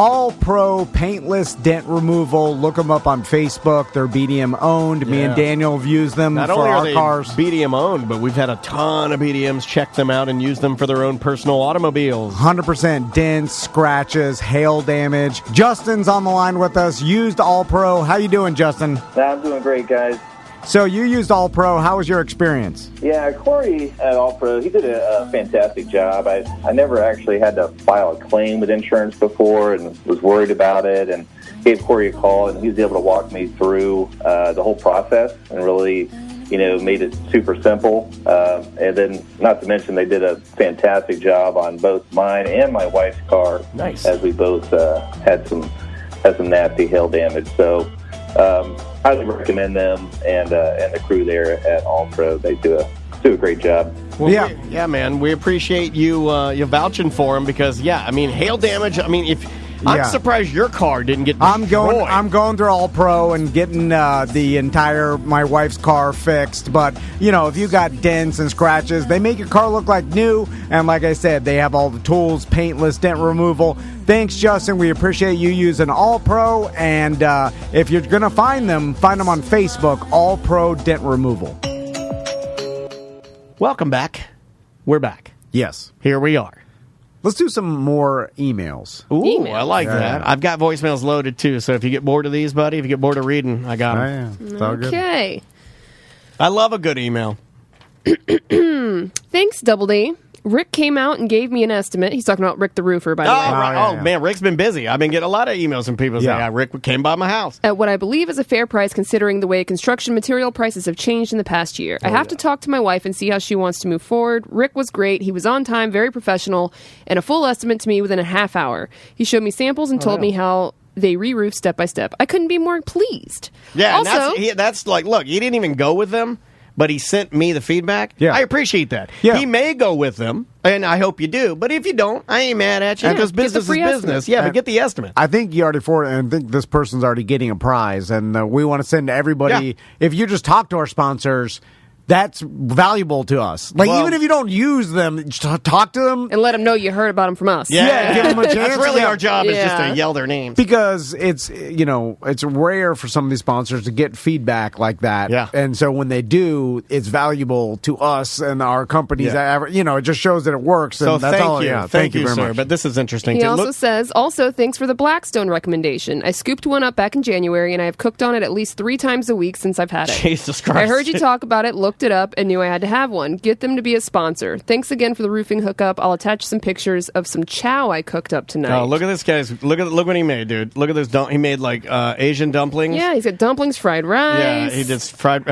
All Pro Paintless Dent Removal. Look them up on Facebook. They're BDM owned. Me and Daniel have used them Not for only our are they cars. BDM owned, but we've had a ton of BDMs check them out and use them for their own personal automobiles. 100% dents, scratches, hail damage. Justin's on the line with us. Used All Pro. How you doing, Justin? I'm doing great, guys. So you used All Pro. How was your experience? Yeah, Corey at All Pro, he did a fantastic job. I never actually had to file a claim with insurance before and was worried about it, and gave Corey a call, and he was able to walk me through the whole process and really, made it super simple. And then, not to mention, they did a fantastic job on both mine and my wife's car. Nice. As we both had some nasty hail damage. So highly recommend them and the crew there at All Pro. They do a great job. Well, man. We appreciate you vouching for them because, hail damage. I'm surprised your car didn't get destroyed. I'm going through All Pro and getting my wife's car fixed. But if you got dents and scratches, they make your car look like new. And like I said, they have all the tools, paintless dent removal. Thanks, Justin. We appreciate you using All Pro. And if you're gonna find them on Facebook. All Pro Dent Removal. Welcome back. We're back. Yes. Here we are. Let's do some more emails. Ooh, I like that. I've got voicemails loaded, too, so if you get bored of these, buddy, if you get bored of reading, I got them. Oh, yeah. It's all good. Okay. I love a good email. Thanks, Double D. Rick came out and gave me an estimate. He's talking about Rick the roofer, by the way. Right. Man, Rick's been busy. I've been getting a lot of emails from people saying, Rick came by my house. At what I believe is a fair price considering the way construction material prices have changed in the past year. I have to talk to my wife and see how she wants to move forward. Rick was great. He was on time, very professional, and a full estimate to me within a half hour. He showed me samples and told me how they re-roof step by step. I couldn't be more pleased. Yeah, also, and that's like, look, he didn't even go with them, but he sent me the feedback. Yeah. I appreciate that. Yeah. He may go with them, and I hope you do. But if you don't, I ain't mad at you because business is business. Estimate. Yeah, but get the estimate. I think you already and I think this person's already getting a prize, and we want to send to everybody. Yeah. If you just talk to our sponsors, that's valuable to us. Even if you don't use them, just talk to them and let them know you heard about them from us. Yeah, give them a chance. That's really our job is just to yell their names. Because it's rare for some of these sponsors to get feedback like that. Yeah. And so when they do, it's valuable to us and our companies. It just shows that it works. So and that's thank all. you. Yeah, thank you, very sir. much. But this is interesting. He too. also says, thanks for the Blackstone recommendation. I scooped one up back in January, and I have cooked on it at least 3 times a week since I've had it. Jesus Christ. I heard you talk about it, looked it up, and knew I had to have one. Get them to be a sponsor. Thanks again for the roofing hookup. I'll attach some pictures of some chow I cooked up tonight. Oh, look at this, guys. Look what he made, dude. Look at this. He made like Asian dumplings. Yeah, he's got dumplings, fried rice. Yeah, he did fried.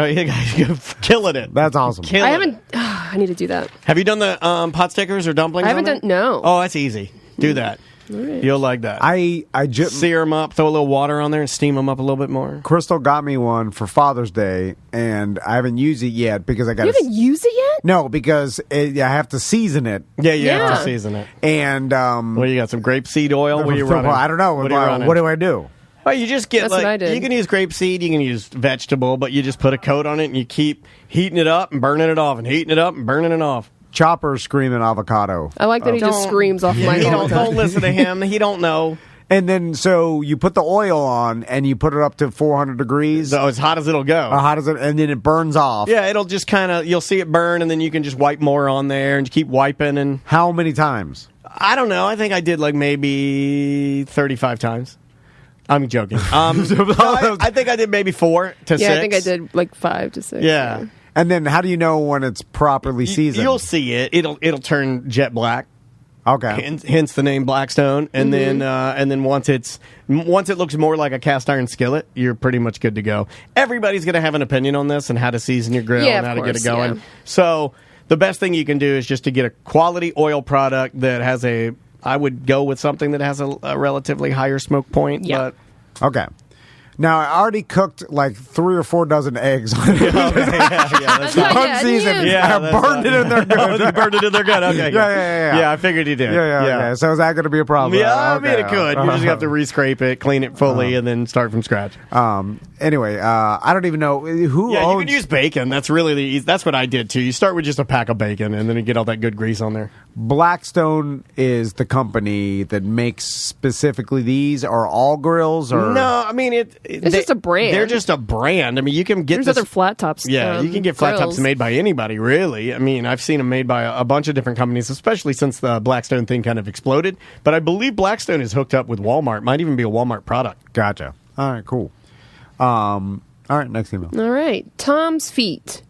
Killing it. That's awesome. I haven't. I need to do that. Have you done the pot stickers or dumplings? I haven't done. No. Oh, that's easy. Do that. Right. You'll like that. I just sear them up, throw a little water on there, and steam them up a little bit more. Crystal got me one for Father's Day, and I haven't used it yet because I got. You haven't used it yet? No, because I have to season it. Yeah, you have to season it. And well, you got some grapeseed oil. What are you running? I don't know. What do I do? Oh, you just get That's what I did. You can use grapeseed, you can use vegetable, but you just put a coat on it and you keep heating it up and burning it off and heating it up and burning it off. Chopper screaming avocado. I like that he just screams off my Don't listen to him. He don't know. And then, so you put the oil on and you put it up to 400 degrees. So as hot as it'll go. Hot as it, and then it burns off. Yeah, it'll just kind of, you'll see it burn, and then you can just wipe more on there and keep wiping. And how many times? I don't know. I think I did like maybe 35 times. I'm joking. I think I did maybe 4 to 6. Yeah, I think I did like 5 to 6. Yeah. And then how do you know when it's properly seasoned? You'll see it. It'll turn jet black. Okay. Hence the name Blackstone. And then once it looks more like a cast iron skillet, you're pretty much good to go. Everybody's going to have an opinion on this and how to season your grill and how to get it going. Yeah. So the best thing you can do is just to get a quality oil product that has I would go with something that has a relatively higher smoke point. Yeah. Okay. Now, I already cooked like 3 or 4 dozen eggs on it. That's not One yet. season. Yeah. I burned it in there good. You burned it in there good. Okay. Yeah. I figured you did. Yeah. So is that going to be a problem? Yeah, I mean, Okay. it could. You just have to re-scrape it, clean it fully, and then start from scratch. Anyway, I don't even know who Yeah, you owns... can use bacon. That's really the easy. That's what I did, too. You start with just a pack of bacon, and then you get all that good grease on there. Blackstone is the company that makes specifically these, or all grills, or... No, I mean, it's just a brand. They're just a brand. I mean, you can get There's this... other flat tops. Yeah, you can get flat grills. tops made by anybody, really. I mean, I've seen them made by a bunch of different companies, especially since the Blackstone thing kind of exploded. But I believe Blackstone is hooked up with Walmart. Might even be a Walmart product. Gotcha. All right, cool. All right, next email. All right. Tom's feet.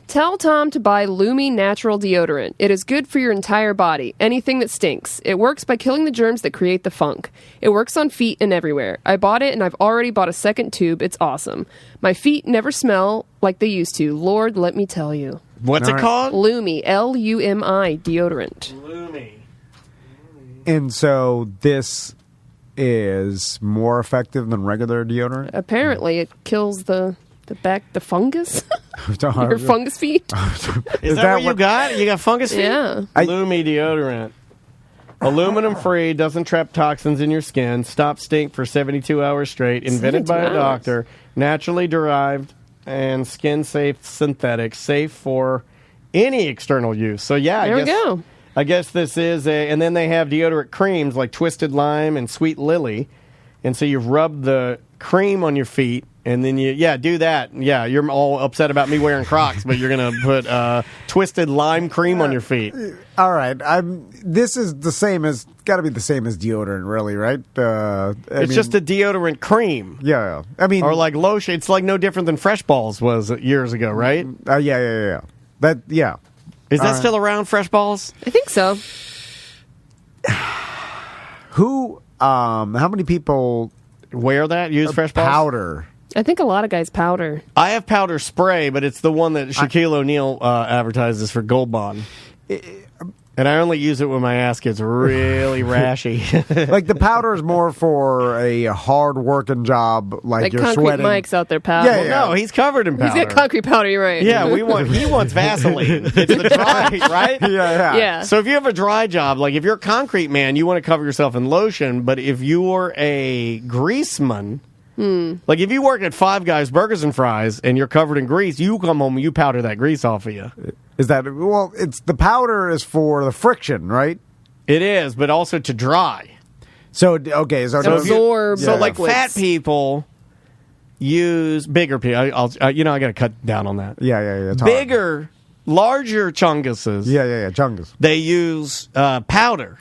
Tell Tom to buy Lumi natural deodorant. It is good for your entire body. Anything that stinks. It works by killing the germs that create the funk. It works on feet and everywhere. I bought it and I've already bought a second tube. It's awesome. My feet never smell like they used to. Lord, let me tell you. What's All it right. called? Lumi, Lumi deodorant. Lumi. And so this is more effective than regular deodorant? Apparently, it kills the fungus. Your fungus feet. Is that what you got? You got fungus feet? Yeah. Lumi deodorant. Aluminum free, doesn't trap toxins in your skin, stop stink for 72 hours straight, invented by a 72 hours. doctor, naturally derived and skin safe synthetic, safe for any external use. So yeah, There we go. I guess this is and then they have deodorant creams like Twisted Lime and Sweet Lily. And so you rub the cream on your feet and then do that. Yeah, you're all upset about me wearing Crocs, but you're going to put Twisted Lime cream on your feet. All right, this is the same as, got to be the same as deodorant, really, right? It's just a deodorant cream. Yeah. I mean, Or like lotion. It's like no different than Fresh Balls was years ago, right? yeah. Yeah. Is that still around, Fresh Balls? I think so. Who? How many people Wear that? Use Fresh Balls? powder? I think a lot of guys powder. I have powder spray, but it's the one that Shaquille O'Neal advertises for Gold Bond. And I only use it when my ass gets really rashy. Like the powder is more for a hard working job, like you're concrete sweating. Mike's out there powder. Yeah, yeah. No, he's covered in powder. He's got concrete powder, you're right. Yeah, he wants Vaseline. It's the dry, right? Yeah. Yeah. So if you have a dry job, like if you're a concrete man, you want to cover yourself in lotion. But if you're a greaseman, like if you work at Five Guys Burgers and Fries and you're covered in grease, you come home and you powder that grease off of you. Is that, well, it's the powder is for the friction, right? It is, but also to dry. So, okay. So, Absorb. So like liquids. fat people use bigger people. I got to cut down on that. Yeah. It's hard. Bigger, larger chunguses. Yeah. Chungus. They use powder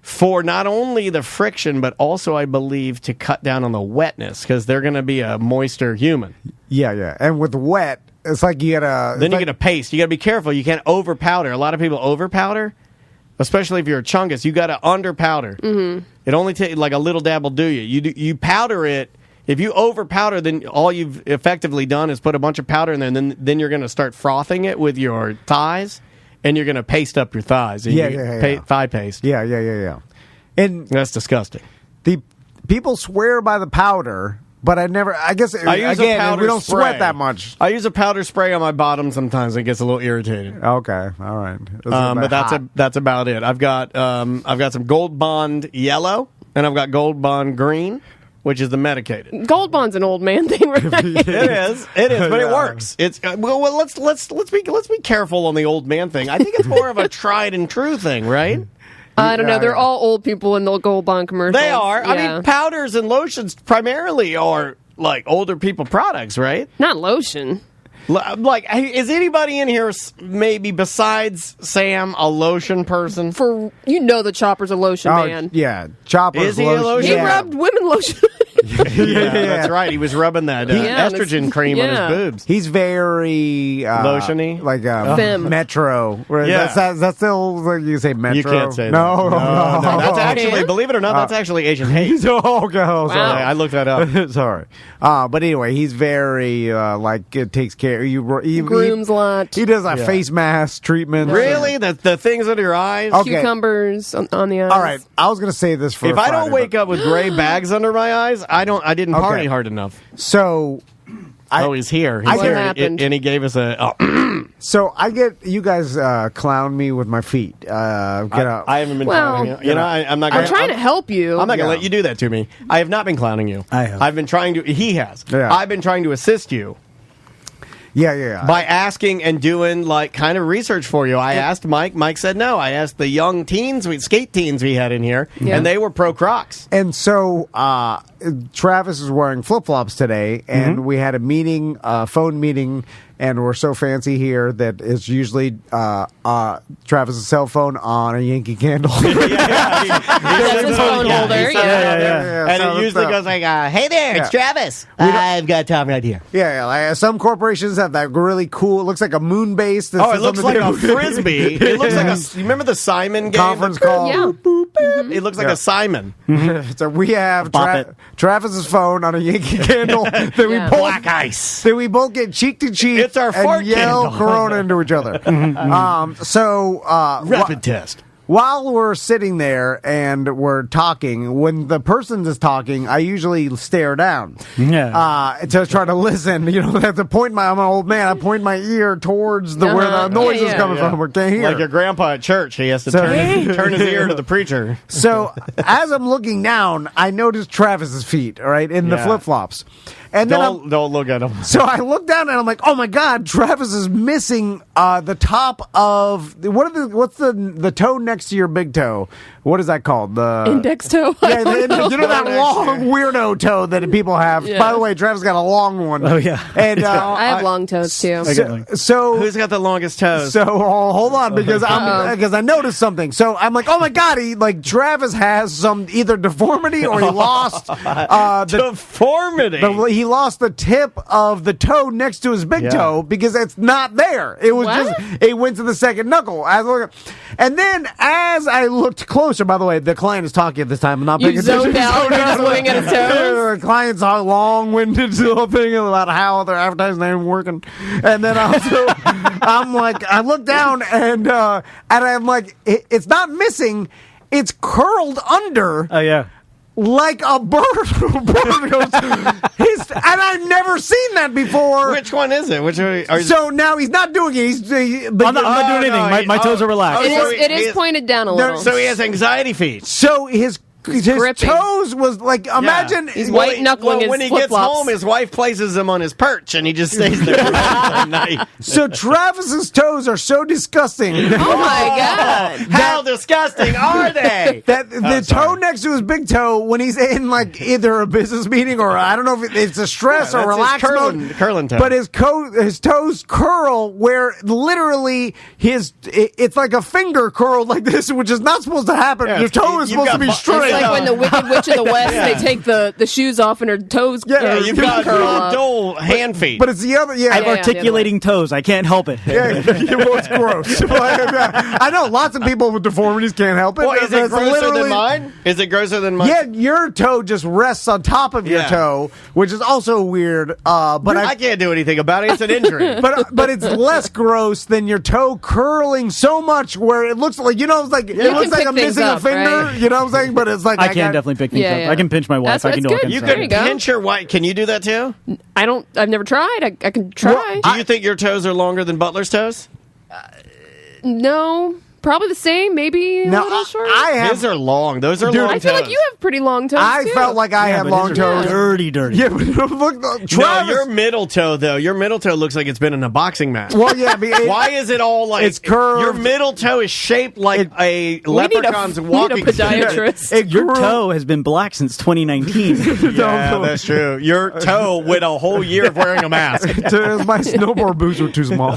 for not only the friction, but also, I believe, to cut down on the wetness because they're going to be a moister human. Yeah. And with wet, it's like you gotta. Then you get a paste. You got to be careful. You can't over powder. A lot of people over powder, especially if you're a chungus. You got to under powder. Mm-hmm. It only takes like a little dab will do you. You powder it. If you over powder, then all you've effectively done is put a bunch of powder in there, and then you're going to start frothing it with your thighs, and you're going to paste up your thighs. And thigh paste. Yeah. And That's disgusting. the people swear by the powder, but I guess I use a again, powder we don't spray. sweat that much. I use a powder spray on my bottom sometimes. It gets a little irritating. Okay, all right. But that's about it. I've got some Gold Bond yellow, and I've got Gold Bond green, which is the medicated. Gold Bond's an old man thing, right? It is, but it Yeah. works. It's well. Let's be careful on the old man thing. I think it's more of a tried and true thing, right? I don't know. They're Yeah. all old people in the Gold Bond commercials. They are. Yeah. I mean, powders and lotions primarily are like older people products, right? Not lotion. Like, is anybody in here maybe besides Sam a lotion person? The Chopper's a lotion Oh, man. yeah, Chopper's Is he a lotion? He Yeah. rubbed women lotion. Yeah, that's right. He was rubbing that Yeah, estrogen cream on his boobs. He's very Lotion-y? like Femme. Metro. Where Yeah. that's still like you say Metro. You can't say that. No. That's Oh, actually, man. believe it or not, that's actually Asian hate. Okay, Wow. I looked that up. Sorry. But anyway, he's very like it takes care. He Grooms a lot. He does like face mask treatment. Really? The things under your eyes? Okay. Cucumbers on the eyes. All right. I was gonna say this for If I don't wake up with gray bags under my eyes, I didn't party hard enough. So. He's here. He's here, happened? and he gave us a. So I get you guys clown me with my feet. I haven't been clowning you. I'm not. I'm trying to help you. I'm not going to let you do that to me. I have not been clowning you. I have. I've been trying to. He has. Yeah. I've been trying to assist you. Yeah. By asking and doing like kind of research for you. I asked Mike. Mike said no. I asked the young skate teens we had in here, and they were pro Crocs. And so Travis is wearing flip-flops today, and we had a meeting, phone meeting, and we're so fancy here that it's usually Travis's cell phone on a Yankee Candle. That's his phone holder. And it usually goes like, hey there, it's Travis. I've got Tom right here. Like, some corporations have that really cool, it looks like a moon base. It looks like a Frisbee. It looks like you remember the Simon game? Conference call. Yeah. It looks like a Simon. So we have Travis's phone on a Yankee Candle. Black ice. Then we both get cheek to cheek. It's our fart and yell candle. Corona into each other. Rapid test. While we're sitting there and we're talking, when the person is talking, I usually stare down. To try to listen. You know, I have to point I'm an old man. I point my ear towards where the noise is coming from. We can't hear. Like your grandpa at church, he has to turn his ear to the preacher. So as I'm looking down, I notice Travis's feet, all right, in the flip flops. And then don't look at him. So I look down and I'm like, oh my God, Travis is missing the top of what's the toe next to your big toe? What is that called? The index toe. Yeah, you know that long weirdo toe that people have. Yeah. By the way, Travis got a long one. Oh yeah, and I have long toes too. So who's got the longest toes? So hold on, because I noticed something. So I'm like, oh my God, Travis has some either deformity or he lost deformity. He lost the tip of the toe next to his big toe because it's not there. It was it went to the second knuckle. And then as I looked closer, by the way, the client is talking at this time. I'm not paying attention. You're just looking at his toes. The client's all long-winded thing about how their advertising ain't working. And then I'm like, I look down and I'm like, it's not missing. It's curled under. Oh yeah. Like a bird. And I've never seen that before. Which one is it? So now he's not doing it. I'm not doing anything. My toes are relaxed. It is pointed down a little. So he has anxiety feet. So his toes was like, imagine he's white knuckling his when he flip-flops. gets home, his wife places him on his perch and he just stays there all night. So Travis's toes are so disgusting. Oh my God. How disgusting are they? That the toe next to his big toe, when he's in like either a business meeting or I don't know if it's a stress or relaxed mode, curling toe. but his toes curl where literally it's like a finger curled like this, which is not supposed to happen. Your toe is supposed to be straight. It's like when the Wicked Witch of the West, they take the shoes off and her toes. You've got dull hand feet. But it's the other. I have articulating toes. I can't help it. It's gross. I know lots of people with deformities can't help it. Well, is it grosser than mine? Is it grosser than mine? Yeah, your toe just rests on top of your toe, which is also weird. But I can't do anything about it. It's an injury. but it's less gross than your toe curling so much where it looks like it looks like I'm missing a finger. Right? You know what I'm saying? But it's like I can definitely pick things up. I can pinch my wife. I can do it. You can pinch your wife. Can you do that too? I've never tried. I can try. Do you think your toes are longer than Butler's toes? No. Probably the same, maybe a little shorter. His are long. Those are long toes. I feel like you have pretty long toes, too. Felt like I had long toes. Dirty. Yeah, but look, Travis. No, your middle toe, though. Your middle toe looks like it's been in a boxing match. Well, yeah. Why is it all like... It's curved. Your middle toe is shaped like a leprechaun's walking stick. We need a podiatrist. Your toe has been black since 2019. Yeah, that's true. Your toe went a whole year of wearing a mask. My snowboard boots were too small.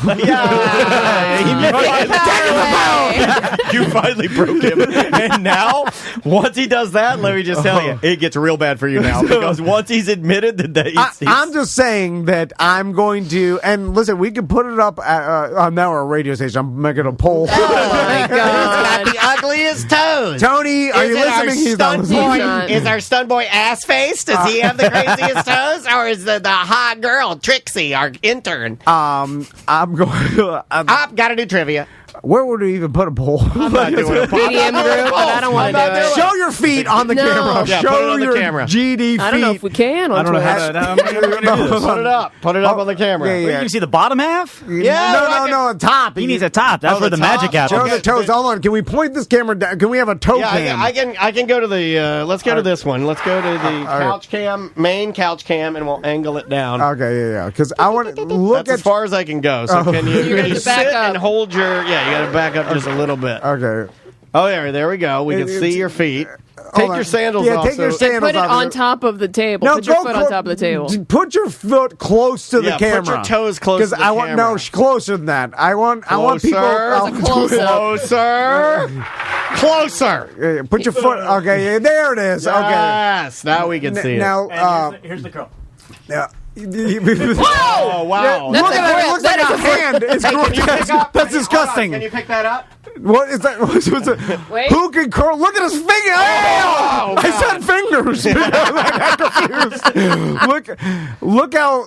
You finally broke him. And now, once he does that, let me just tell you, it gets real bad for you now. Because once he's admitted that I'm just saying that I'm going to, and listen, we can put it up on our radio station. I'm making a poll. Oh my God. He's got the ugliest toes. Tony, are you listening? He's not listening. Is our stun boy ass face? Does he have the craziest toes? Or is the hot girl, Trixie, our intern? I'm going gotta do trivia. Where would we even put a poll? I'm not doing a poll. BDM group, but I don't want to do it. Show your feet on the camera. Yeah, Show put it on the your camera. GD feet. I don't know if we can on I don't know how Twitch. to Put it up. Put it up on the camera. Yeah, You can see the bottom half? Yeah, No, top. He needs a top. That's where the magic happens. Show the toes. Hold on. Can we point this camera down? Can we have a toe cam? I can go to the. Let's go to this one. Let's go to the couch cam, main couch cam, and we'll angle it down. Okay, yeah. Because I want to look That's as far as I can go. So can you, You're can you gonna back sit up. and hold your? Yeah, you got to back up just a little bit. Okay. Oh, there we go. We can see your feet. Take on. your sandals Yeah, off. take your sandals Put it off. on top of the table. Put your foot on top of the table. Put your foot close to the Yeah, camera. put your toes close to the I want camera. closer than that. I want people. Closer. Put your foot. Okay, yeah, there it is. Okay. Yes. Now we can see it. Now, Here's the curl. yeah. Oh wow. Look at that! It looks like That a is a hand. It's gross. That's disgusting. Can you pick that up? What is that? What's it? Wait. Who can curl? Look at his finger. Oh, I said fingers. I got confused. Look how.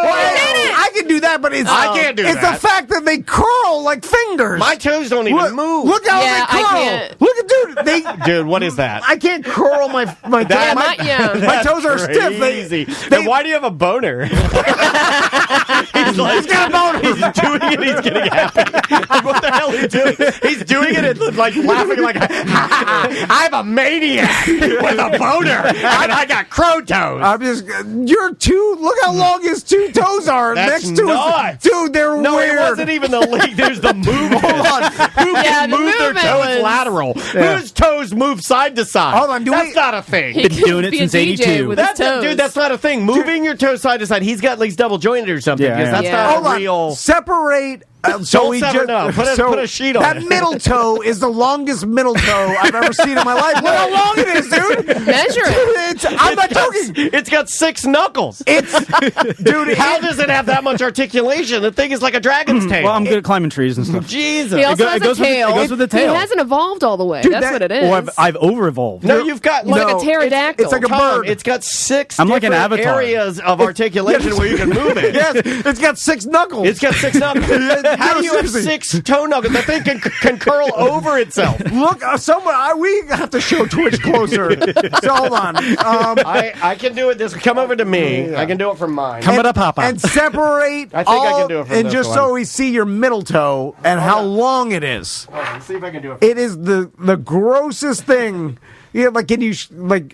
I can do that, but it's I can't do it's that. the fact that they curl like fingers. My toes don't even look, move. Look how Yeah, they I curl. can't. Look at dude. Dude, what is that? I can't curl my That- my toes are stiff. Crazy. Then why do you have a boner? He's got a boner. He's doing it. He's getting happy. Like, what the hell is he doing? He's doing it and like laughing like, I'm a maniac with a boner and I got crow toes. I'm just your two. Look how long his two toes are That's next to nuts. his. Dude, they're No, weird. it wasn't even the link. There's the movement. Hold on. Who Yeah, can the move their movement toes was- lateral? Yeah. Whose toes move side to side? Hold on, That's not a thing. He Been could doing it be a since DJ 82. with That's his toes. dude. That's not a thing. Moving your toes side to side. He's got like double jointed or something. Yeah, Because that's yeah. not Hold a on. real. Separate. Don't sever, no. Put a sheet on that it. middle toe is the longest middle toe I've ever seen in my life. Look how long it is, dude. Measure it. I'm not joking. It's got 6 knuckles. Dude, How does it have that much articulation? The thing is like a dragon's tail. Well, I'm good at climbing trees and stuff. Jesus. He also go- has it goes a with the- tail. it goes with the tail. He hasn't evolved all the way. Dude, That's that- what it is. Well, I've over-evolved. No, you've got like No, a pterodactyl. it's like a Tom, bird. It's got 6 I'm like an different avatar. areas of articulation where you can move it. yes, it's got 6 knuckles. It's got 6 knuckles. How do you have seriously. 6 toe knuckles? The thing can curl over itself. Look, we have to show Twitch closer. So hold on. I can do it this. Come over to me. I can do it from mine. Come up, Papa. And separate I think I can do it from and this just one. so we see your middle toe and how long it is. Hold on, let's see if I can do it. It is the grossest thing. Yeah, like can you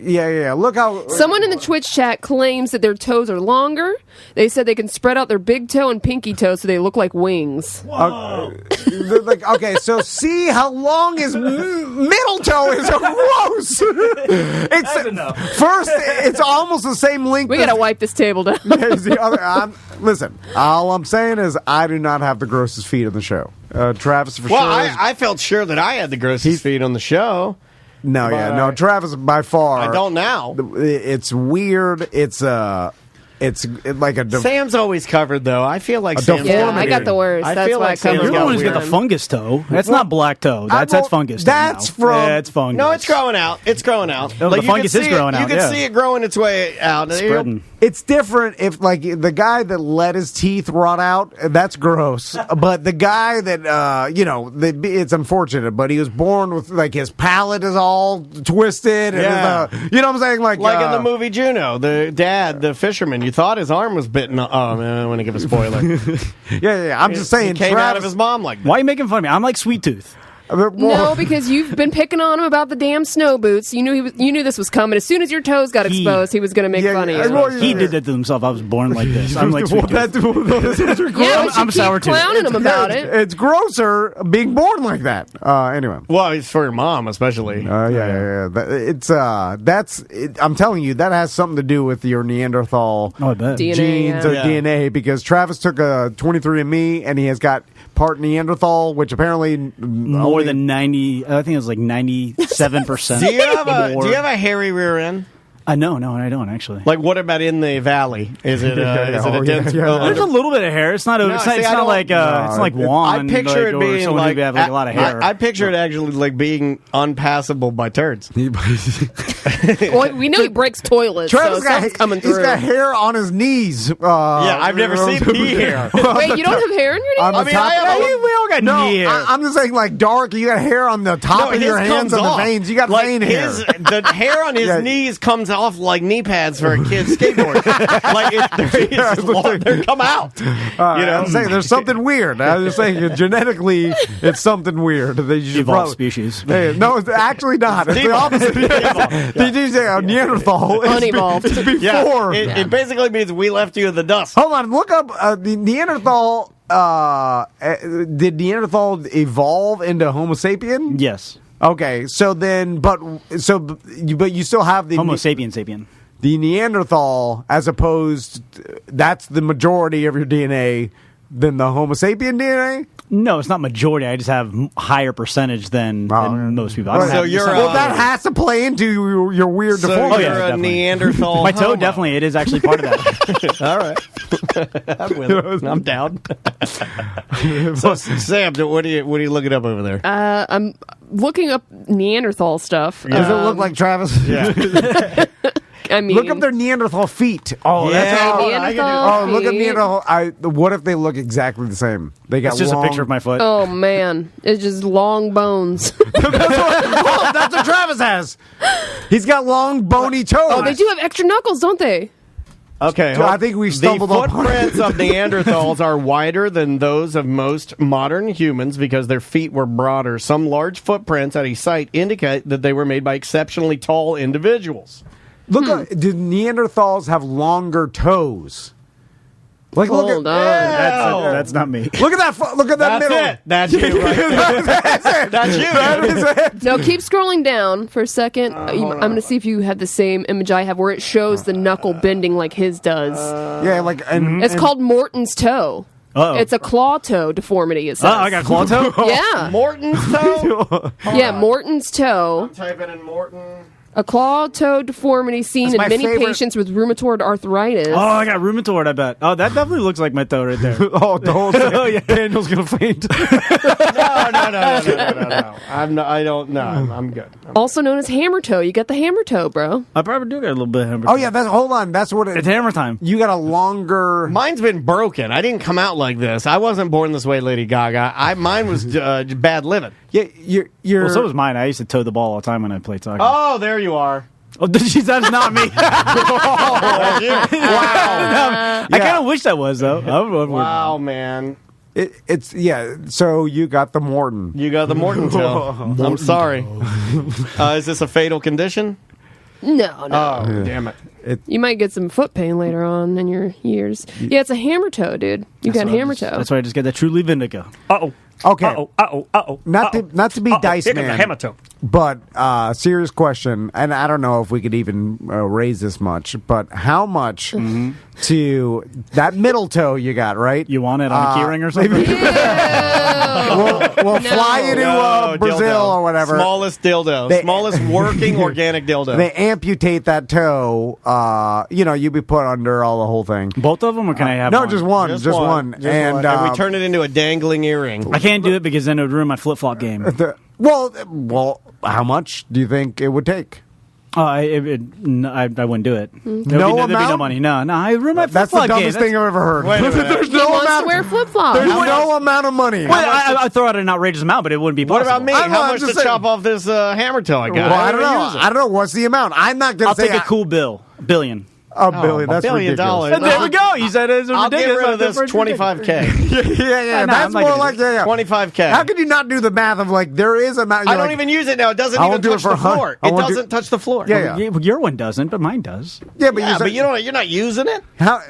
yeah. Look how Someone in the Twitch chat claims that their toes are longer. They said they can spread out their big toe and pinky toe so they look like wings. like okay. So see how long his middle toe is. Gross. It's enough. first. It's almost the same length. We gotta wipe this table down. as the other. Listen, all I'm saying is I do not have the grossest feet in the show. Travis for Well, sure. I felt sure that I had the grossest feet on the show. No, Travis by far. I don't now. It's weird. It's like a. Sam's always covered, though. I feel like A Sam's deformity. Yeah, I got the worst. I That's feel why like I come Sam's You're the got one who's got weird. the fungus toe. That's not black toe. That's fungus. toe that's now. from- Yeah, it's fungus. No, it's growing out. It's growing out. No, the you can fungus is see growing it, out, You can yeah. see it growing its way out. spreading. It's different if like the guy that let his teeth rot out. That's gross. But the guy that it's unfortunate. But he was born with like his palate is all twisted. And Yeah. you know what I'm saying? Like in the movie Juno, the dad, the fisherman, you thought his arm was bitten. Oh man, I don't want to give a spoiler. Yeah. I'm just saying. He came out of his mom like that. Why are you making fun of me? I'm like Sweet Tooth. No, because you've been picking on him about the damn snow boots. You knew this was coming. As soon as your toes got exposed, he was going to make fun of you. He did that to himself. I was born like this. I'm like Sweet Tooth. Yeah, I'm sour tooth. clowning him about it. It's grosser being born like that. Anyway. Well, it's for your mom especially. Yeah. I'm telling you, that has something to do with your Neanderthal Oh, I bet. DNA, genes yeah. or DNA because Travis took a 23andMe and he has got part Neanderthal, which apparently More than 90. I think it was like 97%. Do you have a hairy rear end? No, I don't actually. Like, what about in the valley? Is it is it Oh, a dense? yeah. There's a little bit of hair. It's not. No, it's see, I not don't- like. It's like Juan. I picture like, it or being someone like who have like a lot of hair. I picture it actually like being unpassable by turds. Well, we know he breaks toilets, Travis so something's coming through. He's got hair on his knees. I've never seen knee hair. Wait, you don't have hair on your knees? We all got knee hair. I'm just saying, like, dark. You got hair on the top of your hands and the veins. You got vein hair. The hair on his knees comes off like knee pads for a kid's skateboard. They come out. I'm saying there's something weird. I was just saying genetically, it's something weird. They evolved species. Hey, no, it's actually not. It's the opposite. Did you say a Neanderthal? Unevolved. It's before. It basically means we left you in the dust. Hold on, look up the Neanderthal. Did Neanderthal evolve into Homo sapien? Yes. Okay, so then, but you still have the Homo sapien. The Neanderthal, as opposed, that's the majority of your DNA than the Homo sapien DNA. No, it's not majority. I just have higher percentage than most people. So that has to play into your weird deformity. You're a Neanderthal. My toe definitely. It is actually part of that. All right, I'm with it. I'm down. So, Sam, what are you looking up over there? I'm looking up Neanderthal stuff. Does it look like Travis? Yeah. I mean, look up their Neanderthal feet. Oh, that's all. Neanderthal Look at Neanderthal. What if they look exactly the same? They got It's just a picture of my foot. Oh man, it's just long bones. That's what Travis has. He's got long, bony toes. Oh, they do have extra knuckles, don't they? Okay, I think we stumbled The upon footprints of Neanderthals are wider than those of most modern humans because their feet were broader. Some large footprints at a site indicate that they were made by exceptionally tall individuals. Look, did Neanderthals have longer toes? Like, Hold look on. That's not me. Look at that! Look at that That's middle. it. That's you, right? That's it. That's you. That is it. No, keep scrolling down for a second. I'm going to see if you have the same image I have, where it shows the knuckle bending like his does. Yeah, like It's called Morton's toe. Uh-oh. It's a claw toe deformity. It says. Oh, I got claw toe? Yeah. Morton's toe? Yeah, Morton's toe. Typing in Morton. A claw toe deformity seen That's in my many favorite. patients with rheumatoid arthritis. Oh, I got rheumatoid, I bet. Oh, that definitely looks like my toe right there. Oh, the whole thing. Daniel's gonna faint. No. I'm good. Also known as hammer toe. You got the hammer toe, bro. I probably do got a little bit of hammer. Oh yeah, hold on. That's what It's hammer time. You got a longer. Mine's been broken. I didn't come out like this. I wasn't born this way, Lady Gaga. Mine was bad living. Yeah, you're. Well, so was mine. I used to toe the ball all the time when I played soccer. Oh, there you are. Oh, that's not me. That's you. Wow. I kind of wish that was, though. Wow, man. It's So you got the Morton. You got the Morton toe. I'm sorry. Is this a fatal condition? No. Oh, damn it. You might get some foot pain later on in your years. Yeah, it's a hammer toe, dude. You got hammer toe. That's why I just got that Truly Vindica. Okay. Not to be dice man. Hammer toe. But serious question, and I don't know if we could even raise this much, but how much to that middle toe you got, right? You want it on a keyring or something? We'll fly you to Brazil dildo. or whatever. Smallest dildo. Smallest working organic dildo. They amputate that toe. You'd be put under all the whole thing. Both of them, or can I have No, one? just one. Just one. And we turn it into a dangling earring. I can't do it because then it would ruin my flip-flop game. Well, how much do you think it would take? I wouldn't do it. There'd be amount? no money. No, I ruined my That's flip-flop the game. dumbest thing I've ever heard. Wait a minute. There's He no wants amount. to wear flip-flops. There's no amount of money. Well, I'd throw out an outrageous amount, but it wouldn't be What possible. about me? I'm How much just to saying- chop off this hammer toe I got? Well, I don't never know. use it. I don't know. What's the amount? I'm not going I'll to say take a cool bill. $1 billion. $1 billion. That's $1 billion. ridiculous. And there we go. You said it's I'll get ridiculous. rid of this $25K. Yeah. No, That's I'm not more gonna like do it. 25K. How could you not do the math of like there is a amount? I don't even use it now. It doesn't I even won't do it touch for the a hun- floor. I It won't do- doesn't touch the floor. Yeah. Your one doesn't, but mine does. Yeah, but Yeah, but you're not using it.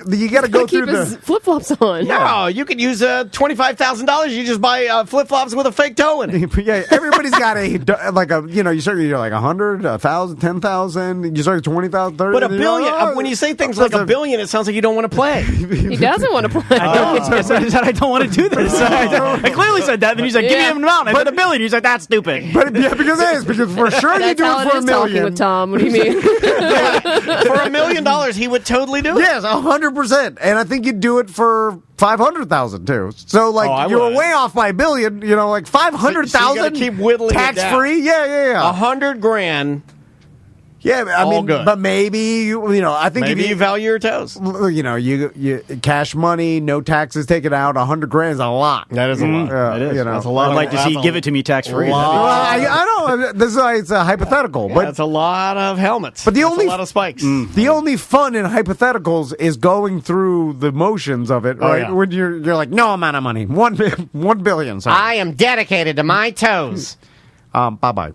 you got to go Keep through his the. flip-flops on. No, you could use $25,000. You just buy flip flops with a fake toe in it. Yeah, everybody's got you start you're like 100, 1,000, 10,000. You start 20,000, 30. But $1 billion. When you say things like $1 billion, it sounds like you don't want to play. He doesn't want to play. I said I don't want to do this. I clearly said that. Then he's like, give me an amount. I said $1 billion. He's like, that's stupid. But because it is because for sure you That's do how it for it is $1 talking million. with Tom. What do you mean? For $1 million, he would totally do it. Yes, 100%, and I think you'd do it for 500,000 too. So I like you were would. way off by $1 billion. Like 500,000 So you gotta keep whittling it tax down. free. Yeah. 100 grand. Yeah, I mean, good. but maybe I think Maybe if you value your toes. you cash money, no taxes taken out, $100,000 is a lot. That is a lot. That is. That's a lot. I'd like to see give it to me tax free. I know this is it's a hypothetical, but that's a lot of helmets. But that's a lot of spikes. The only fun in hypotheticals is going through the motions of it, right? yeah. When you're like, no amount of money, $1 billion. Sorry. I am dedicated to my toes. Bye.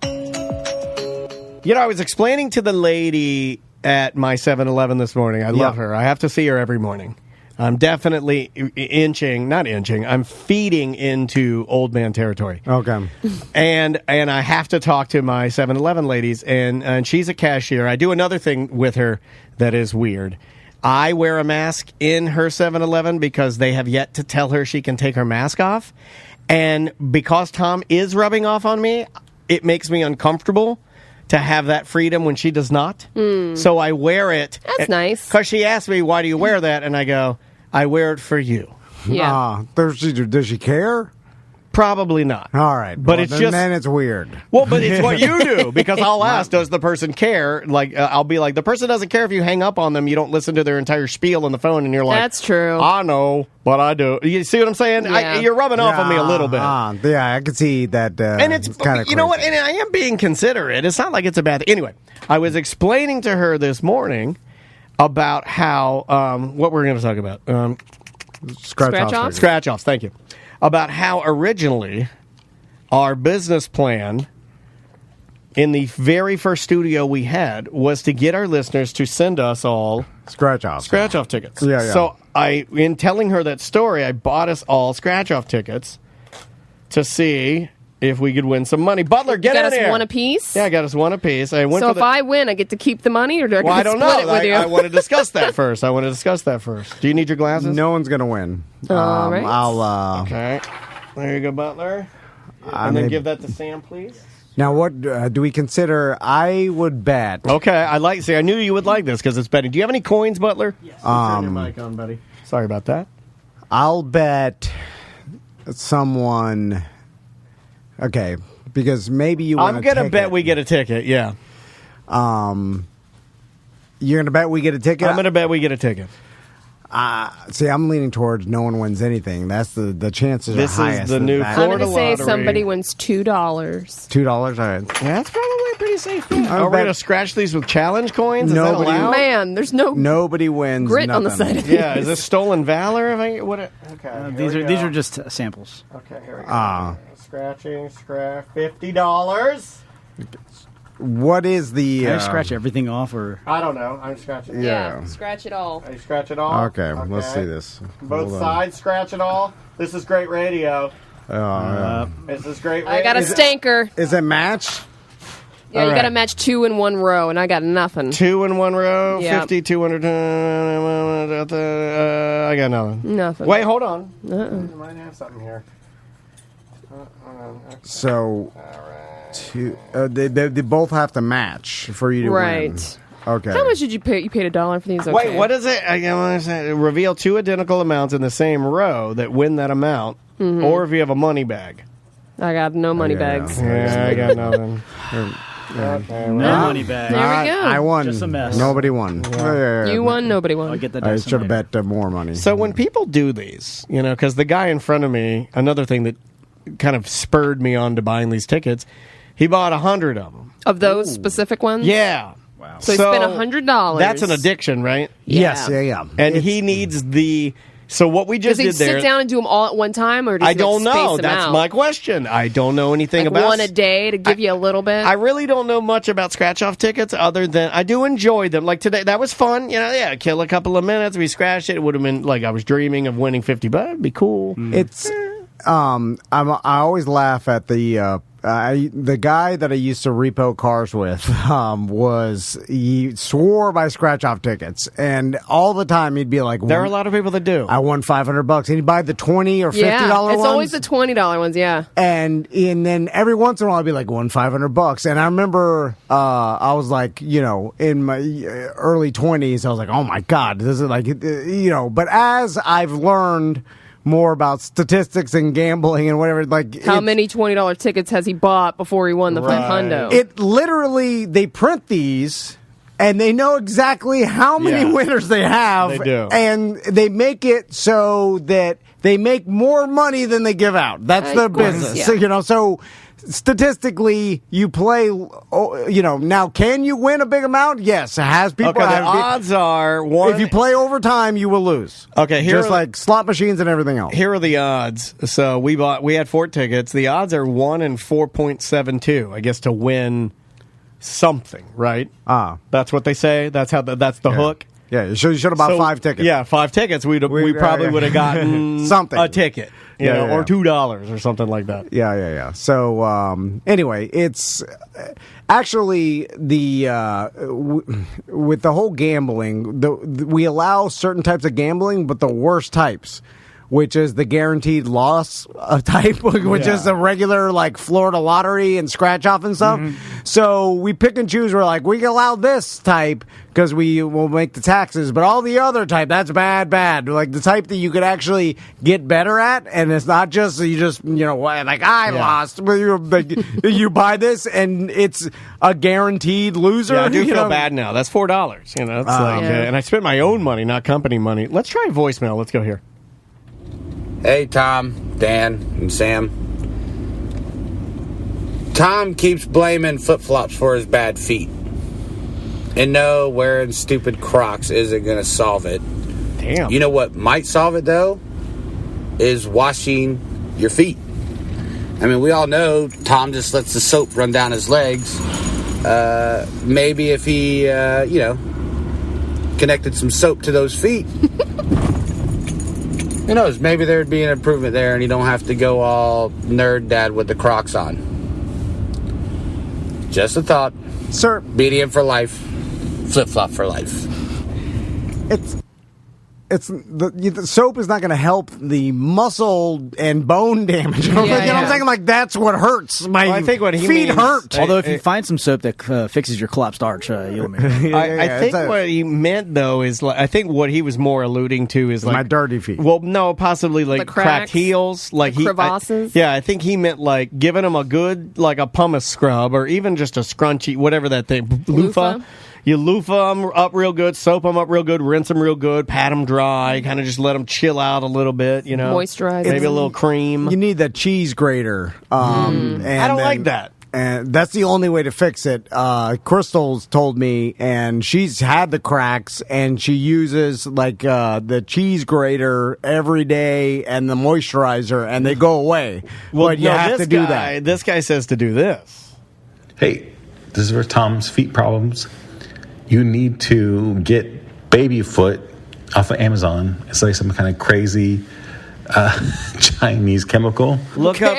I was explaining to the lady at my 7-Eleven this morning. I love her. I have to see her every morning. I'm definitely I'm feeding into old man territory. Okay. And I have to talk to my 7-Eleven ladies, and she's a cashier. I do another thing with her that is weird. I wear a mask in her 7-Eleven because they have yet to tell her she can take her mask off. And because Tom is rubbing off on me, it makes me uncomfortable to have that freedom when she does not. So I wear it. That's nice. Because she asked me, why do you wear that? And I go, I wear it for you. Yeah. Does she care? Probably not. All right. But it's just... then it's weird. Well, but it's what you do, because I'll ask, does the person care? Like, I'll be like, the person doesn't care if you hang up on them, you don't listen to their entire spiel on the phone, and you're like... That's true. I know, but I do. You see what I'm saying? Yeah. You're rubbing off on me a little bit. Yeah, I can see that. And it's kind of you know what? And I am being considerate. It's not like it's a bad thing. Anyway, I was explaining to her this morning about how what we're going to talk about. Scratch off. Scratch offs. Thank you. About how originally our business plan in the very first studio we had was to get our listeners to send us all Scratch off tickets. Yeah. So in telling her that story, I bought us all scratch off tickets to see if we could win some money. Butler, get in there. You got us here. one apiece? Yeah, I got us one apiece. I went so for if I win, I get to keep the money, or do I I get to don't split know. it with you? I want to discuss that first. Do you need your glasses? No one's gonna win. All right. I'll. Okay. There you go, Butler. And then give that to Sam, please. Now, what do we consider? I would bet. Okay, I knew you would like this because it's betting. Do you have any coins, Butler? Yes. Turn your mic on, buddy. Sorry about that. I'll bet someone. Okay, because maybe you want. I'm gonna bet we get a ticket. Yeah. You're gonna bet we get a ticket. I'm gonna bet we get a ticket. See, I'm leaning towards no one wins anything. That's the chances This are is highest. the new that. I'm Florida going to say lottery. somebody wins $2. $2. All right. That's probably a pretty safe bet. Are we bet- gonna scratch these with challenge coins? Is Nobody- that allowed? Man, there's no Nobody wins. grit on the nothing. side of Yeah. Is this stolen valor? Okay. These are just samples. Okay. Here we go. Scratching. $50. What is the? Can I scratch everything off, or I don't know. I'm scratching. Yeah. scratch it all. You scratch it all? Okay, let's see this. Both Hold on. sides scratch it all? This is great radio. This is great radio. I got a stanker. Is it match? Yeah, you got to match 2 in one row, and I got nothing. 2 in one row, Yeah. 50, 200. I got nothing. Nothing. Wait, hold on. You might have something here. So, they both have to match for you to win. Right. Okay. How much did you pay? You paid $1 for these? Okay. Wait, what is it? I want to say, reveal 2 identical amounts in the same row that win that amount, or if you have a money bag. I got no money bags. Yeah, I got nothing. no money bag? There we go. I won. Just a mess. Nobody won. You won, nobody won. I'll get that. I dice should have later. bet more money. So when people do these, because the guy in front of me, another thing that kind of spurred me on to buying these tickets, he bought 100 of them. Of those specific ones? Yeah. Wow. So he spent $100. That's an addiction, right? yes, yeah. And he needs the... So what we Does just he did there... sit down and do them all at one time, or does I he don't space know. them That's out? my question. I don't know anything Like about... one a day to give you a little bit? I really don't know much about scratch-off tickets other than I do enjoy them. Like today, that was fun. Kill a couple of minutes. We scratched it. It would have been like I was dreaming of winning $50. It'd be cool. It's I always laugh at the guy that I used to repo cars with he swore by scratch off tickets, and all the time he'd be like, There are a lot of people that do. I won $500, and he'd buy the $20 or $50 yeah, it's ones. always the $20 ones, yeah. And then every once in a while I'd be like, won $500. And I remember I was like, in my early 20s, I was like, oh my God, this is like, but as I've learned more about statistics and gambling and whatever, like How many $20 tickets has he bought before he won the $500? it literally, they print these and they know exactly how many winners they have. They do. And they make it so that they make more money than they give out. That's their business. Yeah. So, so statistically, you play, now can you win a big amount? Yes, it has people. Okay, the odds are one. If you play overtime, you will lose. Okay, just like slot machines and everything else. Here are the odds. So we had 4 tickets. The odds are 1 in 4.72. I guess to win something, right? That's what they say. That's how. That's the hook. Yeah, so you should have bought 5 tickets. Yeah, 5 tickets. We probably would have gotten something, a ticket, or $2 or something like that. Yeah. So anyway, it's actually with the whole gambling. We allow certain types of gambling, but the worst types, which is the guaranteed loss type, which is the regular like Florida lottery and scratch off and stuff. So we pick and choose. We're like, we can allow this type because we will make the taxes, but all the other type, that's bad. Like the type that you could actually get better at, and it's not just like I lost. But you buy this, and it's a guaranteed loser. Yeah, I do feel bad now. That's $4. It's and I spent my own money, not company money. Let's try voicemail. Let's go here. Hey, Tom, Dan, and Sam. Tom keeps blaming flip-flops for his bad feet. And no, wearing stupid Crocs isn't going to solve it. Damn. You know what might solve it, though? Is washing your feet. I mean, we all know Tom just lets the soap run down his legs. Maybe if he, connected some soap to those feet... Who knows? Maybe there'd be an improvement there, and you don't have to go all nerd dad with the Crocs on. Just a thought, sir. BDM for life, flip flop for life. The soap is not going to help the muscle and bone damage. You know what I'm saying? Like that's what hurts. I think what he feet means, hurt. Although if you find some soap that fixes your collapsed arch, you'll make it. I think what he meant though is I think what he was more alluding to is like my dirty feet. Well, no, possibly like cracked heels, like crevasses. I think he meant like giving him a good a pumice scrub or even just a scrunchy, whatever that thing, loofah. You loofah them up real good, soap them up real good, rinse them real good, pat them dry, kind of just let them chill out a little bit, moisturize. Maybe a little cream. You need that cheese grater. And I don't like that. And that's the only way to fix it. Crystal's told me, and she's had the cracks, and she uses the cheese grater every day and the moisturizer, and they go away. Well, but you have to do that. This guy says to do this. Hey, this is for Tom's feet problems. You need to get baby foot off of Amazon. It's like some kind of crazy Chinese chemical. Look up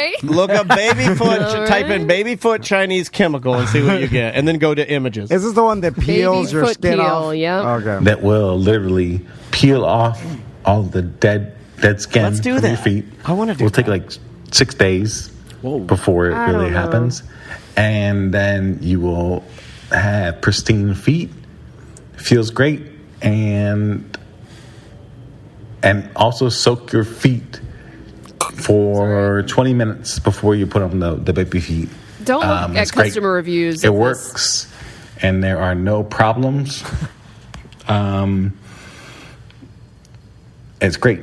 baby foot. Right. Type in baby foot Chinese chemical and see what you get, and then go to images. Is this the one that peels your skin off? Yeah. Okay. That will literally peel off all the dead skin. Let's do from that. your feet. I want to do. It'll take like 6 days before it really happens, and then you will have pristine feet. Feels great, and also soak your feet for 20 minutes before you put on the baby feet. Don't look at customer reviews. It works, and there are no problems. It's great.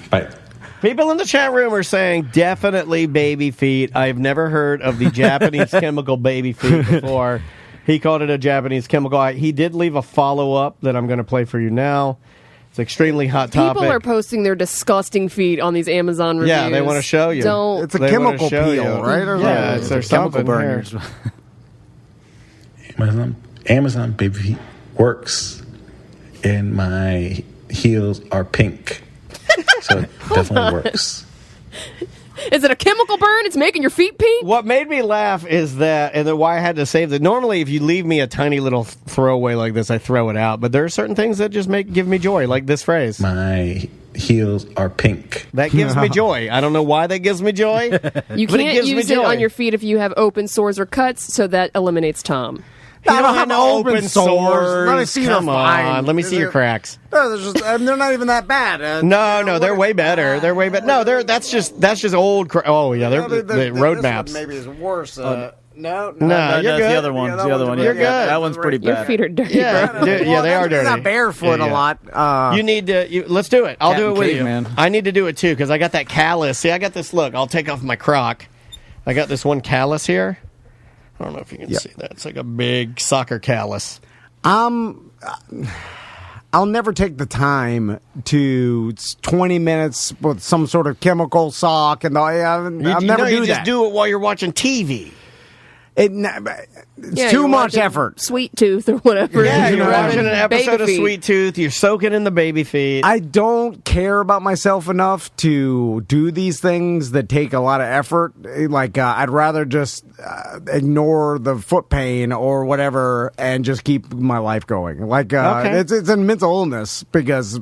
But people in the chat room are saying definitely baby feet. I've never heard of the Japanese chemical baby feet before. He called it a Japanese chemical. He did leave a follow-up that I'm going to play for you now. It's an extremely hot topic. People are posting their disgusting feet on these Amazon reviews. Yeah, they want to show you. It's a chemical peel, right? Yeah, it's their chemical burners. Amazon baby feet works, and my heels are pink. So it definitely works. Is it a chemical burn? It's making your feet pink? What made me laugh is that, and why I had to save that. Normally, if you leave me a tiny little throwaway like this, I throw it out. But there are certain things that just give me joy, like this phrase. My heels are pink. That gives me joy. I don't know why that gives me joy. You can't use it on your feet if you have open sores or cuts, so that eliminates Tom. I don't have open sores. Come on, let me see your cracks. No, they're not even that bad. No, they're way better. They're way better. No, that's just old. Oh yeah, they're the road maps. Maybe is worse. No, you're good. the other one. The other one. You're good. That one's pretty Your bad. feet are dirty. Yeah, bro. they are dirty. I'm barefoot a lot. You need to. Let's do it. I'll do it with you. Caveman. I need to do it too because I got that callus. See, I got this. Look, I'll take off my croc. I got this one callus here. I don't know if you can see that. It's like a big soccer callus. I'll never take the time to 20 minutes with some sort of chemical sock, and I'll never do you that. just do it while you're watching TV. It's too much effort. Sweet Tooth or whatever. Yeah, you're rubbing watching an episode baby of feet. Sweet Tooth. You're soaking in the baby feet. I don't care about myself enough to do these things that take a lot of effort. Like, I'd rather just ignore the foot pain or whatever and just keep my life going. Like, it's a mental illness because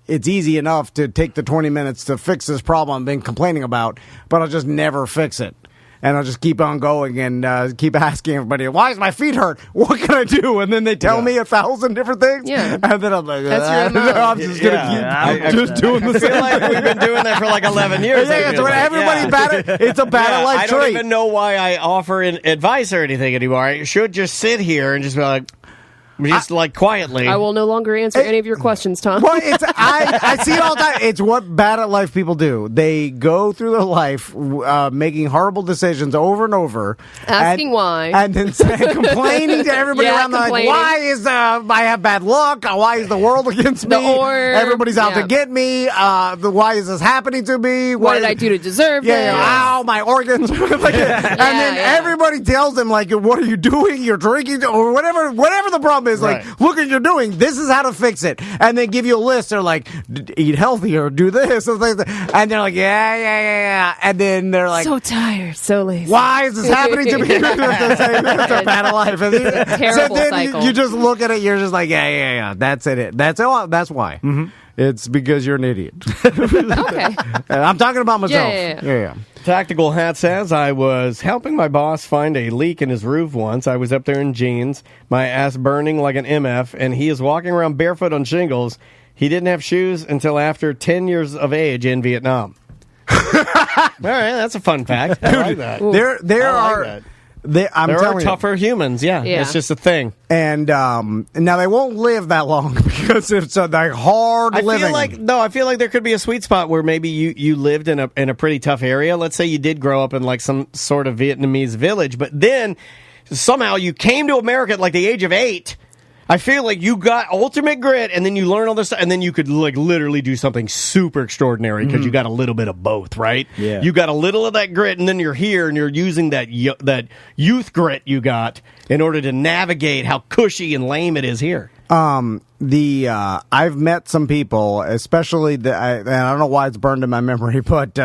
it's easy enough to take the 20 minutes to fix this problem I've been complaining about, but I'll just never fix it. And I'll just keep on going and keep asking everybody, why does my feet hurt? What can I do? And then they tell me 1,000 different things. Yeah. And then I'm like, That's your MO. I'm just going to keep just doing the I feel same like thing. we've been doing that for like 11 years. Yeah, so everybody bad. It's a bad life I trait. don't even know why I offer advice or anything anymore. I should just sit here and just be like, quietly. I will no longer answer any of your questions, Tom. Well, I see it all the time. It's what bad at life people do. They go through their life making horrible decisions over and over, Asking why. and then complaining to everybody around them, like, complaining. why is I have bad luck? Why is the world against me? Everybody's out to get me. Why is this happening to me? What did I do to deserve this? Ow, my organs. And then everybody tells them, like, what are you doing? You're drinking or whatever the problem is. Like, look what you're doing. This is how to fix it. And they give you a list. They're like, eat healthier, do this. And they're like, yeah. And then they're like, so tired, so lazy. why is this happening to me? That's a bad life. It's a terrible so then cycle. You just look at it. You're just like, yeah. That's it. That's why. Mm-hmm. It's because you're an idiot. Okay. I'm talking about myself. Yeah. Tactical Hat says, I was helping my boss find a leak in his roof once. I was up there in jeans, my ass burning like an MF, and he is walking around barefoot on shingles. He didn't have shoes until after 10 years of age in Vietnam. All right, that's a fun fact. I like that. There are... that. There are tougher humans, yeah. It's just a thing. And now they won't live that long because it's like hard living. I feel like there could be a sweet spot where maybe you lived in a pretty tough area. Let's say you did grow up in like some sort of Vietnamese village, but then somehow you came to America at like the age of 8. I feel like you got ultimate grit, and then you learn all this stuff, and then you could like literally do something super extraordinary because you got a little bit of both, right? Yeah. You got a little of that grit, and then you're here, and you're using that youth grit you got in order to navigate how cushy and lame it is here. I've met some people, especially and I don't know why it's burned in my memory, but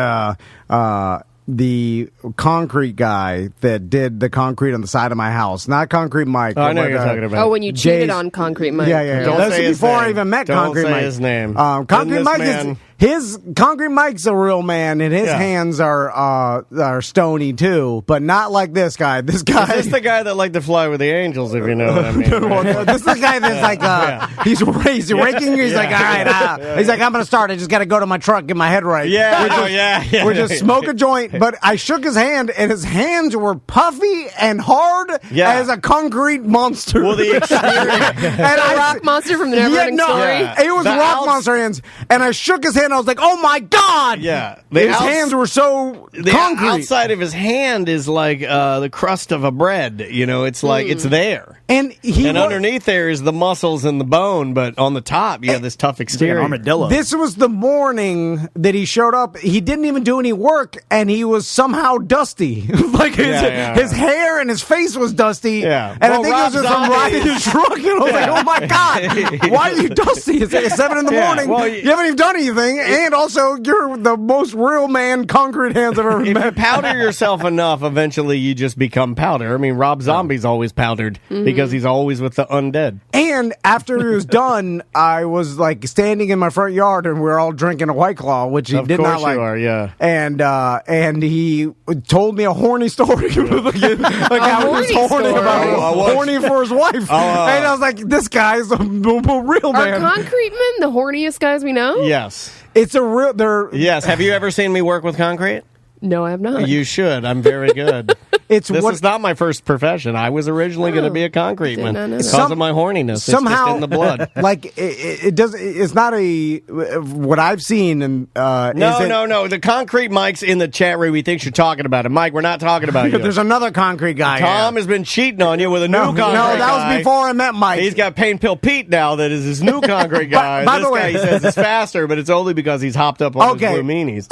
the concrete guy that did the concrete on the side of my house, not Concrete Mike. I know what you're talking about. Oh, when you cheated on Concrete Mike. Yeah. Don't That's say his before name. I even met Don't Concrete say Mike. his name. Concrete Mike Concrete Mike's a real man, and his hands are stony too, but not like this guy. This guy Is this the guy that liked to fly with the angels, if you know what I mean? Right? This is the guy that's like he's raking. He's like, all right. He's like, I'm gonna start. I just got to go to my truck, get my head right. Yeah. We just smoke a joint. But I shook his hand, and his hands were puffy and hard as a concrete monster. Well, the and Rock Monster from the Neverending Story. It was Rock Monster hands, and I shook his hand. I was like, oh my god! Yeah, his hands were so concrete. Outside of his hand is like the crust of a bread. You know, it's like it's there, and underneath there is the muscles and the bone, but on the top you have this tough exterior. Like an armadillo. This was the morning that he showed up. He didn't even do any work, and he was somehow dusty. Like his hair and his face was dusty. Yeah, and I think it was just from riding his truck. And I was like, oh my god, why are you dusty? It's like 7 in the morning. Well, you haven't even done anything, and also you're the most real man concrete hands I've ever If met. you powder yourself enough, eventually you just become powder. I mean, Rob Zombie's always powdered because he's always with the undead. And after he was done, I was like standing in my front yard, and we were all drinking a White Claw, which he did not like. You are, yeah. And he told me a horny story, like how he was horny horny for his wife. And I was like, this guy's a real man. Are concrete men the horniest guys we know? Yes. It's a real. Yes. Have you ever seen me work with concrete? No, I have not. You should. I'm very good. This is not my first profession. I was originally going to be a concrete man because of my horniness. Somehow, it's just in the blood. Like it does. It's not what I've seen. And no. The concrete Mike's in the chat room. He thinks you're talking about him, Mike. We're not talking about you. There's another concrete guy. Tom has been cheating on you with a new concrete guy. No, that was before I met Mike. He's got Pain Pill Pete now. That is his new concrete guy. By the way, he says it's faster, but it's only because he's hopped up on his blue meanies.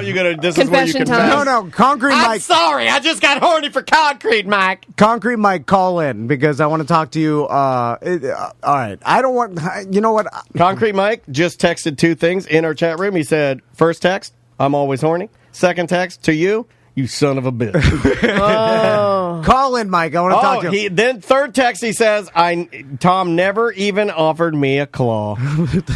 You gotta. This is where you confess. No, concrete Mike. I'm sorry, I just got horny for concrete Mike. Concrete Mike, call in because I want to talk to you. All right, I don't want. You know what? Concrete Mike just texted 2 things in our chat room. He said, first text, I'm always horny. Second text, to you, you son of a bitch. Call in, Mike. I want to talk to you. Then third text, he says, Tom never even offered me a claw.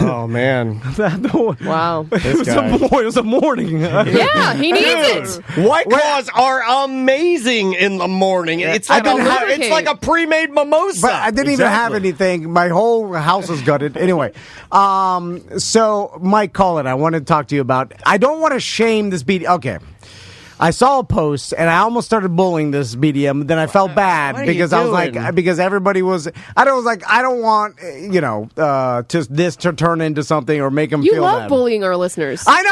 Oh, man. Wow. It was a morning. Yeah, he needs it. White Claws are amazing in the morning. It's like a pre-made mimosa. But I didn't even have anything. My whole house is gutted. Anyway, so Mike, call in. I want to talk to you about. I don't want to shame this BDM. Okay. I saw a post and I almost started bullying this BDM. Then I felt bad because I was like, because everybody was. I don't want this to turn into something or make him feel bad. You love bullying our listeners. I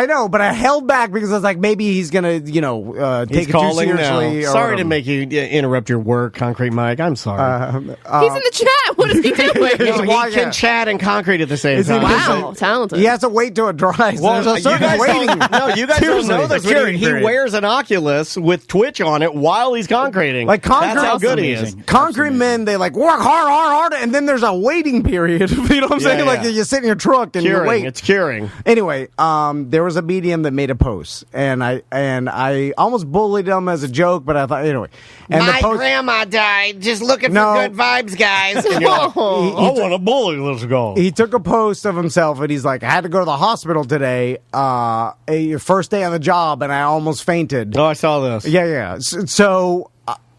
know, but I held back because I was like, maybe he's gonna, take it too seriously. Now. Sorry to make you interrupt your work, Concrete Mike. I'm sorry. He's in the chat. What is he doing? He can chat and concrete at the same time. Wow, talented. He has to wait till it dries. Well, there's a certain waiting. You guys don't know this. He wears an Oculus with Twitch on it while he's concreting. Like that's how good he is. Concrete men, they work hard, and then there's a waiting period. You know what I'm saying? Like you sit in your truck and you wait. It's curing. Anyway, there was a BDM that made a post, and I almost bullied him as a joke, but I thought anyway. And my grandma died. Just looking for good vibes, guys. And you're like, I want to bully this guy. He took a post of himself, and he's like, I had to go to the hospital today, first day on the job, and I almost fainted. Oh, I saw this. Yeah. So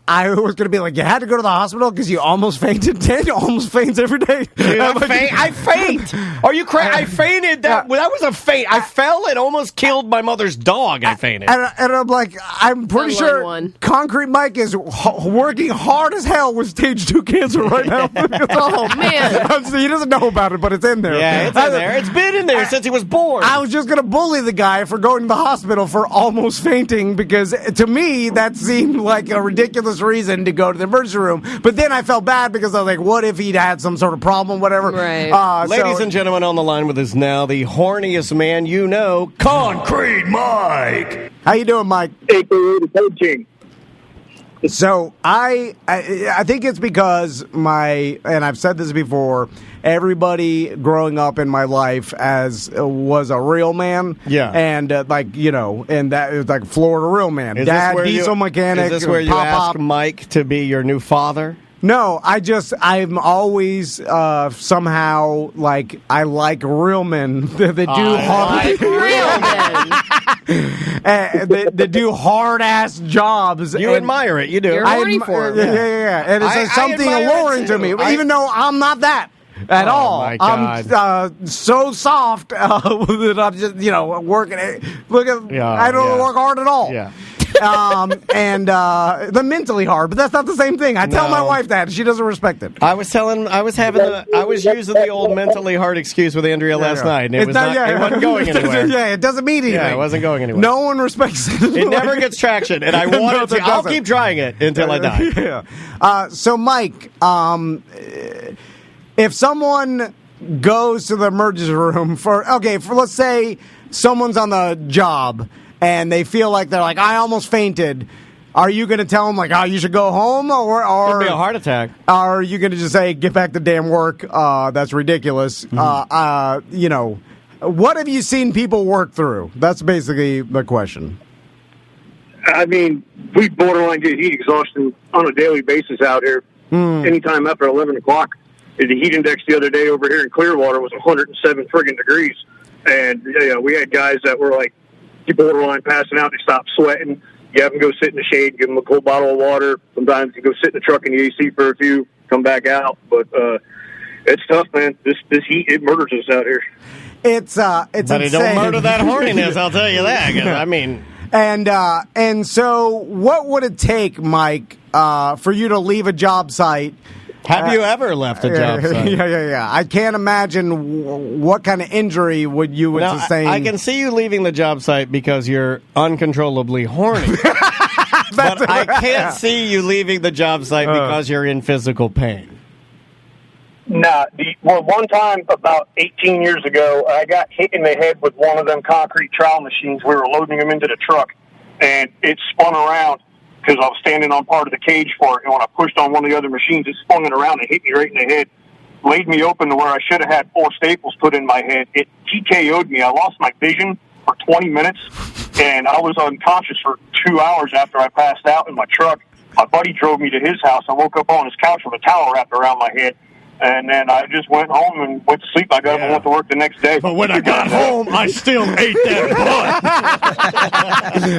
I was going to be like, you had to go to the hospital because you almost fainted. Daniel almost faints every day. Dude, I faint. Are you crazy? I fainted. That was a faint. I fell and almost killed my mother's dog. I fainted. And I'm like, I'm pretty sure Concrete Mike is working hard as hell with stage 2 cancer right now. Oh, man. He doesn't know about it, but it's in there. Yeah, it's in there. It's been in there since he was born. I was just going to bully the guy for going to the hospital for almost fainting because to me, that seemed like a ridiculous reason to go to the emergency room, but then I felt bad because I was like, what if he'd had some sort of problem, whatever. Right. Ladies and gentlemen, on the line with us now, the horniest man you know, Concrete Mike. How you doing, Mike? Coaching. So I think it's because and I've said this before, everybody growing up in my life was a real man. Yeah. And and that it was like Florida real man. Dad, diesel mechanic. Is this where you ask Mike to be your new father? No, I'm always somehow like I like real men that do hard that do hard ass jobs. You admire it, you do. You're horny for it. Yeah. And it's something alluring to me, even though I'm not that. At all. My God. I'm so soft that I'm just, working. I don't work hard at all. Yeah. And the mentally hard, but that's not the same thing. I tell my wife that she doesn't respect it. I was using the old mentally hard excuse with Andrea last night, and it wasn't going anywhere. Yeah, it doesn't mean anything. Yeah, it wasn't going anywhere. No one respects it. It never gets traction, and I want it to. I'll keep trying it until I die. Yeah. So, Mike, if someone goes to the emergency room for let's say someone's on the job and they feel like they're like, I almost fainted, are you going to tell them like, oh, you should go home, or could be a heart attack? Are you going to just say, get back to damn work? That's ridiculous. Mm-hmm. What have you seen people work through? That's basically the question. I mean, we borderline get heat exhaustion on a daily basis out here. Anytime after 11 o'clock. The heat index the other day over here in Clearwater was 107 friggin' degrees. And we had guys that were like, you borderline passing out, they stop sweating. You have them go sit in the shade, give them a cold bottle of water. Sometimes you go sit in the truck in the AC for a few, come back out. But it's tough, man. This heat, it murders us out here. It's but insane. It don't murder that horniness, I'll tell you that. I mean... And so, what would it take, Mike, for you to leave a job site? Have you ever left a job site? Yeah. I can't imagine what kind of injury would sustain. I can see you leaving the job site because you're uncontrollably horny. But I can't see you leaving the job site because you're in physical pain. Nah, one time about 18 years ago, I got hit in the head with one of them concrete trowel machines. We were loading them into the truck, and it spun around because I was standing on part of the cage for it. And when I pushed on one of the other machines, it spun it around and hit me right in the head. Laid me open to where I should have had 4 staples put in my head. It TKO'd me. I lost my vision for 20 minutes, and I was unconscious for 2 hours after I passed out in my truck. My buddy drove me to his house. I woke up on his couch with a towel wrapped around my head. And then I just went home and went to sleep. I got up and went to work the next day. But when I got home, I still ate that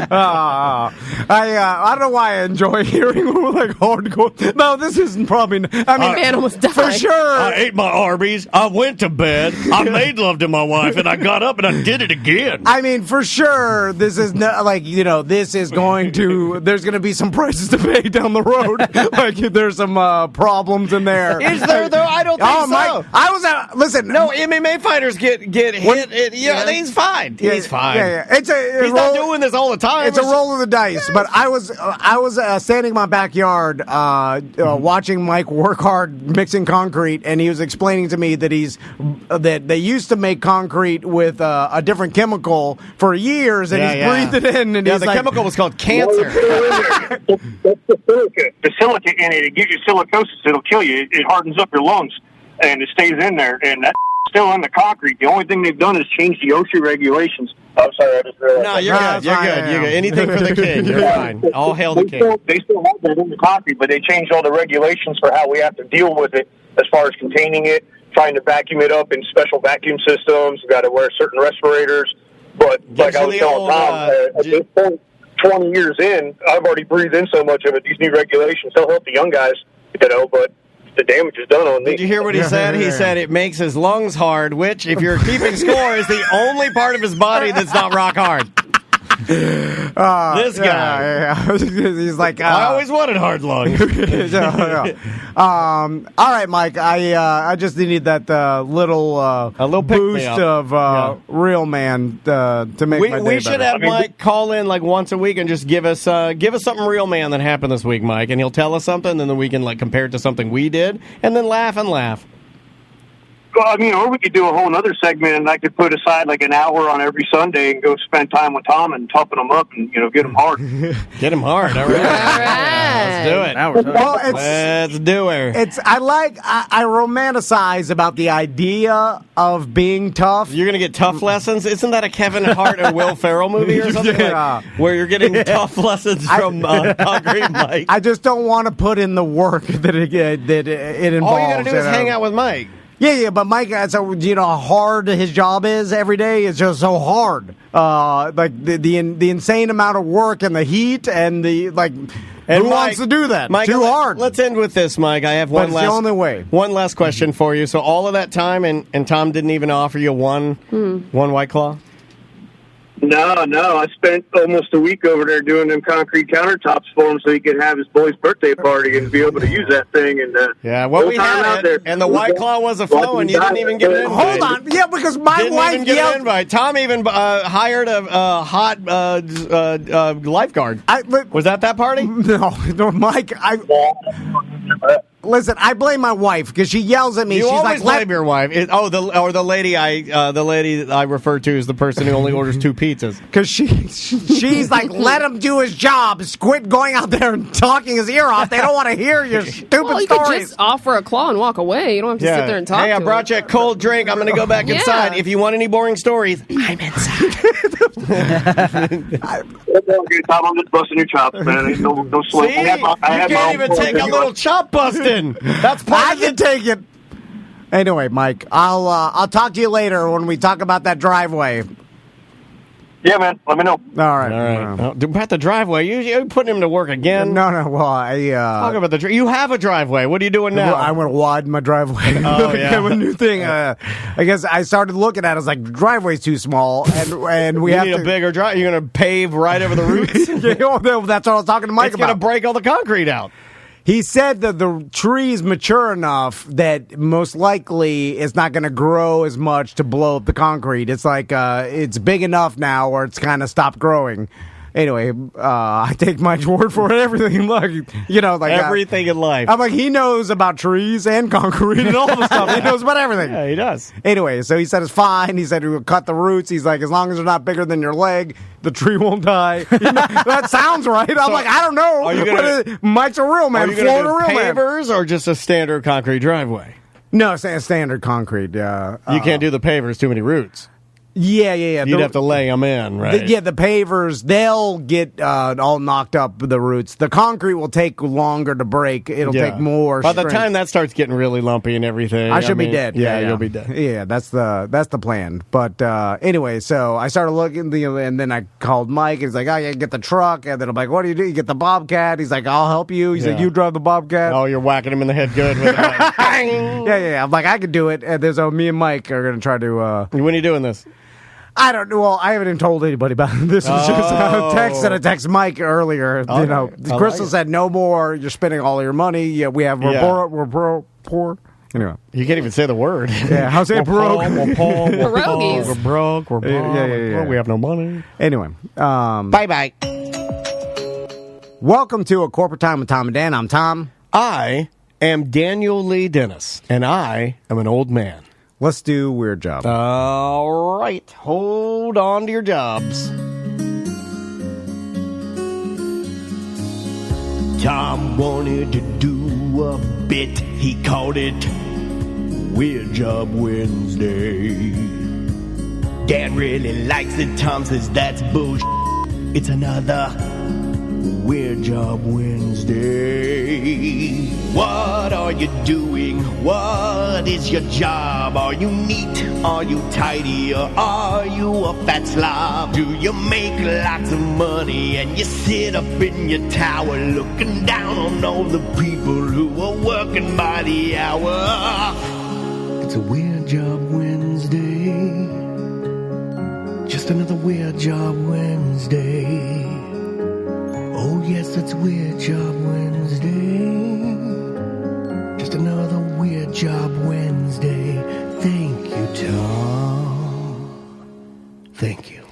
butt. I don't know why I enjoy hearing like hardcore. No, this isn't probably. I mean, man almost died. For sure. I ate my Arby's. I went to bed. I made love to my wife, and I got up and I did it again. I mean, for sure, this is this is going to. There's going to be some prices to pay down the road. Like there's some problems in there. Is there though? I don't think so. Mike, I was listen. No, MMA fighters get hit. He's fine. He's fine. Yeah. He's not doing this all the time. It's a roll of the dice. But I was standing in my backyard watching Mike work hard mixing concrete, and he was explaining to me that that they used to make concrete with a different chemical for years, and he's breathed it in. And the chemical was called cancer. That's the silica. The silica in it gives you silicosis. It'll kill you. It hardens up your lungs, and it stays in there. And that's still in the concrete. The only thing they've done is change the OSHA regulations. I'm sorry, I just realized. No, you're good. You're good. Anything for the king. You're fine. All hail the king. They still have that in the concrete, but they changed all the regulations for how we have to deal with it as far as containing it, trying to vacuum it up in special vacuum systems. We've got to wear certain respirators. But like I was telling Tom, at this point, 20 years in, I've already breathed in so much of it. These new regulations, they'll help the young guys, but the damage is done on me. Did you hear what he said? He said it makes his lungs hard, which, if you're keeping score, is the only part of his body that's not rock hard. This guy. Yeah. He's like, I always wanted hard lungs. All right, Mike. I just needed that little boost of real man to make my day We should better. have Mike call in like once a week and just give us something real man that happened this week, Mike, and he'll tell us something, and then we can like compare it to something we did, and then laugh and laugh. Well, I mean, or we could do a whole other segment, and I could put aside like an hour on every Sunday and go spend time with Tom and toughen him up and get him hard. Get him hard. All right. Let's do it. Let's do it. I romanticize about the idea of being tough. You're gonna get tough lessons. Isn't that a Kevin Hart or Will Ferrell movie or something? Where you're getting tough lessons from Concrete Mike? I just don't want to put in the work that it involves. All you gotta do is hang out with Mike. Yeah, but Mike, so how hard his job is every day. It's just so hard. Like the insane amount of work and the heat and the like. And who wants to do that? Mike, Too hard. Let's end with this, Mike. I have the only way. One last question for you. So all of that time, and Tom didn't even offer you one White Claw? No. I spent almost a week over there doing them concrete countertops for him so he could have his boy's birthday party and be able to use that thing. And we had it, and the White Claw was a flow, and you didn't even get an invite. Hold on, because my wife didn't even get an invite. Tom even hired a hot lifeguard. Was that party? No, Mike. Listen, I blame my wife because she yells at me. You She's always like, blame your wife. The lady that I refer to as the person who only orders 2 pizzas. Because she's like, let him do his job. Quit going out there and talking his ear off. They don't want to hear your stupid you stories. could just offer a claw and walk away. You don't have to sit there and talk. Hey, I brought you a cold drink. I'm going to go back inside. If you want any boring stories, I'm inside. I'm just busting your chops, man. Ain't no sweat. See? You can't even take a little chop busting. That's I can take it. Anyway, Mike, I'll talk to you later when we talk about that driveway. Yeah, man. Let me know. All right. All right. About the driveway, you're putting him to work again? No. Well, Talk about the you have a driveway. What are you doing now? I want to widen my driveway. Oh, yeah. A new thing. I guess I started looking at it. I was like, driveway's too small, and we have need a bigger drive. You're going to pave right over the roots? That's what I was talking to Mike It's about. going to break all the concrete out. He said that the tree's mature enough that most likely it's not going to grow as much to blow up the concrete. It's like it's big enough now where it's kind of stopped growing. Anyway, I take my word for it. Everything, like everything in life. I'm like, he knows about trees and concrete and all the stuff. He knows about everything. Yeah, he does. Anyway, so he said it's fine. He said he would cut the roots. He's like, as long as they're not bigger than your leg, the tree won't die. That sounds right. I'm like, I don't know. Are you gonna, Mike's a real man. Are you going to do real pavers or just a standard concrete driveway? No, it's a standard concrete. Yeah, you can't do the pavers. Too many roots. Yeah. You'd have to lay them in, right? The pavers, they'll get all knocked up, the roots. The concrete will take longer to break. It'll take more By the strength. time that starts getting really lumpy and everything, I should be dead. Yeah, you'll be dead. Yeah, that's the plan. But anyway, so I started looking, and then I called Mike. He's like, "Oh, yeah, get the truck." And then I'm like, "What do you do? You get the Bobcat?" He's like, "I'll help you." He's like, "You drive the Bobcat." Oh, you're whacking him in the head good with it. Yeah. I'm like, I could do it. And there's me and Mike are gonna try to. When are you doing this? I don't know. Well, I haven't even told anybody about it. This was just a text that I texted Mike earlier. Okay. Crystal said, "No more. You're spending all your money. Yeah, we're poor." Anyway, you can't even say the word. Yeah, how's it broke? Pierogies. We're broke. We're broke. Yeah. We have no money. Anyway, bye. Welcome to A Corporate Time with Tom and Dan. I'm Tom. I am Daniel Lee Dennis, and I am an old man. Let's do Weird Job. All right. Hold on to your jobs. Tom wanted to do a bit. He called it Weird Job Wednesday. Dan really likes it. Tom says that's bullshit. It's another Weird Job Wednesday. What are you doing? What is your job? Are you neat? Are you tidy? Or are you a fat slob? Do you make lots of money and you sit up in your tower looking down on all the people who are working by the hour? It's a Weird Job Wednesday. Just another Weird Job Wednesday. Oh yes, it's Weird Job Wednesday. Just another Weird Job Wednesday. Thank you, Tom. Thank you.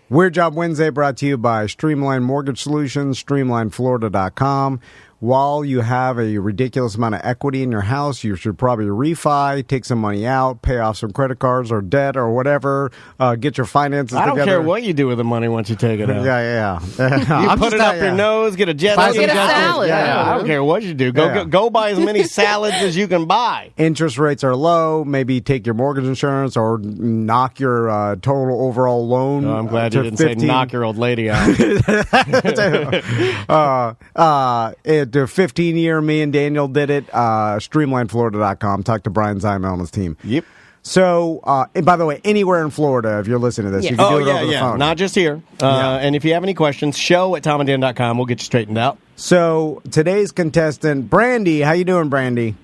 Weird Job Wednesday brought to you by Streamline Mortgage Solutions, StreamlineFlorida.com. While you have a ridiculous amount of equity in your house, you should probably refi, take some money out, pay off some credit cards or debt or whatever, get your finances together. I don't care what you do with the money once you take it out. Yeah. You put it up your nose, get a jet ski. Get a salad. Yeah, I don't care what you do. Go buy as many salads as you can buy. Interest rates are low. Maybe take your mortgage insurance or knock your total overall loan. I'm glad you didn't say knock your old lady out. The 15-year, me and Daniel did it. StreamlineFlorida.com. Talk to Brian Zimel and his team. Yep. So, and by the way, anywhere in Florida, if you're listening to this, you can do it over the phone. Not just here. And if you have any questions, show@tomanddan.com. We'll get you straightened out. So, today's contestant, Brandy. How you doing, Brandy?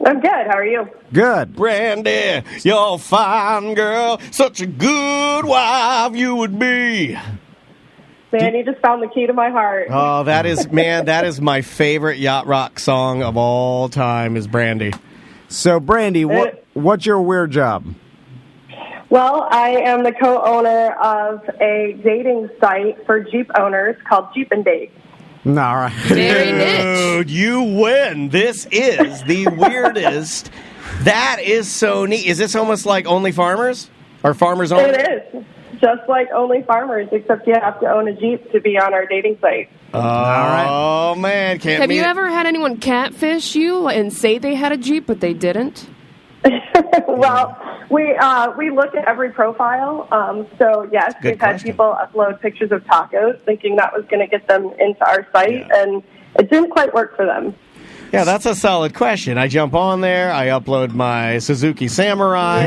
I'm good. How are you? Good. Brandy, you're a fine girl. Such a good wife you would be. Man, you just found the key to my heart. Oh, that is my favorite yacht rock song of all time is Brandy. So, Brandy, what's your weird job? Well, I am the co-owner of a dating site for Jeep owners called Jeep and Date. All right. Very niche. Dude, you win. This is the weirdest. That is so neat. Is this almost like Only Farmers? Or Farmers Only? It is. Just like Only Farmers, except you have to own a Jeep to be on our dating site. All right. Oh, man. Have you ever had anyone catfish you and say they had a Jeep, but they didn't? Well, we look at every profile. So, yes, we've had people upload pictures of tacos thinking that was going to get them into our site, and it didn't quite work for them. Yeah, that's a solid question. I jump on there, I upload my Suzuki Samurai,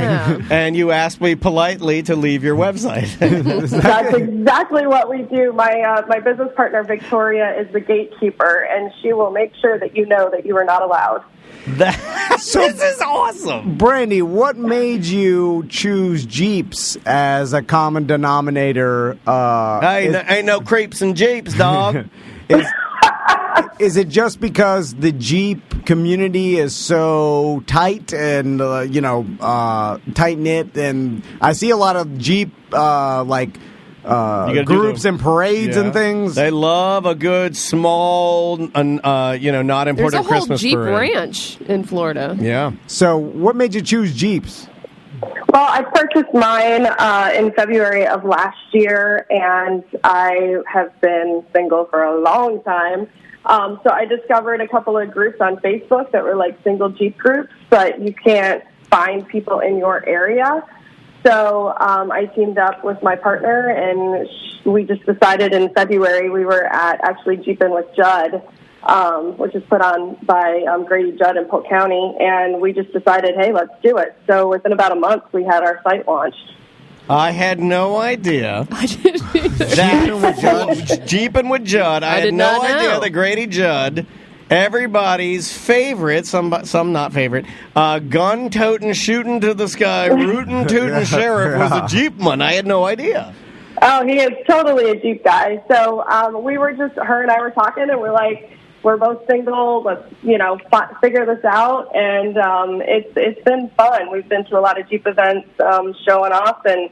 and you ask me politely to leave your website. That's exactly what we do. My business partner, Victoria, is the gatekeeper, and she will make sure that you know that you are not allowed. This is awesome. Brandy, what made you choose Jeeps as a common denominator? Ain't no creeps and Jeeps, dog. Is it just because the Jeep community is so tight and tight knit? And I see a lot of Jeep groups and parades and things. They love a good small, not important There's a Christmas whole Jeep parade. ranch in Florida. Yeah. So, what made you choose Jeeps? Well, I purchased mine in February of last year, and I have been single for a long time. So I discovered a couple of groups on Facebook that were like single Jeep groups, but you can't find people in your area. So I teamed up with my partner, and we just decided in February we were at actually Jeepin' with Judd, which is put on by Grady Judd in Polk County, and we just decided, hey, let's do it. So within about a month, we had our site launched. I had no idea. I didn't either. Jeepin' with Judd. I had no idea that Grady Judd, everybody's favorite, some not favorite, gun-toting, shooting to the sky, rootin' tootin' sheriff was a Jeepman. I had no idea. Oh, he is totally a Jeep guy. So her and I were talking, and we're like, we're both single. Let's, figure this out. And it's been fun. We've been to a lot of Jeep events, showing off and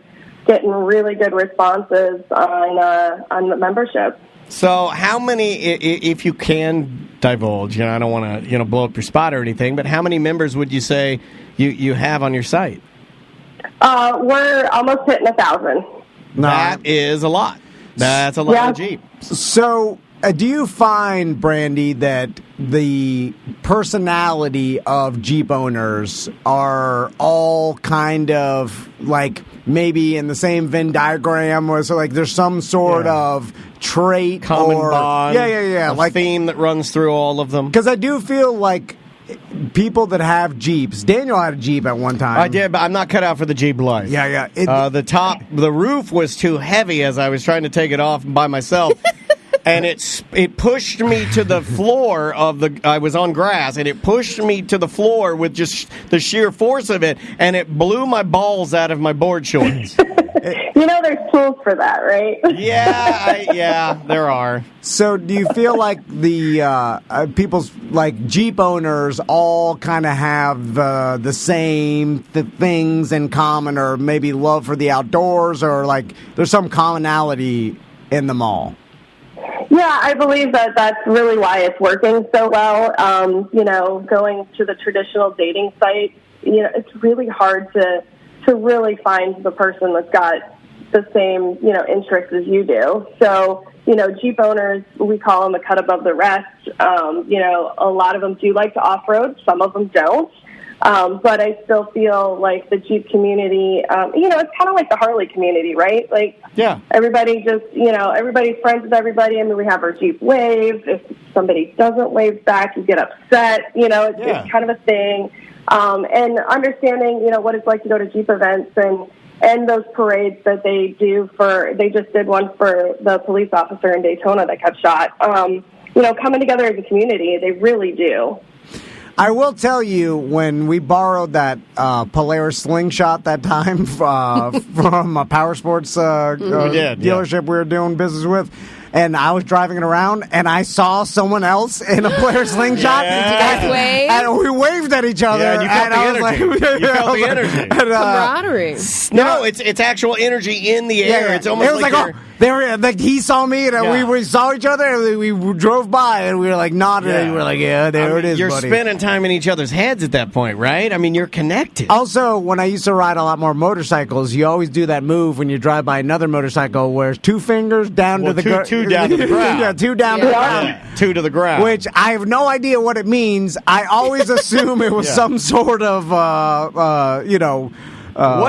getting really good responses on the membership. So how many, if you can divulge, I don't want to, blow up your spot or anything, but how many members would you say you have on your site? We're almost hitting 1,000. That is a lot. That's a lot of Jeep. So, do you find, Brandy, that the personality of Jeep owners are all kind of like maybe in the same Venn diagram, or so like there's some sort of trait common or bond, like theme that runs through all of them? Because I do feel like people that have Jeeps. Daniel had a Jeep at one time. I did, but I'm not cut out for the Jeep life. Yeah. The roof was too heavy as I was trying to take it off by myself. And it pushed me to the floor I was on grass, and it pushed me to the floor with just the sheer force of it, and it blew my balls out of my board shorts. There's tools for that, right? Yeah, there are. So do you feel like the people's, like Jeep owners all kind of have the same things in common, or maybe love for the outdoors, or like there's some commonality in them all? Yeah, I believe that's really why it's working so well. Going to the traditional dating sites, it's really hard to really find the person that's got the same, interests as you do. So, Jeep owners, we call them a cut above the rest. A lot of them do like to off-road. Some of them don't. But I still feel like the Jeep community, it's kind of like the Harley community, right? Like, everybody just, everybody's friends with everybody. I mean, we have our Jeep wave. If somebody doesn't wave back, you get upset. It's kind of a thing. And understanding, what it's like to go to Jeep events and those parades that they do they just did one for the police officer in Daytona that got shot. Coming together as a community, they really do. I will tell you, when we borrowed that Polaris slingshot that time from a power sports dealership we were doing business with, and I was driving it around, and I saw someone else in a Polaris slingshot. Did you guys wave? And we waved at each other. Yeah, you felt the energy. Camaraderie. No, it's actual energy in the air. It's almost like they were like he saw me, and we saw each other, and we drove by, and we were like nodding, and we were like, there it is, you're buddy. spending time in each other's heads at that point, right? I mean, you're connected. Also, when I used to ride a lot more motorcycles, you always do that move when you drive by another motorcycle where it's 2 fingers down to the ground. Two down to the ground. Yeah, 2 down to the ground. 2 to the ground. Which I have no idea what it means. I always assume it was some sort of, what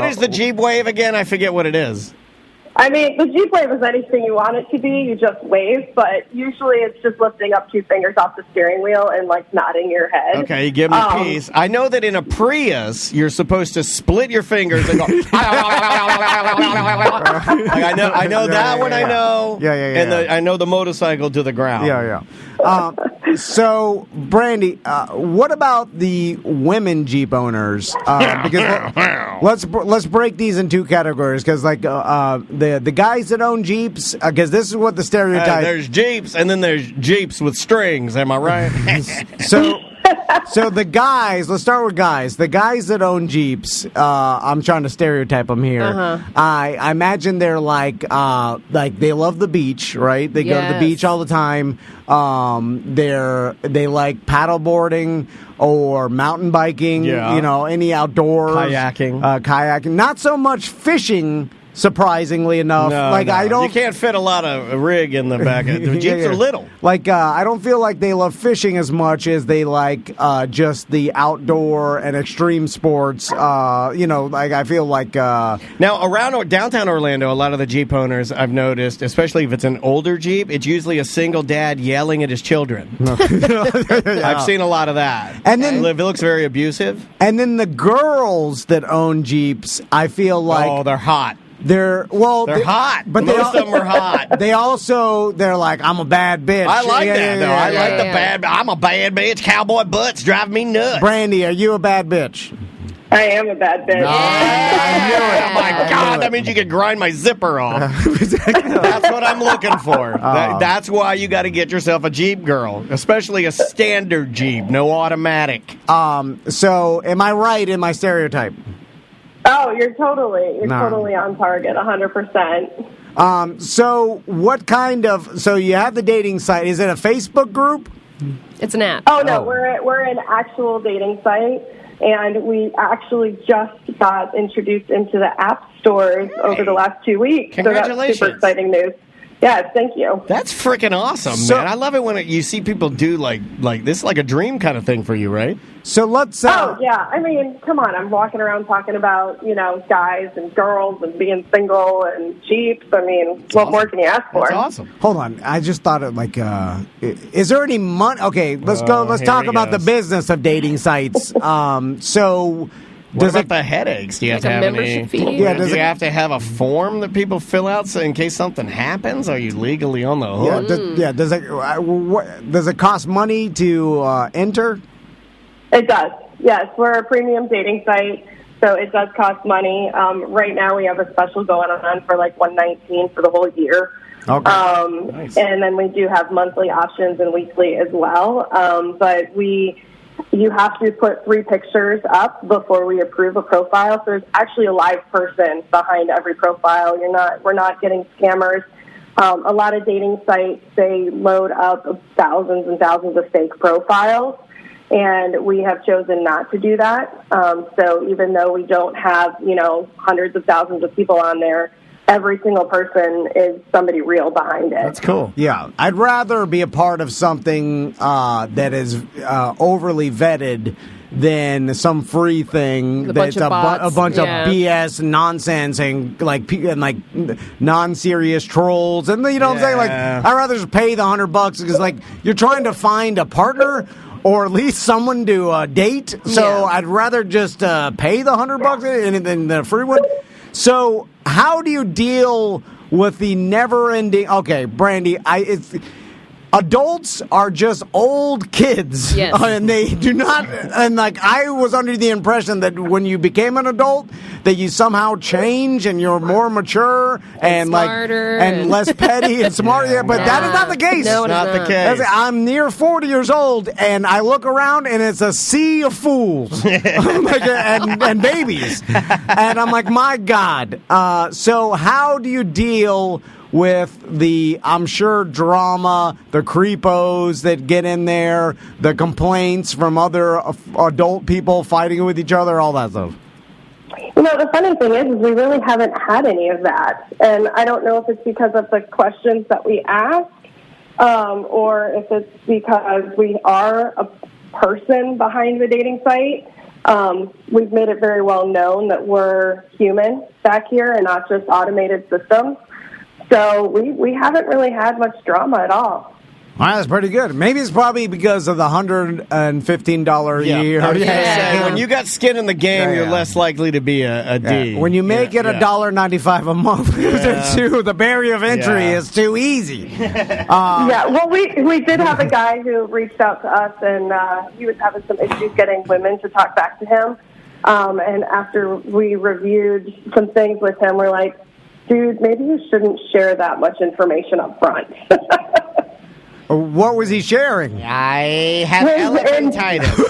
is the Jeep wave again? I forget what it is. I mean, the Jeep Wave is anything you want it to be. You just wave, but usually it's just lifting up 2 fingers off the steering wheel and, like, nodding your head. Okay, you give me a piece. I know that in a Prius, you're supposed to split your fingers and go... like, I know that one. I know. Yeah. And I know the motorcycle to the ground. Yeah. So, Brandy, what about the women Jeep owners? Because let's break these in 2 categories. Because like the guys that own Jeeps, because this is what the stereotype. There's Jeeps, and then there's Jeeps with strings. Am I right? So the guys, let's start with guys. The guys that own Jeeps, I'm trying to stereotype them here. I imagine they're like they love the beach, right? They go to the beach all the time. They like paddleboarding or mountain biking, any outdoors. Kayaking. Not so much fishing, surprisingly enough. I don't. You can't fit a lot of rig in the back. The Jeeps are little. I don't feel like they love fishing as much as they like just the outdoor and extreme sports. I feel like now around downtown Orlando, a lot of the Jeep owners I've noticed, especially if it's an older Jeep, it's usually a single dad yelling at his children. I've seen a lot of that, and then it looks very abusive. And then the girls that own Jeeps, I feel like they're hot. They're hot, but most of them are hot. They're like, I'm a bad bitch. I like that, though. I like the bad. I'm a bad bitch. Cowboy butts drive me nuts. Brandy, are you a bad bitch? I am a bad bitch. I knew it. Oh my God, that means you could grind my zipper off. That's what I'm looking for. That's why you got to get yourself a Jeep, girl, especially a standard Jeep, no automatic. So, am I right in my stereotype? Oh, you're totally on target, 100%. So what kind of? So you have the dating site. Is it a Facebook group? It's an app. Oh no, we're an actual dating site, and we actually just got introduced into the app stores over the last 2 weeks. Congratulations! So that's super exciting news. Yeah, thank you. That's freaking awesome, man. I love it when you see people do like this is like a dream kind of thing for you, right? So let's... oh, yeah. I mean, come on. I'm walking around talking about, guys and girls and being single and Jeeps. I mean, what more can you ask for? That's awesome. Hold on. I just thought it is there any money? Okay, let's go. Let's talk about the business of dating sites. What about the headaches? Do you have to have any? Fee? Do you have to have a form that people fill out so in case something happens? Are you legally on the hook? Does it cost money to enter? It does. Yes, we're a premium dating site, so it does cost money. Right now, we have a special going on for like $119 for the whole year. Okay. Nice. And then we do have monthly options and weekly as well. But you have to put 3 pictures up before we approve a profile. So there's actually a live person behind every profile. We're not getting scammers. A lot of dating sites, they load up thousands and thousands of fake profiles, and we have chosen not to do that. So even though we don't have, hundreds of thousands of people on there, every single person is somebody real behind it. That's cool. Yeah. I'd rather be a part of something that is overly vetted than some free thing that's a bunch of BS nonsense and like non-serious trolls. And you know what I'm saying? Like, I'd rather just pay the $100 because like you're trying to find a partner or at least someone to date. So I'd rather just pay the $100 than the free one. So how do you deal with the never-ending... Okay, Brandy, adults are just old kids. Yes. And they do not... And, like, I was under the impression that when you became an adult, that you somehow change and you're more mature and smarter and less petty and smarter. Yeah, but that is not the case. No, it's not the case. I'm near 40 years old, and I look around, and it's a sea of fools and babies. And I'm like, my God. So how do you deal with the, I'm sure, drama, the creepos that get in there, the complaints from other adult people fighting with each other, all that stuff? The funny thing is we really haven't had any of that. And I don't know if it's because of the questions that we ask or if it's because we are a person behind the dating site. We've made it very well known that we're human back here and not just automated systems. So we haven't really had much drama at all. Wow, that's pretty good. Maybe it's probably because of the $115 a year. When you got skin in the game, you're less likely to be a D. When you make it $1.95 a month, the barrier of entry is too easy. Well, we did have a guy who reached out to us, and he was having some issues getting women to talk back to him. And after we reviewed some things with him, we're like, dude, maybe you shouldn't share that much information up front. What was he sharing? I have elephantitis.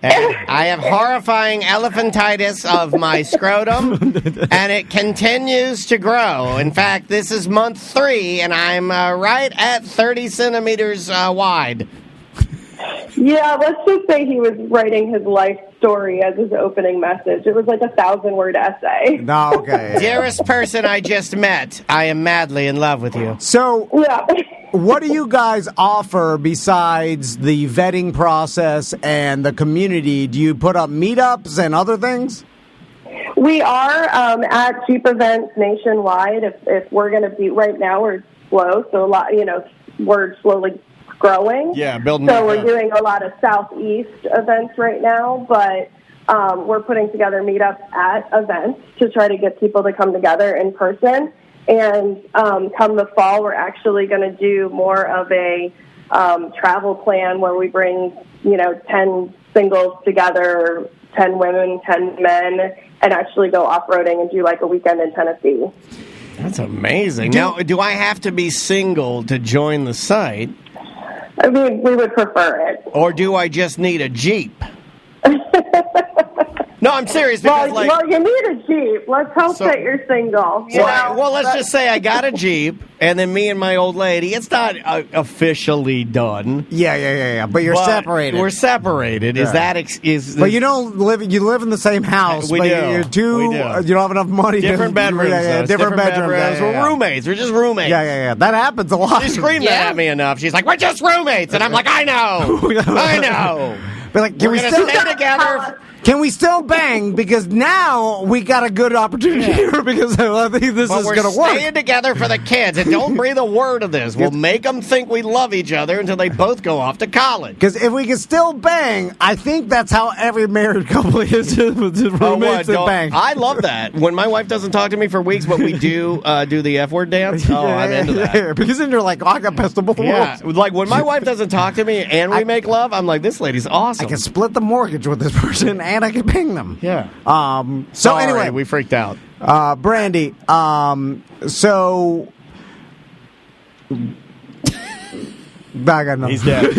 I have horrifying elephantitis of my scrotum, and it continues to grow. In fact, this is month 3, and I'm right at 30 centimeters wide. Yeah, let's just say he was writing his life story as his opening message. It was like a 1,000-word essay. No, okay. Dearest person I just met, I am madly in love with you. So, what do you guys offer besides the vetting process and the community? Do you put up meetups and other things? We are at Jeep events nationwide. If we're going to be, right now we're slow, so we're slowly growing. Yeah, building. So we're doing a lot of Southeast events right now, but we're putting together meetups at events to try to get people to come together in person. And come the fall, we're actually going to do more of a travel plan where we bring 10 singles together, 10 women, 10 men, and actually go off-roading and do like a weekend in Tennessee. That's amazing. Now, do I have to be single to join the site? I mean, we would prefer it. Or do I just need a Jeep? No, I'm serious. Because, well, you need a Jeep. Let's hope that you're single. Let's just say I got a Jeep, and then me and my old lady, it's not officially done. Yeah. But you're separated. We're separated. Yeah. But you don't live. You live in the same house. We but do. You're two. We do. You don't have enough money. Different bedrooms. Different bedrooms. We're roommates. We're just roommates. Yeah. That happens a lot. She screamed that at me enough. She's like, "We're just roommates," and I'm like, "I know. I know." But like, can we still stay together? Can we still bang? Because now we got a good opportunity here because I think this is going to work. We're staying together for the kids, and don't breathe a word of this. We'll make them think we love each other until they both go off to college. Because if we can still bang, I think that's how every married couple is with roommates that bang. I love that. When my wife doesn't talk to me for weeks, but we do the F-word dance, I'm into that. Yeah, because then you're like, I got best of both worlds. Like when my wife doesn't talk to me and we make love, I'm like, this lady's awesome. I can split the mortgage with this person and I can ping them. Yeah. So anyway, we freaked out. Brandy, so I got nothing. He's dead.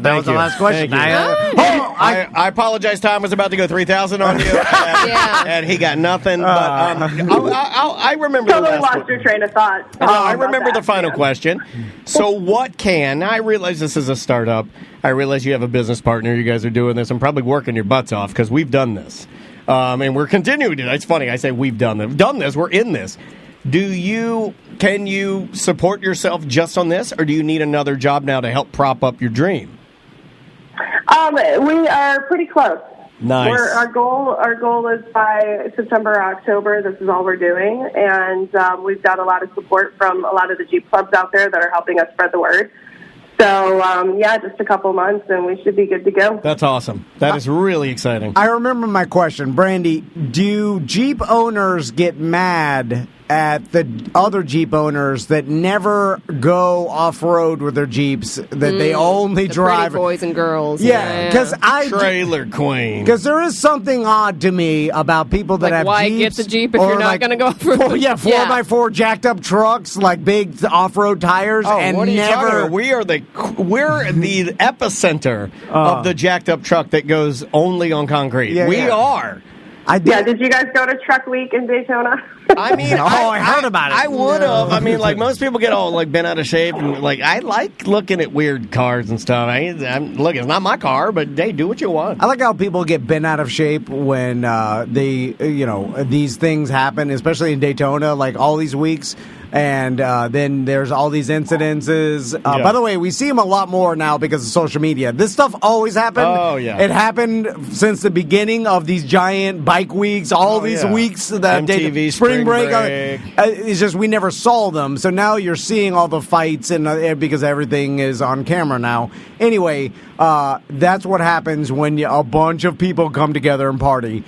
That was the last question. I apologize. Tom was about to go 3,000 on you, and he got nothing. But I remember totally the last lost your train of thought. I remember the final question. So what can... I realize this is a startup. I realize you have a business partner. You guys are doing this and probably working your butts off because we've done this. And we're continuing to. It's funny. I say we've done this. We're in this. Can you support yourself just on this, or do you need another job now to help prop up your dream? We are pretty close. Nice. Our goal is by September or October. This is all we're doing, and we've got a lot of support from a lot of the Jeep clubs out there that are helping us spread the word. So, just a couple months, and we should be good to go. That's awesome. That is really exciting. I remember my question. Brandy, do Jeep owners get mad at the other Jeep owners that never go off-road with their Jeeps, that they only drive... Pretty boys and girls. Yeah, because Trailer queen. Because there is something odd to me about people that have why Jeeps... get the Jeep if you're not going to go off-road? 4x4 jacked up trucks, like big off-road tires, and what are you never... talking about? We're the epicenter of the jacked up truck that goes only on concrete. We are. Did you guys go to Truck Week in Daytona? I mean, I heard about it. I would have. I mean, like most people get all like bent out of shape, and like I like looking at weird cars and stuff. Look, it's not my car, but hey, do what you want. I like how people get bent out of shape when these things happen, especially in Daytona. Like all these weeks, And then there's all these incidences. Yeah. By the way, we see them a lot more now because of social media. This stuff always happened. Oh, yeah. It happened since the beginning of these giant bike weeks, all these weeks. That MTV spring break. break. It's just we never saw them. So now you're seeing all the fights and because everything is on camera now. Anyway, that's what happens when a bunch of people come together and party.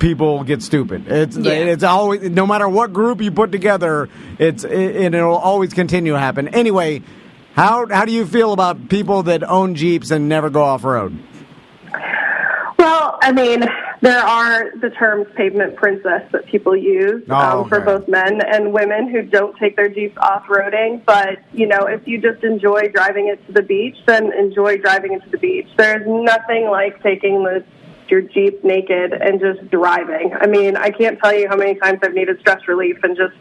People get stupid. It's always, no matter what group you put together, it'll always continue to happen. Anyway, how do you feel about people that own Jeeps and never go off road? Well, I mean, there are the terms pavement princess that people use for both men and women who don't take their Jeeps off-roading. But, if you just enjoy driving it to the beach, then enjoy driving it to the beach. There's nothing like taking your Jeep naked and just driving. I mean, I can't tell you how many times I've needed stress relief and just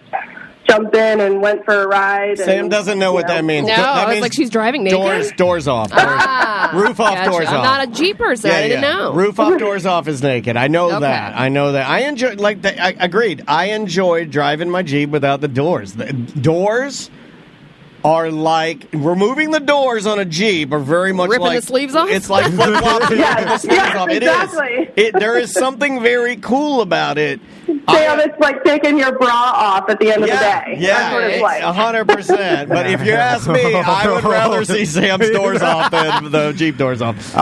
jumped in and went for a ride. Sam doesn't know what that means. No, that I was means like, she's driving naked? Doors off. Roof off, Gotcha. doors I'm off. not a Jeeper, so I didn't know. Roof off, doors off is naked. I know that. I enjoy, I agreed. I enjoy driving my Jeep without the doors. The doors are like, removing the doors on a Jeep are very much ripping like... the sleeves off? It's like flip-flops ripping the sleeves off. Exactly. It is. There is something very cool about it. Sam, it's like taking your bra off at the end of the day. Yeah, That's what it's like. 100%. But if you ask me, I would rather see Sam's doors off than the Jeep doors off.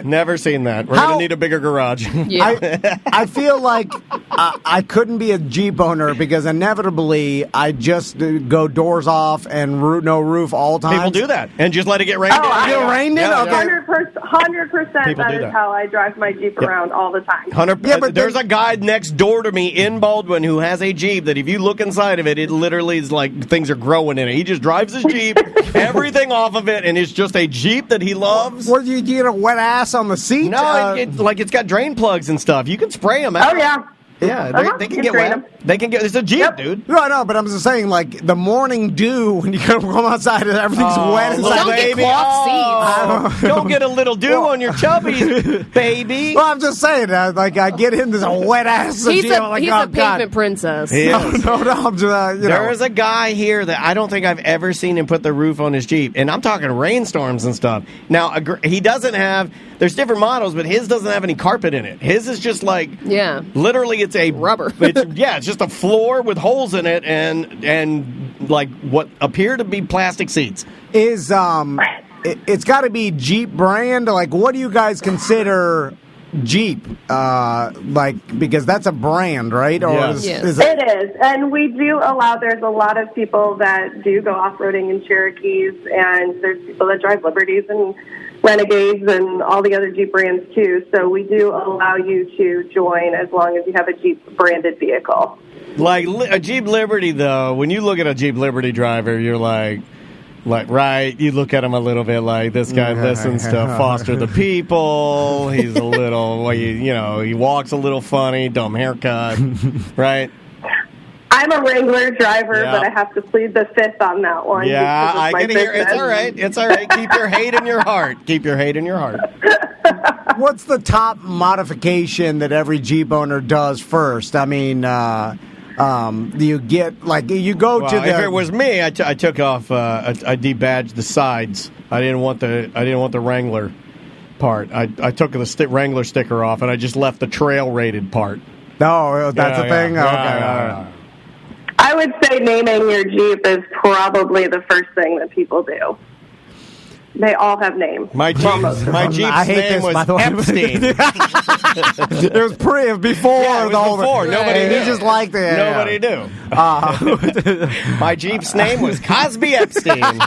Never seen that. We're going to need a bigger garage. Yeah. I feel like I couldn't be a Jeep owner because inevitably I just go doors off and no roof all the time. People do that and just let it get rained in. Get rained in? Yeah, okay. 100%. People That do is that. how I drive my Jeep around all the time. 100%. But there's a guy next door to me in Baldwin who has a Jeep that if you look inside of it, it literally is like things are growing in it. He just drives his Jeep, everything off of it, and it's just a Jeep that he loves. What, you get a wet ass on the seat? No, it's got drain plugs and stuff. You can spray them out. Oh, yeah. Yeah, they can get wet. They can get. It's a Jeep, dude. No, but I'm just saying, like the morning dew when you come outside, everything's wet inside. Don't get cloth seats. Don't get a little dew on your chubbies, baby. Well, I'm just saying, like I get in this wet ass. He's Jeep, I'm like, a oh, pavement princess. No, I'm just, There's a guy here that I don't think I've ever seen him put the roof on his Jeep, and I'm talking rainstorms and stuff. Now, he doesn't have. There's different models, but his doesn't have any carpet in it. His is just like, literally, it's a rubber. It's just a floor with holes in it, and like what appear to be plastic seats. It's got to be Jeep brand. Like, what do you guys consider Jeep? Because that's a brand, right? Or Yes. It is, and we do allow. There's a lot of people that do go off-roading in Cherokees, and there's people that drive Liberties and Renegades and all the other Jeep brands too. So we do allow you to join as long as you have a Jeep branded vehicle. Like a Jeep Liberty, though, when you look at a Jeep Liberty driver, you're like, right, you look at him a little bit like this guy listens to Foster the People. He's a little, he walks a little funny, dumb haircut, right? I'm a Wrangler driver, but I have to plead the fifth on that one. Yeah, I can hear. business. It's all right. It's all right. Keep your hate in your heart. Keep your hate in your heart. What's the top modification that every Jeep owner does first? I mean, do you get you go to the? If it was me, I took off. I debadged the sides. I didn't want the Wrangler part. I took the Wrangler sticker off, and I just left the trail rated part. No, that's a thing. Yeah. I would say naming your Jeep is probably the first thing that people do. They all have names. My Jeep's name was Epstein. It was before. Yeah, it was before. Nobody knew. He just liked it. Nobody knew. My Jeep's name was Cosby Epstein.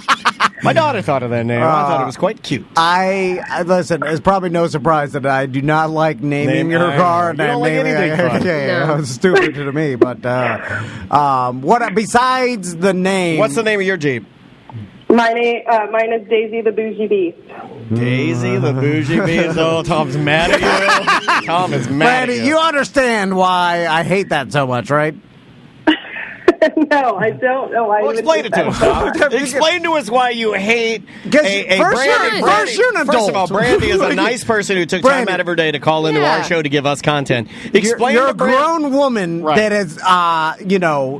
My daughter thought of that name. I thought it was quite cute. I listen. It's probably no surprise that I do not like naming your car. You don't like anything fun. It's stupid to me. But what besides the name? What's the name of your Jeep? Mine is Daisy the Bougie Beast. Daisy the Bougie Beast. Oh, Tom's mad at you. Tom is mad Randy, at you understand why I hate that so much, right? No, I don't know why. Well, explain it to us. Explain to us why you hate a Brandy. First, you're an adult. First of all, Brandy is a nice person who took time out of her day to call into our show to give us content. Explain. You're a grown woman that is,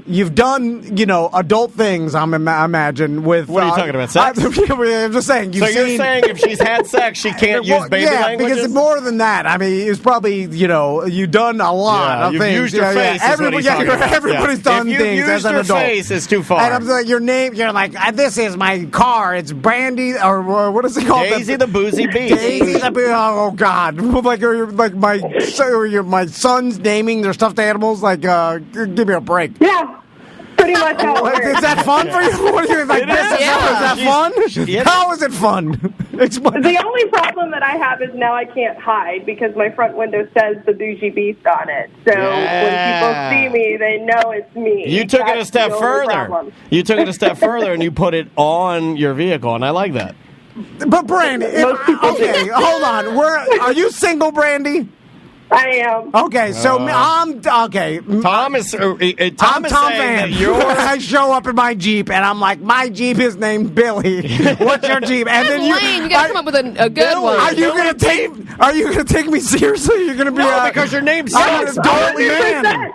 you've done, adult things. I imagine with. What are you talking about? Sex? I'm just saying. You're saying if she's had sex, she can't use baby languages? Because more than that. I mean, it's probably you've done a lot of you've things. Used your face. Everybody's done things as an adult. Your face is too far. And I'm like, your name. You're like, this is my car. It's Brandy, or what is it called? Daisy the Boozy Bee. Daisy the Boozy. Oh God! Like my son's naming their stuffed animals. Like, give me a break. Yeah. Pretty much how it works. Is that fun for you? What are you like? Is that fun? How is it fun? The only problem that I have is now I can't hide because my front window says the Bougie Beast on it. So when people see me, they know it's me. You took it a step further. You took it a step further and you put it on your vehicle, and I like that. But Brandy, hold on. Are you single, Brandy? I am. Okay, so I'm okay. Tom is I'm Tom Van. I show up in my Jeep and I'm like, my Jeep is named Billy. What's your Jeep? And then you gotta come up with a good one. Are you gonna take me seriously? You're gonna be because your name's an adult man.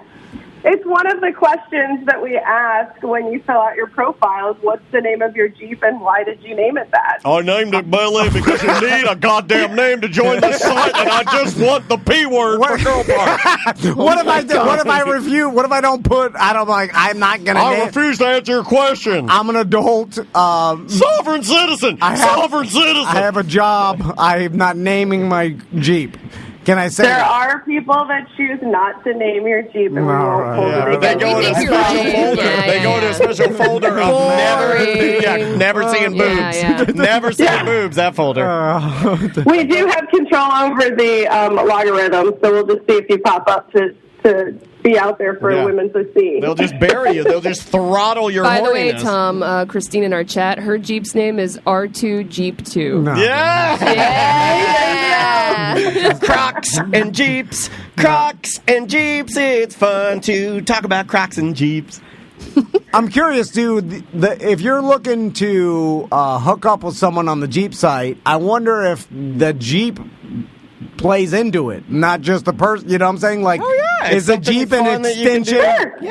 It's one of the questions that we ask when you fill out your profiles. What's the name of your Jeep and why did you name it that? I named it Billy because you need a goddamn name to join the site, and I just want the P word for girl power. What if I do? What if I review? What if I don't put? I'm not gonna. I refuse to answer your question. I'm an adult. Sovereign citizen. Sovereign citizen. I have a job. I'm not naming my Jeep. Can I say there are people that choose not to name your Jeep and we won't hold it they go to a special folder. They go to a special folder of never seeing boobs. Never seeing boobs, that folder. We do have control over the logarithm, so we'll just see if you pop up to be out there for women to see. They'll just bury you. They'll just throttle your horniness. By the way, Tom, Christine in our chat, her Jeep's name is R2 Jeep 2. No. Yeah! Crocs and Jeeps. Crocs and Jeeps. It's fun to talk about Crocs and Jeeps. I'm curious, dude, if you're looking to hook up with someone on the Jeep site, I wonder if the Jeep plays into it, not just the person. You know what I'm saying? Like, is the Jeep an extension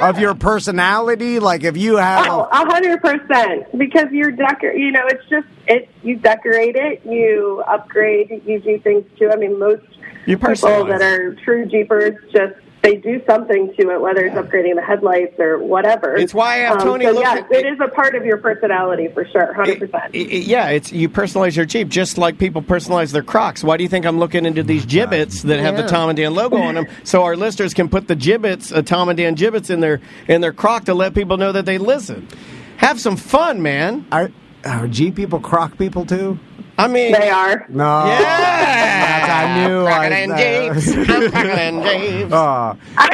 of your personality? Like, if you have 100%, because you're you decorate it, you upgrade, you do things to. I mean, most people that are true Jeepers they do something to it, whether it's upgrading the headlights or whatever. It's why I have Tony look at it is a part of your personality for sure, 100%. You personalize your Jeep just like people personalize their Crocs. Why do you think I'm looking into these Jibbits that have the Tom and Dan logo on them, so our listeners can put the Jibbits, Tom and Dan Jibbits in their Croc to let people know that they listen? Have some fun, man. Are Jeep people Croc people too? I mean, they are. No. Yeah. I knew. I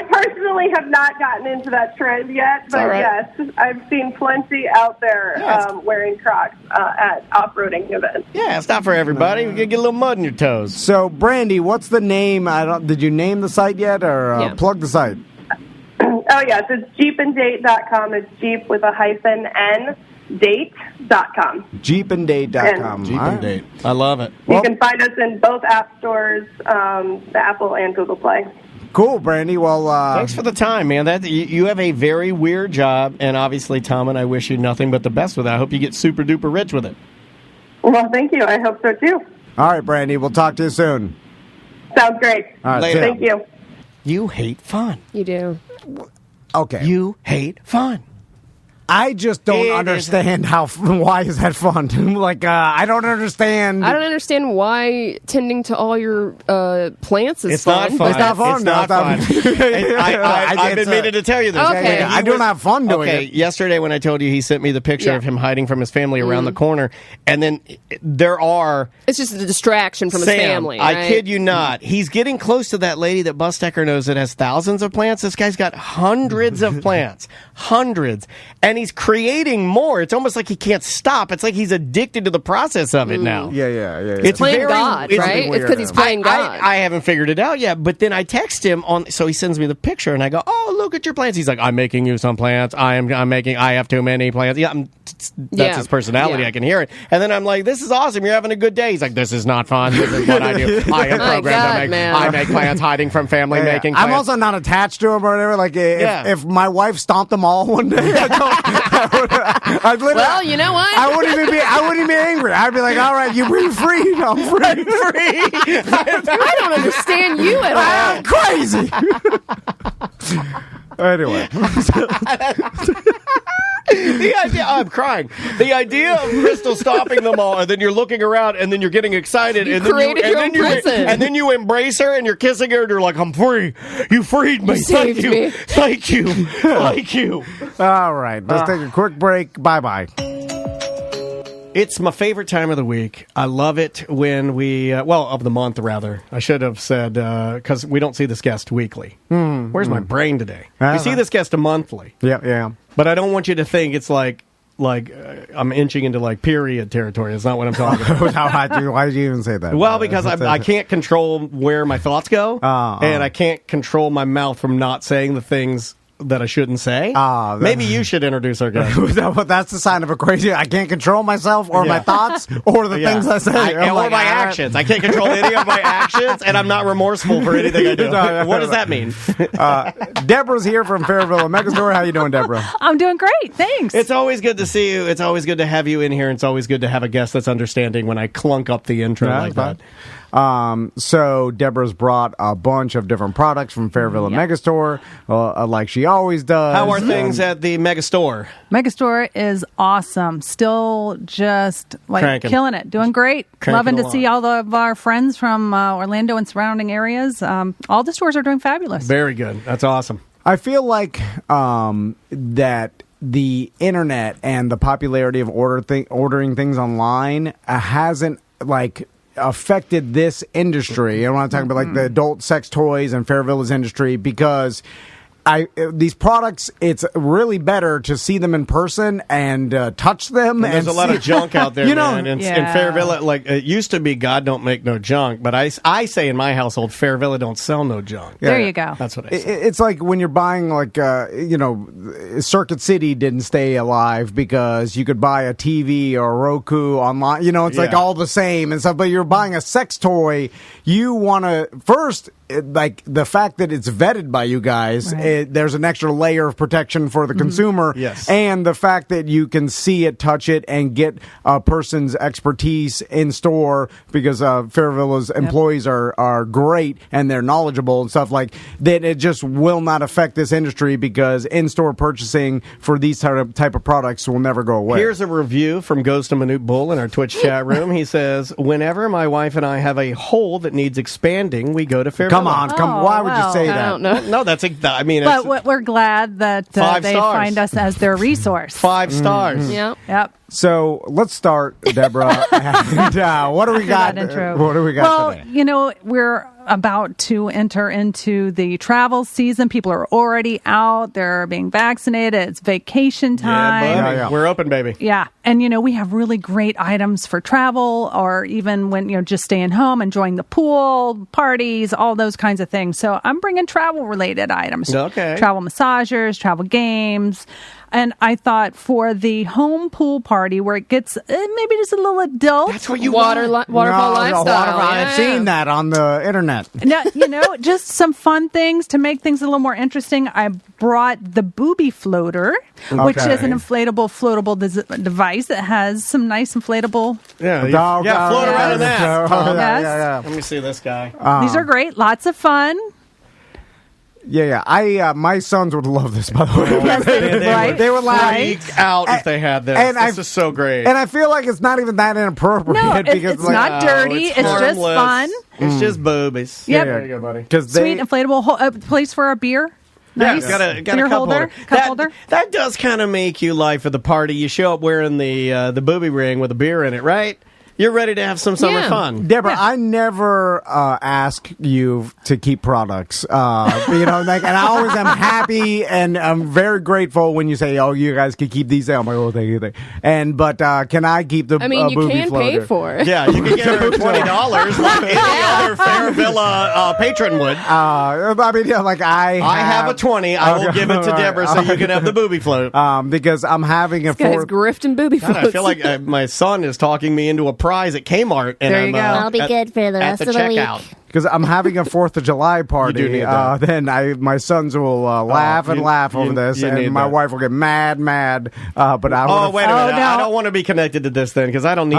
personally have not gotten into that trend yet, but yes, I've seen plenty out there wearing Crocs at off-roading events. Yeah, it's not for everybody. You get a little mud in your toes. So, Brandy, what's the name? Did you name the site yet, or plug the site? Oh, yes, it's jeepanddate.com. It's Jeep with a -N. Date.com. Jeepanddate.com. Jeep and Date. I love it. You can find us in both app stores, the Apple and Google Play. Cool, Brandy. Well, thanks for the time, man. You have a very weird job, and obviously, Tom and I wish you nothing but the best with it. I hope you get super duper rich with it. Well, thank you. I hope so too. All right, Brandy. We'll talk to you soon. Sounds great. All right, later. Thank you. You hate fun. You do. Okay. You hate fun. I just don't understand why is that fun? Like, I don't understand. I don't understand why tending to all your plants is fun. It's not fun. It's not fun. I've been meaning to tell you this. Okay. I don't have fun doing it. Yesterday when I told you he sent me the picture of him hiding from his family around the corner, and then it's just a distraction from his family. Right? I kid you not. He's getting close to that lady that Bustecker knows that has thousands of plants. This guy's got hundreds of plants. Hundreds. And he's creating more. It's almost like he can't stop. It's like he's addicted to the process of it now. Yeah. It's playing God, right? It's because he's playing God. I haven't figured it out yet, but then I text him so he sends me the picture, and I go, "Oh, look at your plants." He's like, "I'm making you some plants. I have too many plants." Yeah, that's his personality. I can hear it. And then I'm like, "This is awesome. You're having a good day." He's like, "This is not fun. This is what I do. I am programmed to make. I make plants hiding from family making plants." I'm also not attached to him or whatever. Like, if my wife stomped them all one day, well, you know what? I wouldn't even be angry. I'd be like, "All right, you're free. I'm free." I don't understand you at all. I'm crazy. Anyway. The idea, I'm crying. The idea of Crystal stopping them all, and then you're looking around, and then you're getting excited, and then you embrace her, and you're kissing her, and you're like, "I'm free. You freed me. Thank you. Thank you. Thank you." All right, let's take a quick break. Bye. It's my favorite time of the week. I love it when of the month, rather. I should have said, because we don't see this guest weekly. Where's my brain today? We see this guest monthly. Yeah. But I don't want you to think it's like I'm inching into like period territory. It's not what I'm talking about. Why did you even say that? Well, because I can't control where my thoughts go, and I can't control my mouth from not saying the things that I shouldn't say. Maybe you should introduce our guest. That's the sign of a crazy. I can't control myself or my thoughts or the things I say. Or my actions. I can't control any of my actions, and I'm not remorseful for anything I do. What does that mean? Deborah's here from Fairville Megastore. How you doing, Deborah? I'm doing great. Thanks. It's always good to see you. It's always good to have you in here. It's always good to have a guest that's understanding when I clunk up the intro like that. So Deborah's brought a bunch of different products from Fairville Megastore, like she always does. How are things at the Megastore? Megastore is awesome. Still just killing it. Doing great. Loving to see all of our friends from Orlando and surrounding areas. All the stores are doing fabulous. Very good. That's awesome. I feel like that the internet and the popularity of ordering things online hasn't affected this industry. And when I'm talking about like the adult sex toys and Fairville's industry, because these products, it's really better to see them in person and touch them. And there's a lot of junk out there, man. In Fairville, it used to be God don't make no junk, but I say in my household, Fairville don't sell no junk. There you go. That's what I say. It's like when you're buying, Circuit City didn't stay alive because you could buy a TV or a Roku online. It's like all the same and stuff, but you're buying a sex toy, you want to first... the fact that it's vetted by you guys, there's an extra layer of protection for the consumer. Yes. And the fact that you can see it, touch it, and get a person's expertise in store because Fairville's employees are great and they're knowledgeable and stuff like that. It just will not affect this industry because in-store purchasing for these type of products will never go away. Here's a review from Ghost of Manute Bull in our Twitch chat room. He says, "Whenever my wife and I have a hole that needs expanding, we go to Fairville." Come on. Why would you say that? I don't know. No, But we're glad that they find us as their resource. 5 stars. Yep. So let's start, Deborah. And, what do we got? What do we got today? Well, we're about to enter into the travel season. People are already out. They're being vaccinated. It's vacation time. Yeah. We're open, baby. Yeah. And, we have really great items for travel or even when, just staying home, enjoying the pool, parties, all those kinds of things. So I'm bringing travel-related items. Okay. Travel massagers, travel games. And I thought for the home pool party where it gets maybe just a little adult. That's what you waterfall lifestyle. I've seen that on the internet. No, just some fun things to make things a little more interesting. I brought the Booby Floater, which is an floatable device that has some nice inflatable. Float around in that. Yes. Let me see this guy. These are great. Lots of fun. Yeah. My sons would love this, by the way. Yes, they would freak out if they had this. This is so great. And I feel like it's not even that inappropriate. No, because it's not dirty. It's just fun. It's just boobies. Yep. There you go, buddy. Sweet inflatable place for a beer. Nice. Got a cup holder. That does kind of make you life of the party. You show up wearing the booby ring with a beer in it, right? You're ready to have some summer fun. Deborah, I never ask you to keep products. And I always am happy and I'm very grateful when you say, "Oh, you guys can keep these." I'm like, "Oh, thank you." But can I keep the? You booby can floater? pay for it. Yeah, you can get her $20 like any other Fair Villa patron would. I have a 20. I will give it to Deborah so you can have the booby float. Because I'm having a fourth grifting booby floats. I feel like my son is talking me into a prize at Kmart, and there you go. I'll be good for the rest of the checkout. week. Because I'm having a 4th of July party. You do need that. Then my sons will laugh over this, and my wife will get mad. But I wait a minute! I don't want to be connected to this then because I don't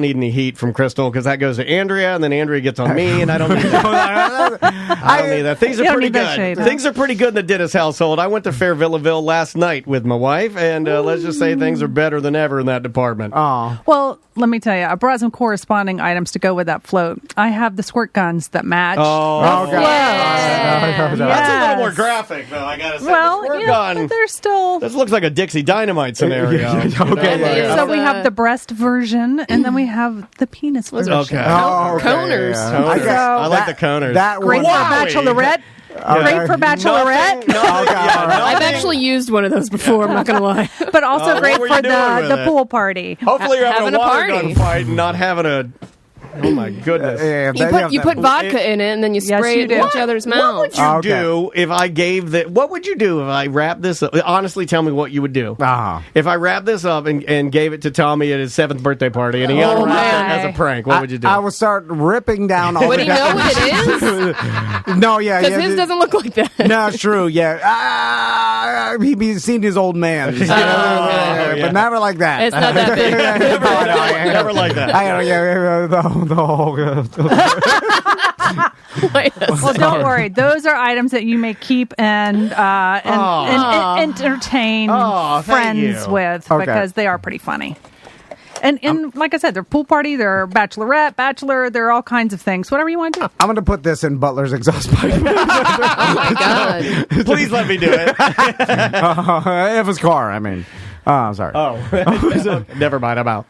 need any heat from Crystal because that goes to Andrea, and then Andrea gets on me, and I don't need that. I don't need that. Things are pretty good. Things are pretty good in the Dennis household. I went to Fair Villaville last night with my wife, and let's just say things are better than ever in that department. Well, let me tell you, I brought some corresponding items to go with that float. I have the squirt guns that match. God. Yes. That's a little more graphic, though, I gotta say. Well, the squirt gun, they're still... This looks like a Dixie Dynamite scenario. So we have the breast version, and then we have the penis version. Okay. Coners. I like the coners. Great for bachelorette. Great for bachelorette. I've actually used one of those before, I'm not going to lie. But also great for the pool party. Hopefully you're having a water party. gun fight and not having a... Oh, my goodness. You put vodka in it, and then you spray it in each other's mouths. What would you do if I gave the... What would you do if I wrapped this up? Honestly, tell me what you would do. If I wrapped this up and gave it to Tommy at his 7th birthday party, and he unwrapped it as a prank, what would you do? I would start ripping down all Would he know what it is? No, yeah. Because his doesn't look like that. No, it's true, yeah. He's seen his old man. But never like that. It's not that big. Never like that. Well, don't worry. Those are items that you may keep and entertain friends with because they are pretty funny. And like I said, they're pool party, they're bachelorette, bachelor, they're all kinds of things. Whatever you want to do. I'm going to put this in Butler's exhaust pipe. Oh my God. Please let me do it. If it's car, I mean. Oh, sorry. Never mind, I'm out.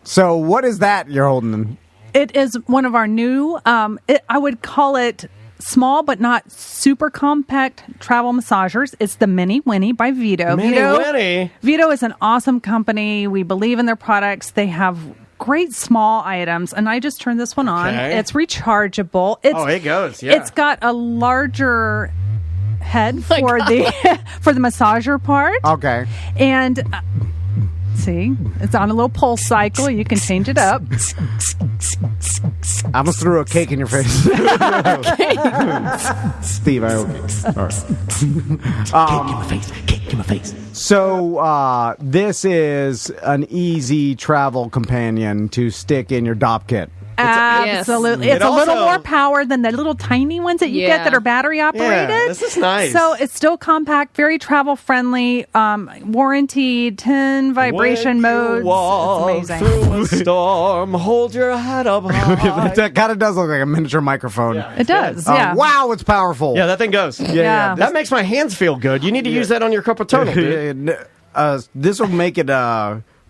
So what is that you're holding? It is one of our new, I would call it small but not super compact travel massagers. It's the Mini Winnie by Vito. Vito is an awesome company. We believe in their products. They have great small items, and I just turned this one on. It's rechargeable. It goes, yeah. It's got a larger head for the massager part. Okay. And see, it's on a little pulse cycle. You can change it up. I almost threw a cake in your face. Steve, I hope. Cake in my face. So this is an easy travel companion to stick in your DOP kit. Absolutely. It's a little more power than the little tiny ones that you get that are battery operated. Yeah, this is nice. So it's still compact, very travel friendly, warranted, 10 vibration modes. It's amazing. Through a storm, hold your head up high. That kind of does look like a miniature microphone. Yeah, it does, yeah. Wow, it's powerful. Yeah, that thing goes. Yeah. That makes my hands feel good. You need to use that on your carpal tunnel, dude. This will make it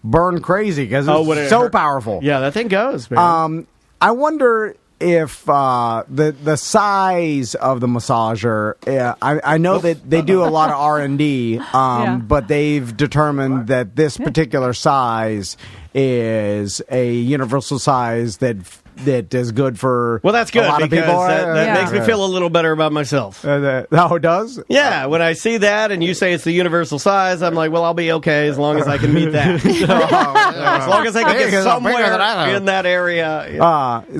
burn crazy because it's so powerful. Yeah, that thing goes, man. I wonder if the size of the massager. I know that they do a lot of R&D, but they've determined that this particular size is a universal size that is good for that's good a lot of because people. That makes me feel a little better about myself. It does? Yeah, when I see that and you say it's the universal size, I'm like, well, I'll be okay as long as I can meet that. As long as I can get somewhere in that area.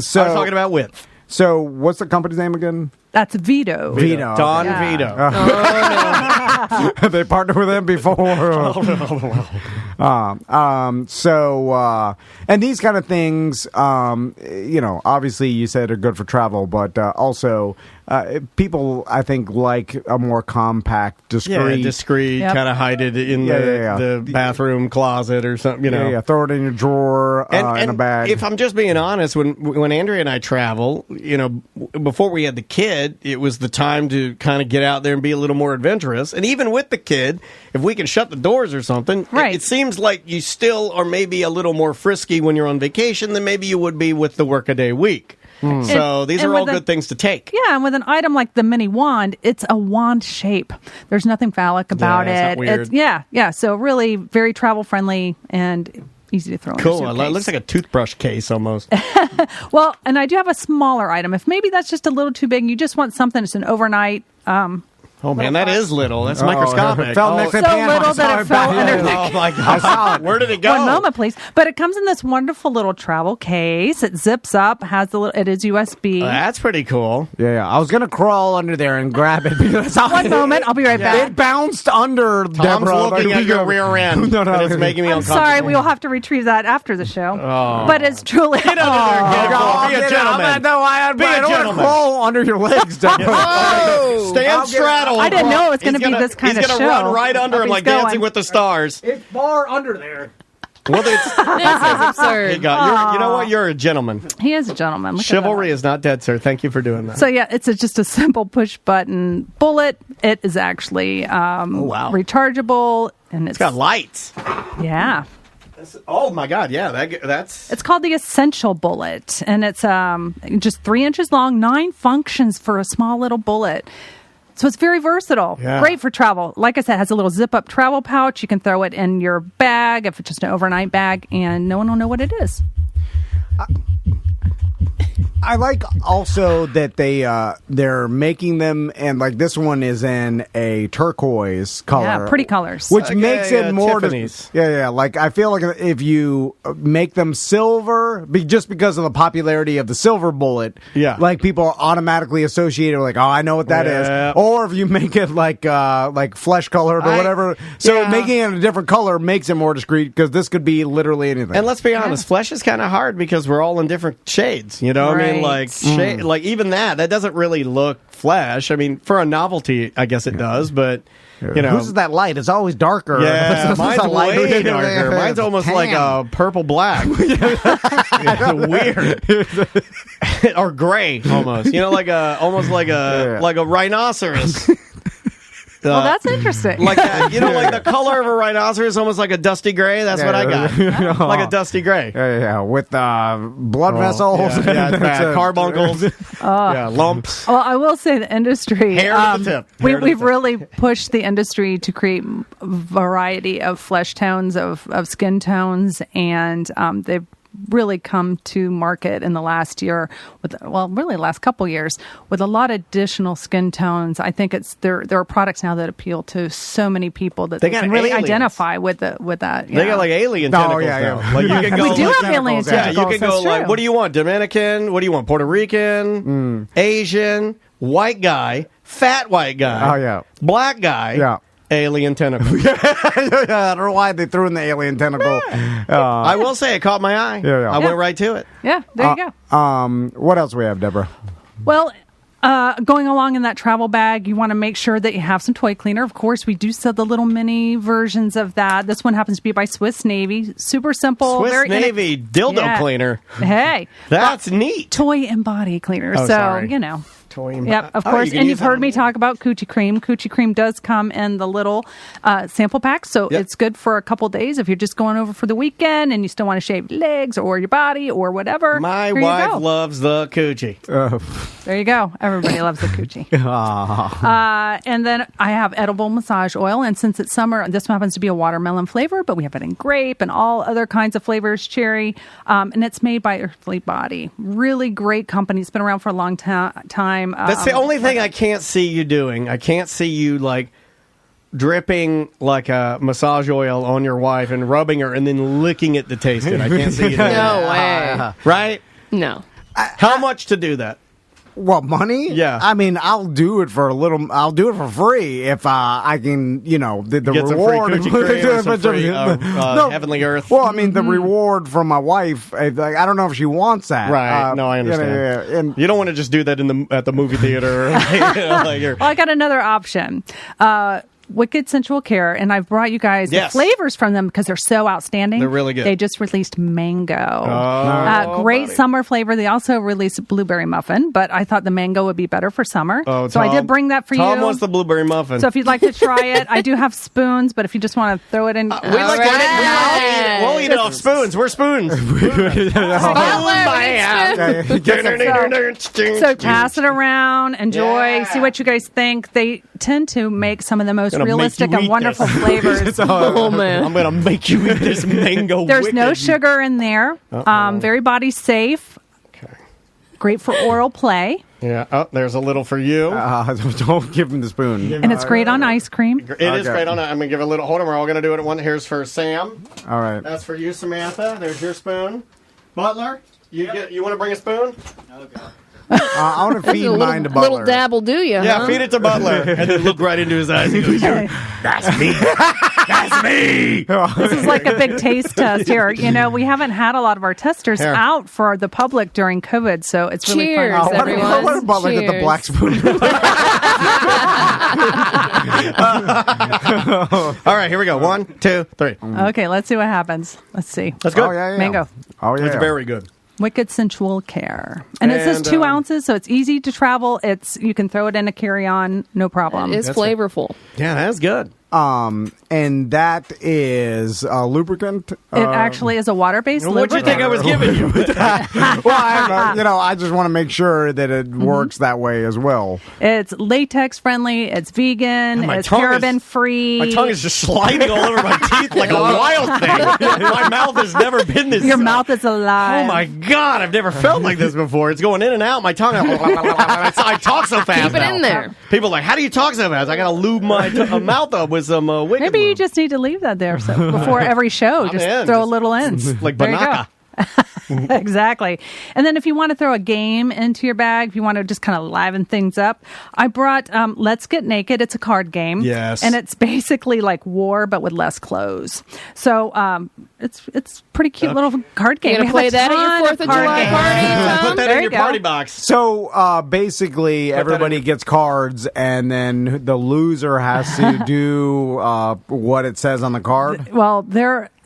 So I was talking about width. So what's the company's name again? That's Vito. Don Vito. Oh, no. They partnered with him before. And these kind of things, obviously you said are good for travel, but also people, I think, like a more compact, discreet. Kind of hide it in the bathroom closet or something, you know. Yeah, throw it in your drawer, in a bag. If I'm just being honest, when Andrea and I travel, you know, before we had the kid, it was the time to kind of get out there and be a little more adventurous. And even with the kid, if we can shut the doors or something, it seems like you still are maybe a little more frisky when you're on vacation than maybe you would be with the workaday week. So these are all good things to take. Yeah, and with an item like the mini wand, it's a wand shape. There's nothing phallic about it. It's not weird. So really very travel friendly and easy to throw in your suitcase. It looks like a toothbrush case almost. Well, and I do have a smaller item. If maybe that's just a little too big, you just want something that's an overnight. Oh man, that is little. That's microscopic. It fell next to the piano. Little that it fell under the. Oh my god! Where did it go? One moment, please. But it comes in this wonderful little travel case. It zips up. Has the little. It is USB. That's pretty cool. Yeah. I was gonna crawl under there and grab it because one moment, I'll be right back. It bounced under. Tom's Deborah, looking at your rear end. No, it's making me uncomfortable. Sorry, we will have to retrieve that after the show. But it's truly. Get under there, be a gentleman. I don't want to crawl under your legs, Deborah. Stand straddle. I didn't know it was going to be this kind of show. He's going to run right under him like Dancing with the Stars. It's far under there. Well, this is absurd. You know what? You're a gentleman. He is a gentleman. Chivalry is not dead, sir. Thank you for doing that. So, yeah, it's just a simple push-button bullet. It is actually rechargeable. And it's got lights. Yeah. Oh, my God. Yeah, that's... It's called the Essential Bullet, and it's just 3 inches long, 9 functions for a small little bullet. So it's very versatile. Yeah. Great for travel. Like I said, it has a little zip-up travel pouch. You can throw it in your bag if it's just an overnight bag, and no one will know what it is. I like also that they're making them, and like this one is in a turquoise color. Yeah, pretty colors. Which makes it more... Tiffany's. Like I feel like if you make them silver, just because of the popularity of the silver bullet, like people are automatically associated with like, oh, I know what that is. Or if you make it like flesh colored or whatever. So making it a different color makes it more discreet because this could be literally anything. And let's be honest, flesh is kind of hard because we're all in different shades, you know? Right. I mean, like even that doesn't really look flesh. I mean, for a novelty, I guess it does, but you know, whose is that light? It's always darker. Yeah, mine's way darker. Mine's almost like a purple black. Weird, or gray almost. You know, almost like a rhinoceros. Well, that's interesting. Like that, you know, like the color of a rhinoceros, almost like a dusty gray. That's what I got. Like a dusty gray. Yeah, with blood vessels. Yeah, it's bad. Carbuncles. Lumps. Well, I will say the industry. Hair to the tip. We've really pushed the industry to create a variety of flesh tones, of skin tones, and they've really come to market in the last year really last couple years with a lot of additional skin tones. I think there are products now that appeal to so many people that they can really identify with that. Yeah. They got like alien tentacles now. Like you can go, we do have alien tentacles. You can go like, what do you want? Dominican? What do you want? Puerto Rican? Asian? White guy? Fat white guy? Oh yeah. Black guy? Yeah. Alien tentacle. I don't know why they threw in the alien tentacle. I will say it caught my eye. I went right to it. Yeah, there you go. What else we have, Deborah? Well, going along in that travel bag, you want to make sure that you have some toy cleaner. Of course, we do sell the little mini versions of that. This one happens to be by Swiss Navy. Super simple. Swiss Navy dildo cleaner. Hey. That's neat. Toy and body cleaner. Oh, sorry. You know. Yep, of course. And you've heard me talk about Coochie Cream. Coochie Cream does come in the little sample pack, so it's good for a couple days if you're just going over for the weekend and you still want to shave your legs or your body or whatever. My wife loves the Coochie. There you go. Everybody loves the Coochie. And then I have edible massage oil, and since it's summer, this one happens to be a watermelon flavor, but we have it in grape and all other kinds of flavors, cherry, and it's made by Earthly Body. Really great company. It's been around for a long time. That's the only thing I can't see you doing. I can't see you like dripping like a massage oil on your wife and rubbing her and then licking it to taste it. I can't see you doing that. No way. Right? No. How much to do that? What, money? Yeah. I mean, I'll do it for free if I can, the Get reward. some free coochie cream or some free, Heavenly Earth. Well, I mean, the reward from my wife, I don't know if she wants that. Right. No, I understand. And you don't want to just do that at the movie theater. Well, I got another option. Wicked Sensual Care, and I've brought you guys the flavors from them because they're so outstanding. They're really good. They just released mango. Great summer flavor. They also released blueberry muffin, but I thought the mango would be better for summer. Oh, so I did bring that for you. Tom wants the blueberry muffin. So if you'd like to try it, I do have spoons, but if you just want to throw it in. We'll eat it off spoons. We're spoons. So pass it around, enjoy, see what you guys think. They tend to make some of the most realistic and wonderful flavors. Oh man, I'm gonna make you eat this mango. There's no sugar in there. Very body safe. Okay. Great for oral play. Yeah. Oh, there's a little for you. Don't give him the spoon. And it's great on ice cream. It is great on. I'm gonna give a little. Hold on, we're all gonna do it at one. Here's for Sam. All right. That's for you, Samantha. There's your spoon. Butler, you want to bring a spoon? Okay. I want to feed mine to Butler. Little dabble, do you? Yeah, feed it to Butler, and then look right into his eyes. He goes, "That's me. That's me." This is like a big taste test here. We haven't had a lot of our testers out for the public during COVID, so it's really fun. Cheers, everyone. What if Butler get the black spoon? All right, here we go. 1, 2, 3. Okay, let's see what happens. Let's see. That's good. Oh, yeah. Mango. Oh, yeah. It's very good. Wicked Sensual Care. And it says 2 ounces, so it's easy to travel. You can throw it in a carry-on, no problem. It's flavorful. Yeah, that's good. And that is a lubricant. It actually is a water-based lubricant. What'd you think I was giving you? Well, I just want to make sure that it works that way as well. It's latex-friendly. It's vegan. It's paraben-free. My tongue is just sliding all over my teeth like a wild thing. My mouth has never been this. Your mouth is alive. Oh, my God. I've never felt like this before. It's going in and out. My tongue. I talk so fast. Keep it in there. People are like, how do you talk so fast? I got to lube my mouth up with some Wicked Maybe you lube. just need to leave that there before every show. Just throw a little in. Like There you go. Banaka. Exactly. And then if you want to throw a game into your bag, if you want to just kind of liven things up, I brought Let's Get Naked. It's a card game. Yes. And it's basically like war, but with less clothes. So it's pretty cute little card game. You're going to play that at your 4th of July party, Put that in your party box. So basically, everybody gets cards, and then the loser has to do what it says on the card. Well,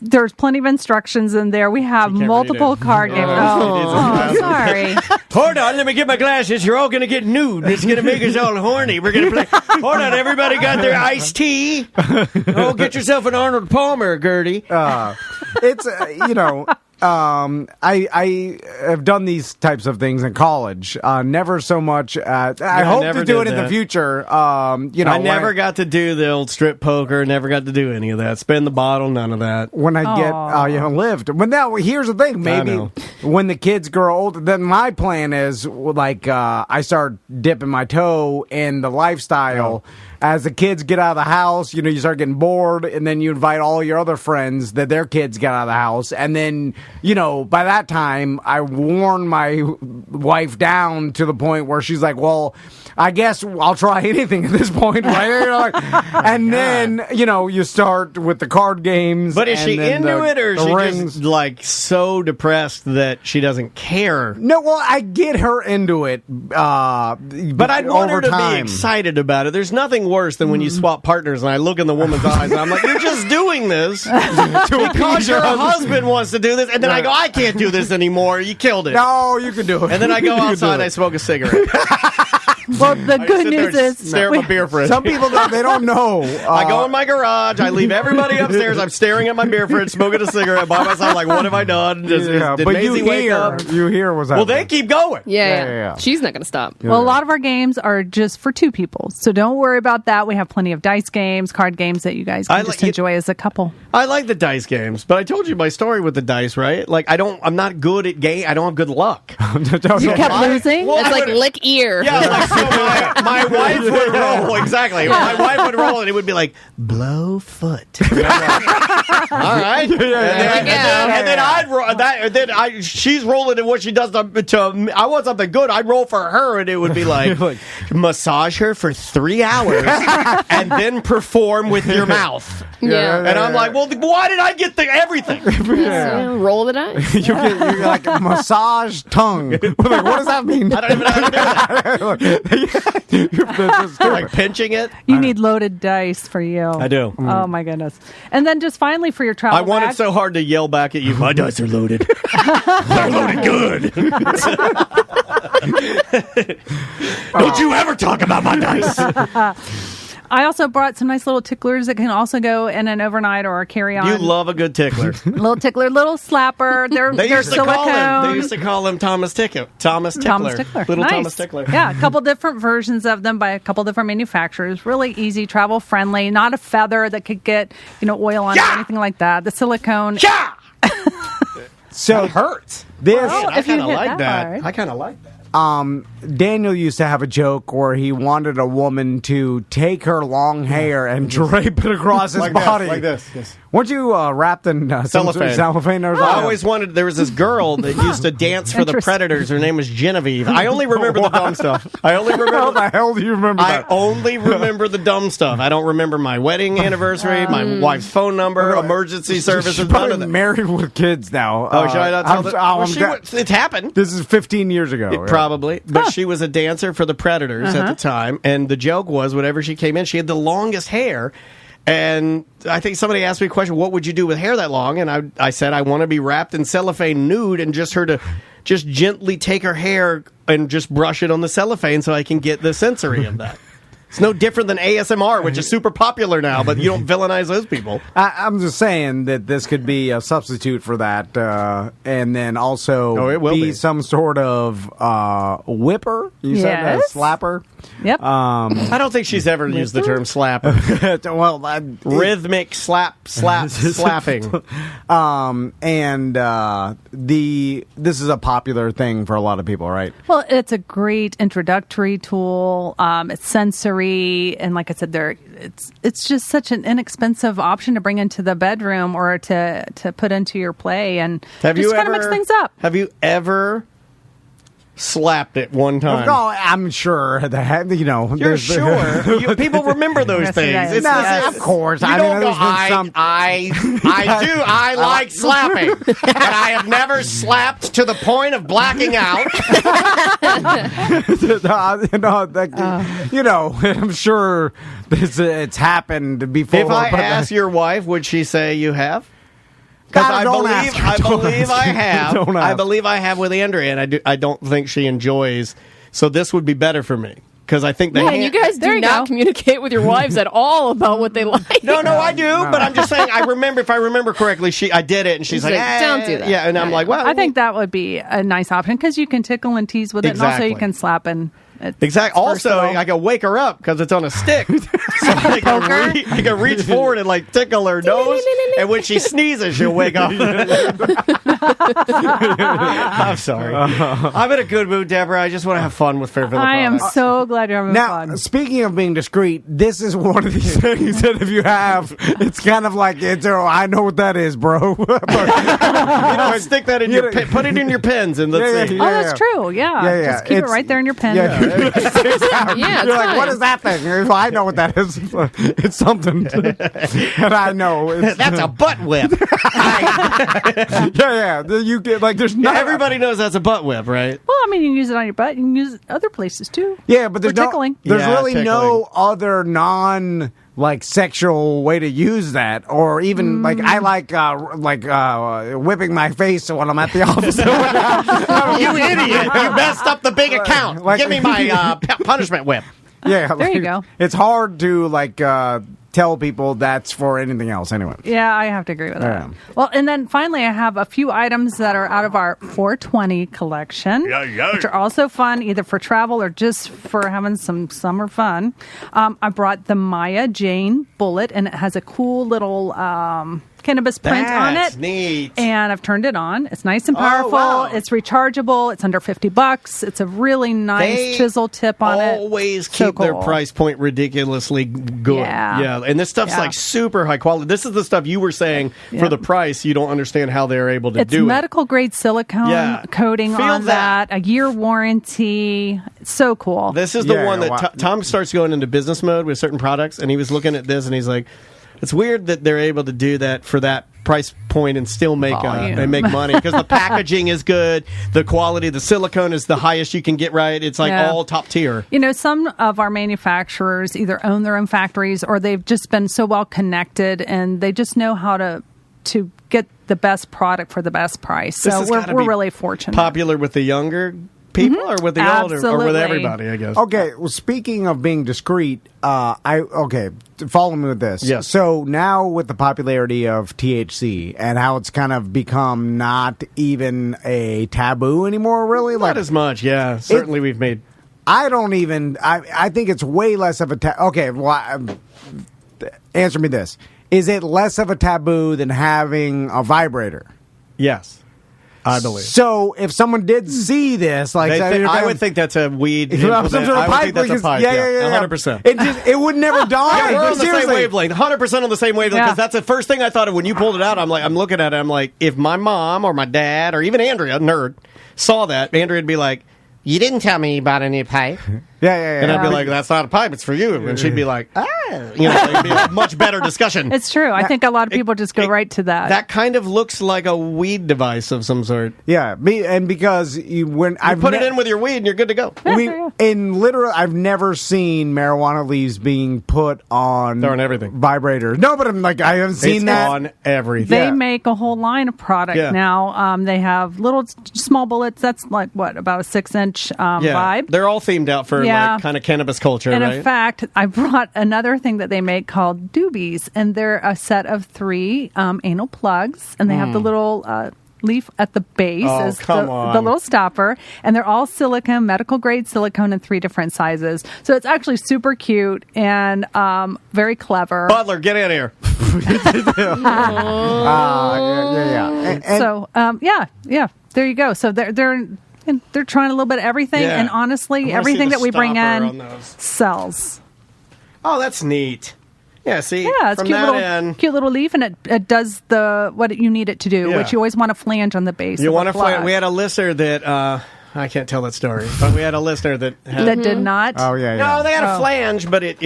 there's plenty of instructions in there. We have multiple card games. Oh, sorry. Hold on, let me get my glasses. You're all going to get nude. It's going to make us all horny. We're going to play. Hold on, everybody got their iced tea? Oh, get yourself an Arnold Palmer, Gertie. It's I have done these types of things in college. Never so much. I hope to do it in the future. I never got to do the old strip poker. Never got to do any of that. Spin the bottle. None of that. When I get lived. But now here's the thing. Maybe when the kids grow older, then my plan is I start dipping my toe in the lifestyle. As the kids get out of the house, you start getting bored, and then you invite all your other friends that their kids get out of the house. And then, by that time, I worn my wife down to the point where she's like, well, I guess I'll try anything at this point, right? And then, you start with the card games. But is she into it, or is she just, so depressed that she doesn't care? No, well, I get her into it, but I'd want her to be excited about it. There's nothing worse than when you swap partners and I look in the woman's eyes and I'm like, you're just doing this because your husband wants to do this, and then I go, I can't do this anymore. You killed it. No, you can do it. And then I go outside and I smoke a cigarette. Well, the good news is stare at my beer fridge. Some people they don't know. I go in my garage. I leave everybody upstairs. I'm staring at my beer fridge, smoking a cigarette by myself. Like, what have I done? Did but Maisie wake up? You hear what's Well, happening. they keep going. Yeah. She's not going to stop. Well, a lot of our games are just for 2 people, so don't worry about that. We have plenty of dice games, card games that you guys can just enjoy as a couple. I like the dice games, but I told you my story with the dice, right? I'm not good at game. I don't have good luck. You kept losing? It's like lick ear. Yeah, my wife would roll, exactly. My wife would roll, and it would be like, blow foot. All right. And then I'd roll that, and then she's rolling in what she does to I want something good. I'd roll for her, and it would be like, massage her for 3 hours, and then perform with your mouth. Yeah. And I'm like, well, why did I get everything? Roll the dice. You're like massage tongue. Like, what does that mean? I don't even know how to do that. Like pinching it? You need loaded dice for you. I do. Oh, my goodness. And then just finally for your travel I wanted bag, so hard to yell back at you, my dice are loaded. They're loaded good. Don't you ever talk about my dice. I also brought some nice little ticklers that can also go in an overnight or a carry-on. You love a good tickler. Little tickler, little slapper. They're silicone. They used to call him Thomas Tickler. Thomas Tickler. Little Nice. Thomas Tickler. Yeah, a couple different versions of them by a couple different manufacturers. Really easy, travel friendly. Not a feather that could get oil on it or anything like that. The silicone. Yeah. So it hurts. If you hit like that. hard. I kind of like that. Daniel used to have a joke where he wanted a woman to take her long hair and drape it across his body. Like this. Yes. Weren't you wrapped in cellophane? I always wanted. There was this girl that used to dance for the Predators. Her name was Genevieve. I only remember the dumb stuff. How the hell do you remember that? I only remember the dumb stuff. I don't remember my wedding anniversary, my wife's phone number, emergency services. She's None of probably that. married with kids now. Oh, should I not tell that? It's happened. This is 15 years ago. Probably. But she was a dancer for the Predators at the time. And the joke was, whenever she came in, she had the longest hair. And I think somebody asked me a question, what would you do with hair that long? And I said, I want to be wrapped in cellophane nude and just her to just gently take her hair and just brush it on the cellophane so I can get the sensory of that. It's no different than ASMR, which is super popular now, but you don't villainize those people. I'm just saying that this could be a substitute for that, and then also it will be some sort of whipper. You said a slapper. Yep. I don't think she's ever used the term slapper. Well, rhythmic slapping. This is a popular thing for a lot of people, right? Well, it's a great introductory tool. It's sensory, and like I said, it's just such an inexpensive option to bring into the bedroom or to put into your play, and kind of mix things up. Have you ever slapped it one time? Oh, I'm sure that You're sure. People remember those things. It's of course. I do. I like slapping, and I have never slapped to the point of blacking out. I'm sure it's happened before. If I ask your wife, would she say you have? Because I believe I have. I believe I have with Andrea, and I don't think she enjoys. So this would be better for me. Because I think you guys do not communicate with your wives at all about what they like. No, I do. But I'm just saying. If I remember correctly, I did it, and she's like, "Don't do that." Yeah, and I'm like, "Well, I think that would be a nice option because you can tickle and tease with it, and also you can slap and." Exactly. Also, I can wake her up because it's on a stick, so I can reach forward and like tickle her nose, and when she sneezes, she'll wake up. I'm sorry. I'm in a good mood, Deborah. I just want to have fun with Fairfield. I am so glad you're having fun. Now, speaking of being discreet, this is one of these things that if you have, it's kind of like I know what that is, bro. Stick that in your put it in your pens and let's see. That's true. Yeah. Just keep it right there in your pen. Yeah. You're like, what is that thing? Well, I know what that is. It's something, and I know that's a butt whip. You get there's not. Everybody knows that's a butt whip, right? Well, I mean, you can use it on your butt. You can use it other places too. Yeah, but there's tickling. There's really no other sexual way to use that, or even I like whipping my face when I'm at the office. You idiot! You messed up the big account. Give me my punishment whip. Yeah, there you go. It's hard to tell people that's for anything else anyway. Yeah, I have to agree with that. Well, and then finally, I have a few items that are out of our 420 collection, which are also fun, either for travel or just for having some summer fun. I brought the Maya Jane bullet, and it has a cool little cannabis print on That's it. neat. And I've turned it on. It's nice and powerful. wow. It's rechargeable. It's under $50. It's a really nice They chisel tip on it. Always So keep their cool. price point ridiculously good. Yeah. And this stuff's Yeah. like super high quality. This is the stuff you were saying Yeah. for the price. You don't understand how they're able to It's do it. medical grade silicone Yeah. coating Feel on that. that. A year warranty. It's so cool. This is the Yeah, one that wow. Tom starts going into business mode with certain products, and he was looking at this, and he's like, "It's weird that they're able to do that for that price point and still make Volume. and make money because the packaging is good, the quality, the silicone is the highest you can get. Right, it's like Yeah. all top tier. You know, some of our manufacturers either own their own factories or they've just been so well connected and they just know how to get the best product for the best price. This So has we're gotta be really fortunate. Popular with the younger people or with the older or with Absolutely. everybody, I guess. Okay, well, speaking of being discreet, follow me with this. Yes. So now with the popularity of THC and how it's kind of become not even a taboo anymore, really. Not as much, yeah. Certainly, we've made. I don't even. I think it's way less of a okay. Well, answer me this: is it less of a taboo than having a vibrator? Yes, I believe. So if someone did see this, like I would think that's a weed. Some sort of I would pipe, think that's a because- pipe. yeah. 100%. It would never dawn. Yeah, we're on the Seriously. same wavelength, 100% on the same wavelength. Because that's the first thing I thought of when you pulled it out. I'm looking at it. I'm like, if my mom or my dad or even Andrea, nerd, saw that, Andrea'd be like, You didn't tell me you bought a new pipe. Yeah. and I'd be like, that's not a pipe, it's for you. And she'd be like, it'd be a much better discussion. It's true. I think a lot of people just go right to that. That kind of looks like a weed device of some sort. Yeah, and because I put it in with your weed and you're good to go. I've never seen marijuana leaves being put on everything vibrators. No, but I'm like, I haven't seen It's that on everything. They make a whole line of product now. They have little small bullets. That's like about a 6-inch vibe. They're all themed out for like kind of cannabis culture, and right? in fact, I brought another thing that they make called doobies, and they're a set of 3 anal plugs, and they have the little leaf at the base Oh, is come the on. little stopper, and they're all silicone, medical grade silicone in 3 different sizes. So it's actually super cute and very clever. Butler, get in here. There you go. So they're trying a little bit of everything, Yeah. and honestly, I wanna everything see the that we bring stopper on in those. sells. Oh, that's neat. Yeah, see, Yeah, it's from cute that little, end, cute little leaf, and it does what you need it to do, Yeah. which you always want a flange on the base. you of want a to plug. find. We had a listener that I can't tell that story, but we had a listener that had, that did not. Oh yeah. No, they had a flange, but it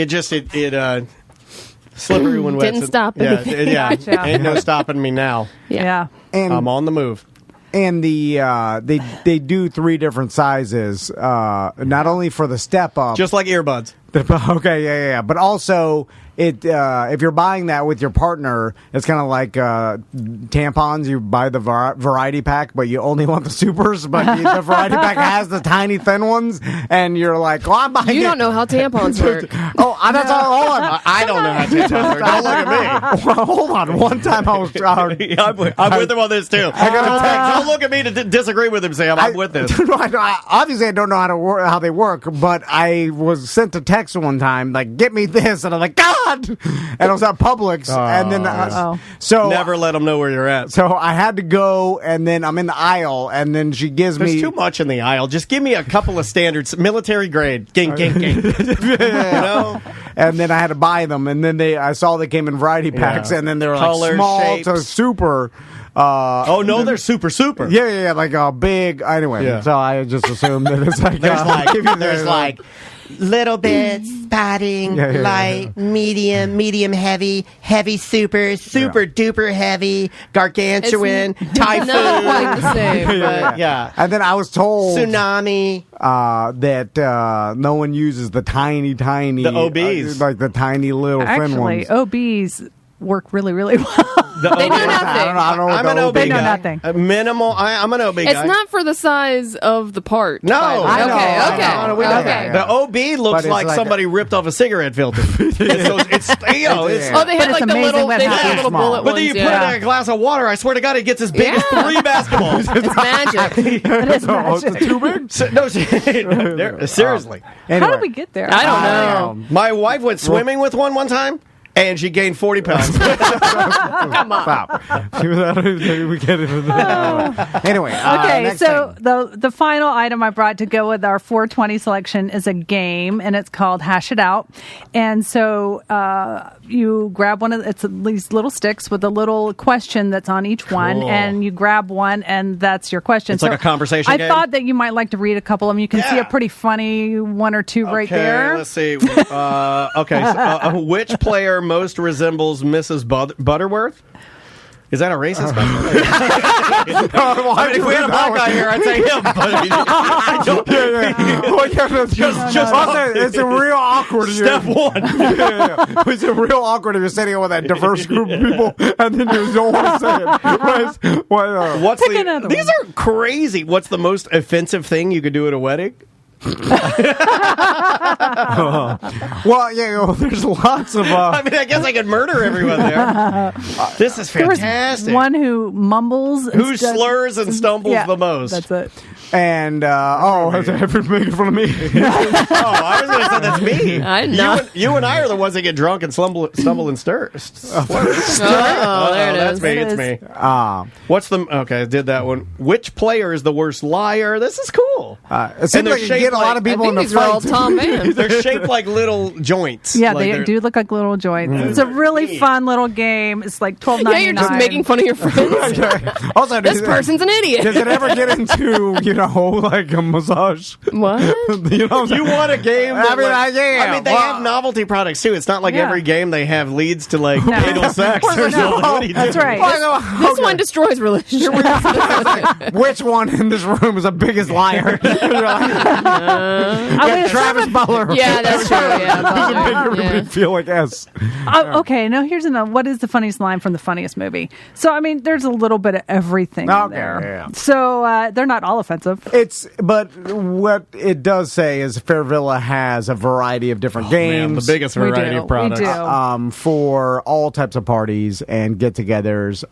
slippery when wet. Didn't stop Yeah, anything. yeah. Gotcha. Ain't no stopping me now. Yeah. And I'm on the move. And they do 3 different sizes, not only for the step up, Just like earbuds. okay, yeah, but also if you're buying that with your partner, it's kind of like tampons. You buy the variety pack, but you only want the supers. But the variety pack has the tiny thin ones, and you're like, "Oh, I'm buying." You don't know how tampons work. That's all. Hold on. I don't know how to tampons work. Don't look at me. Well, hold on. One time I was. I'm with him on this too. I got a text. Don't look at me to disagree with him, Sam. I'm with this. Obviously, I don't know how they work, but I was sent a text one time like, "Get me this," and I'm like, "God!" And I was at Publix, and then so Never let them know where you're at. So I had to go, and then I'm in the aisle, and then she gives There's me too much in the aisle. Just give me a couple of standards, military grade. Ging. You know? And then I had to buy them, and then I saw they came in variety packs, and then they were Color, like small shapes. to super. Oh no, they're super. Yeah, like a big. Anyway, Yeah. so I just assumed that it's like There's like little bits, spotting, Yeah. light, medium heavy, heavy super duper heavy, gargantuan, It's typhoon. not quite the same. But yeah. And then I was told Tsunami. that no one uses the tiny The OBs. like the tiny little thin Actually, ones. OBs work really, really well. They do I nothing. don't know what I'm the an OB They know guy. nothing. Minimal. I'm an OB guy. It's not for the size of the part. No, by the way. I know, Okay, I okay, know, we know okay. that, yeah. The OB looks But it's like like somebody ripped off a cigarette filter. it's Yeah. Oh, they had But it's like the amazing little, what they had happens. the little Small. bullet Whether you ones. put Yeah. it in a glass of water, I swear to God, it gets as big as Yeah. 3 basketballs. It's magic. It is Oh, magic. it's too big. No, seriously. How did we get there? I don't know. My wife went swimming with one time. and she gained 40 pounds. Come on. Wow. We get into that. Anyway. Okay, next so thing. the final item I brought to go with our 420 selection is a game, and it's called Hash It Out. And so you grab one of it's these little sticks with a little question that's on each one, and you grab one, and that's your question. It's like a conversation game? I thought that you might like to read a couple of them. You can see a pretty funny one or two right there. Let's see. Which player most resembles Mrs. Butterworth? Is that a racist question? I mean, if we had a black guy here, I'd say him. But I don't. It's a real awkward. Step one. It's a real awkward if you're sitting with that diverse group of people and then you don't want to say it. What's these are crazy. What's the most offensive thing you could do at a wedding? There's lots of. I mean, I guess I could murder everyone there. This is fantastic. There was one who mumbles, who slurs and stumbles the most. That's it. And has everyone making fun of me? I was going to say that's me. You and I are the ones that get drunk and stumble and stir. There it that's is. me. It's me. What's the? Okay, I did that one. Which player is the worst liar? This is cool. It seems like you get a lot of people in the these are all fight. Tom Mann. They're shaped like little joints. Yeah, like they do look like little joints. It's a really fun little game. It's like $12.99. Yeah, you're just making fun of your friends. Also, This person's an idiot. Does it ever get into like a massage? What? You want a game? That, I mean, they have novelty products too. It's not like every game they have leads to like anal sex or something. What do you That's do? right. This one destroys relationships. Which one in this room is the biggest liar? Travis Butler. Yeah, that's true. Yeah, Doesn't make everybody yeah. feel like S. Okay, now here's another. What is the funniest line from the funniest movie? So, I mean, there's a little bit of everything in there. Yeah. So, they're not all offensive. But what it does say is Fair Villa has a variety of different games. Man, the biggest variety of products. We do. For all types of parties and get-togethers.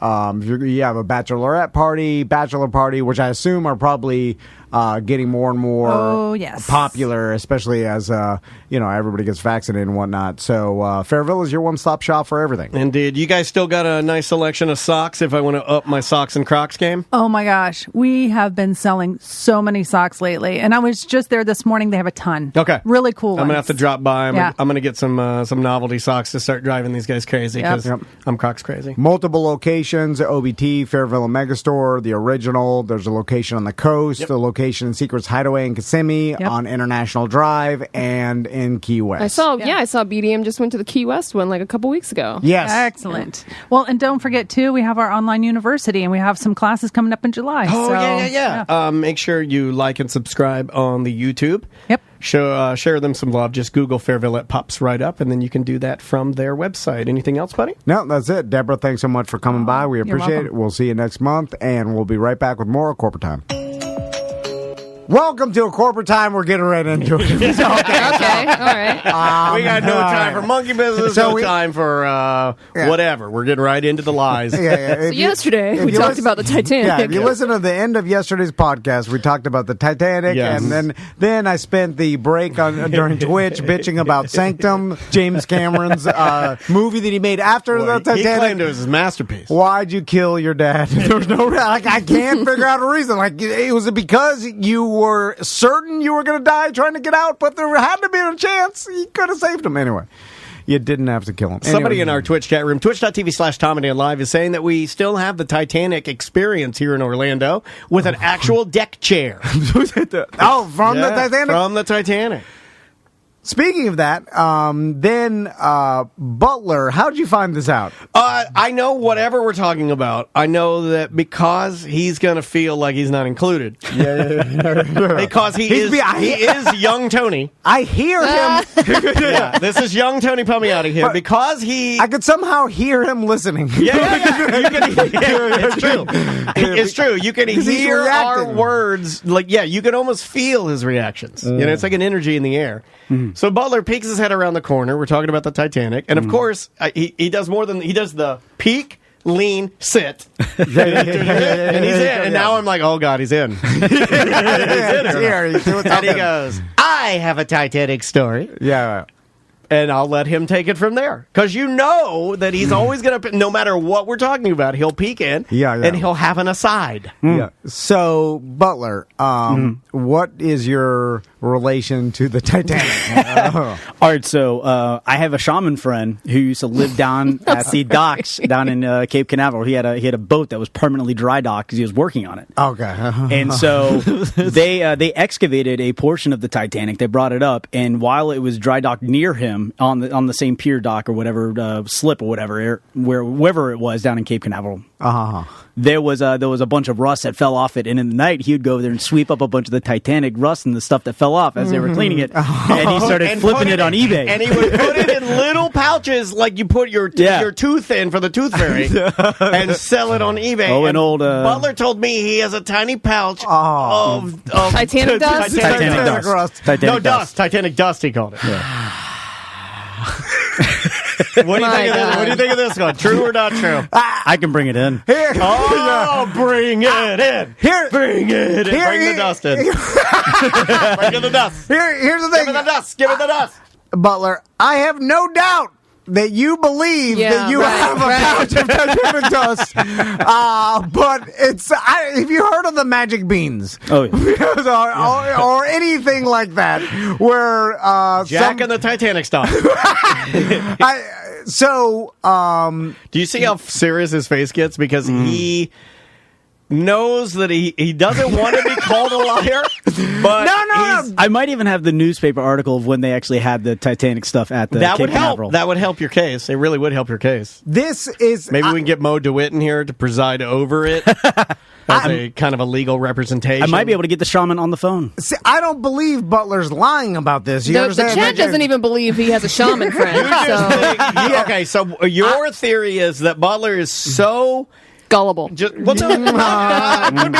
You have a bachelorette party, bachelor party, which I assume are probably getting more and more popular, especially as everybody gets vaccinated and whatnot. So Fairville is your one-stop shop for everything. Indeed. You guys still got a nice selection of socks if I want to up my socks and Crocs game? Oh my gosh, we have been selling so many socks lately, and I was just there this morning. They have a ton. Okay, really cool. I'm gonna have to drop by. I'm Yeah. gonna get some novelty socks to start driving these guys crazy because I'm Crocs crazy. Multiple locations: OBT, Fairville Megastore, the original. There's a location on the coast, the location in Secrets Hideaway in Kissimmee, on International Drive, and in Key West. I saw BDM just went to the Key West one like a couple weeks ago. Yes. Excellent. Well, and don't forget, too, we have our online university, and we have some classes coming up in July. Oh, so, yeah. Make sure you like and subscribe on the YouTube. Yep. Share them some love. Just Google Fairville. It pops right up, and then you can do that from their website. Anything else, buddy? No, that's it. Deborah, thanks so much for coming by. We appreciate it. welcome. We'll see you next month, and we'll be right back with more Corporate Time. Welcome to a Corporate Time. We're getting right into it. Okay, all right. We got no time for monkey business, So no time for whatever. We're getting right into the lies. So yesterday, we talked about the Titanic. Yeah, if you listen to the end of yesterday's podcast, we talked about the Titanic, Yes. and then I spent the break during Twitch bitching about Sanctum, James Cameron's movie that he made after the Titanic. He claimed it was his masterpiece. Why'd you kill your dad? There was no I can't figure out a reason. Like, it was because you were certain you were going to die trying to get out, but there had to be a chance. You could have saved him anyway. You didn't have to kill him. Somebody in our Twitch chat room, twitch.tv/TomAndDanLive, is saying that we still have the Titanic experience here in Orlando with an actual deck chair. From the Titanic? From the Titanic. Speaking of that, then Butler, how'd you find this out? I know whatever we're talking about. I know that because he's going to feel like he's not included. Because he is young Tony. I hear him. This is young Tony Palmiotti here. Because I could somehow hear him listening. It's true. It's true. You can hear our words. You can almost feel his reactions. It's like an energy in the air. So Butler peeks his head around the corner. We're talking about the Titanic. And of course, he does more than he does the peek, lean, sit. And he's in. And now I'm like, oh, God, he's in. He's in. And he goes, I have a Titanic story. Yeah. and I'll let him take it from there. Because you know that he's always going to, no matter what we're talking about, he'll peek in and he'll have an aside. Yeah. So, Butler, what is your relation to the Titanic? All right, so I have a shaman friend who used to live down at the docks down in Cape Canaveral. He had a boat that was permanently dry docked because he was working on it. Okay. And so they excavated a portion of the Titanic. They brought it up, and while it was dry docked near him on the same pier dock or whatever slip or whatever, wherever it was down in Cape Canaveral, there was a bunch of rust that fell off it. And in the night, he would go there and sweep up a bunch of the Titanic rust and the stuff that fell off as they were cleaning it, and he started flipping it on eBay. And he would put it in little pouches like you put your tooth in for the tooth fairy and sell it on eBay. Oh, an old Butler told me he has a tiny pouch of Titanic dust. Titanic dust. Titanic dust. He called it. Yeah. What do you think of this one? True or not true? I can bring it in. Here. Bring it in. Here. Bring it in. Bring the dust in. Bring the dust. Here's the thing. Give it the dust. Give it the dust. Butler, I have no doubt that you believe that you have a pouch of Titanic dust. But have you heard of the magic beans? Oh, yeah. or anything like that, where Jack and the Titanic stuff. Do you see how serious his face gets? Because he knows that he doesn't want to be called a liar. But no. I might even have the newspaper article of when they actually had the Titanic stuff at the Cape Canaveral. That would help your case. It really would help your case. This is maybe we can get Mo DeWitt in here to preside over it as a kind of a legal representation. I might be able to get the shaman on the phone. See, I don't believe Butler's lying about this. You understand? The chat doesn't even believe he has a shaman friend. Okay, so your theory is that Butler is so gullible. It could be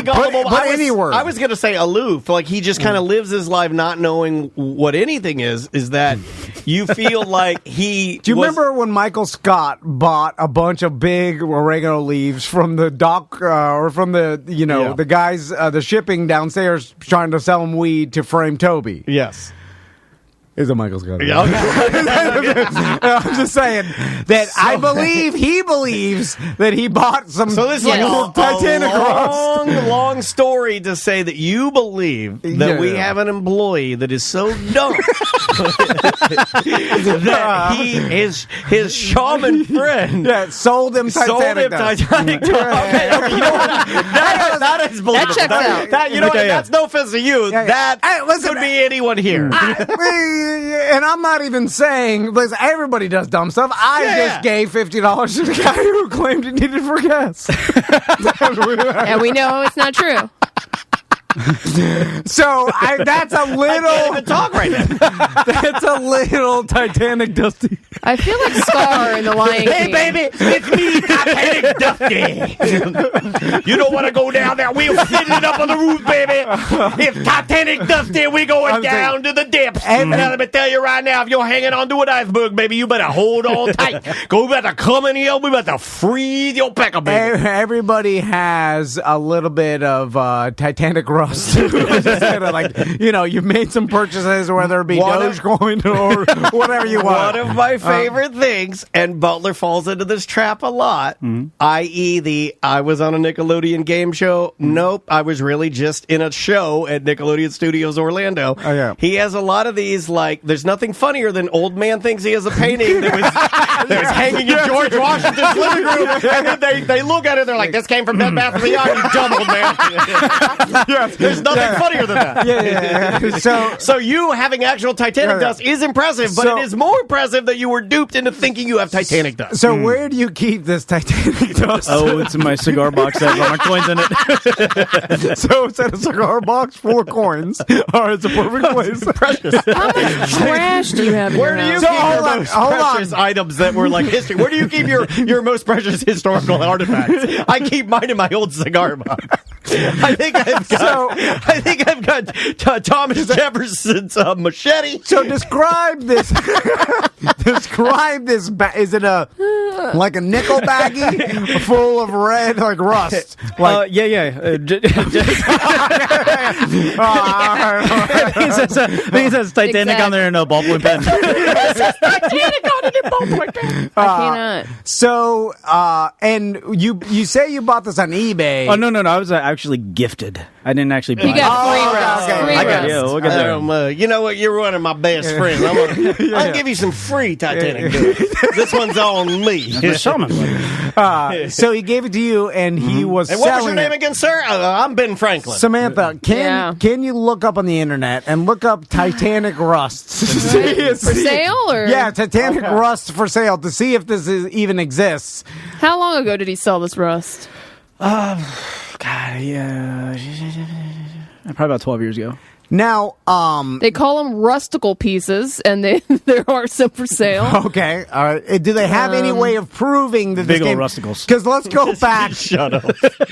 gullible. I was going to say aloof. Like he just kind of lives his life not knowing what anything is. Is that you feel like he? Do you remember when Michael Scott bought a bunch of big oregano leaves from the dock or from the guys the shipping downstairs trying to sell him weed to frame Toby? Yes. Is it Michael Scott? Yeah, okay. I'm just saying that I believe he believes that he bought some. So this is like a Titanic long story to say that you believe that we have an employee that is so dumb that his shaman friend sold him Titanic dust. Okay, you know what? That is believable. That checks out. That's no offense to you. That could be anyone here. And I'm not even saying, listen, everybody does dumb stuff. I just gave $50 to the guy who claimed he needed for gas. And we know it's not true. So that's a little. I can't even talk right now. That's a little Titanic Dusty. I feel like Scar in The Lion King. Hey, baby, it's me, Titanic Dusty. You don't want to go down there. We'll fit it up on the roof, baby. If Titanic Dusty, we're going down to the depths. Now, let me tell you right now, if you're hanging on to an iceberg, baby, you better hold on tight. We better come in here. We better freeze your pecker, baby. Everybody has a little bit of Titanic rust. You've made some purchases, whether it be Dogecoin or whatever you want. One of my favorite things, and Butler falls into this trap a lot, i.e. I was on a Nickelodeon game show. Nope, I was really just in a show at Nickelodeon Studios Orlando. Oh, yeah. He has a lot of these, like, there's nothing funnier than old man thinks he has a painting that was hanging in George Washington's living room, and then they look at it, they're like, this came from Bed Bath & Beyond, you dumb old man. Yes. There's nothing funnier than that. Yeah. So you having actual Titanic dust is impressive, but it is more impressive that you were duped into thinking you have Titanic dust. So where do you keep this Titanic dust? Oh, it's in my cigar box that has all my coins in it. So it's in a cigar box full of coins. All right, it's a perfect place. Precious. How much trash do you have? Where do you keep your most precious items that were like history? Where do you keep your most precious historical artifacts? I keep mine in my old cigar box. I think I've got Thomas Jefferson's machete. So describe this. Is it a like a nickel baggie full of red, like rust. Like, yeah. I think it says Titanic on there in a ballpoint pen. Titanic on it in ballpoint pen. I cannot. So, and you say you bought this on eBay. Oh, no. I was actually gifted. I didn't actually buy it. You got free rust. okay. Free I got rust. you. Look at that. You know what? You're one of my best friends. I'll give you some free Titanic goods. This one's on me. The shaman. So he gave it to you, and he was And selling what was your name it. again, sir? I'm Ben Franklin. Samantha, can you look up on the internet and look up Titanic rust? For sale, or? Yeah, Titanic rust for sale to see if this even exists. How long ago did he sell this rust? God, yeah. Probably about 12 years ago. Now, They call them rustical pieces, and there are some for sale. okay, all right. Do they have any way of proving that Big this old game? rusticles. Because let's go back. Shut up.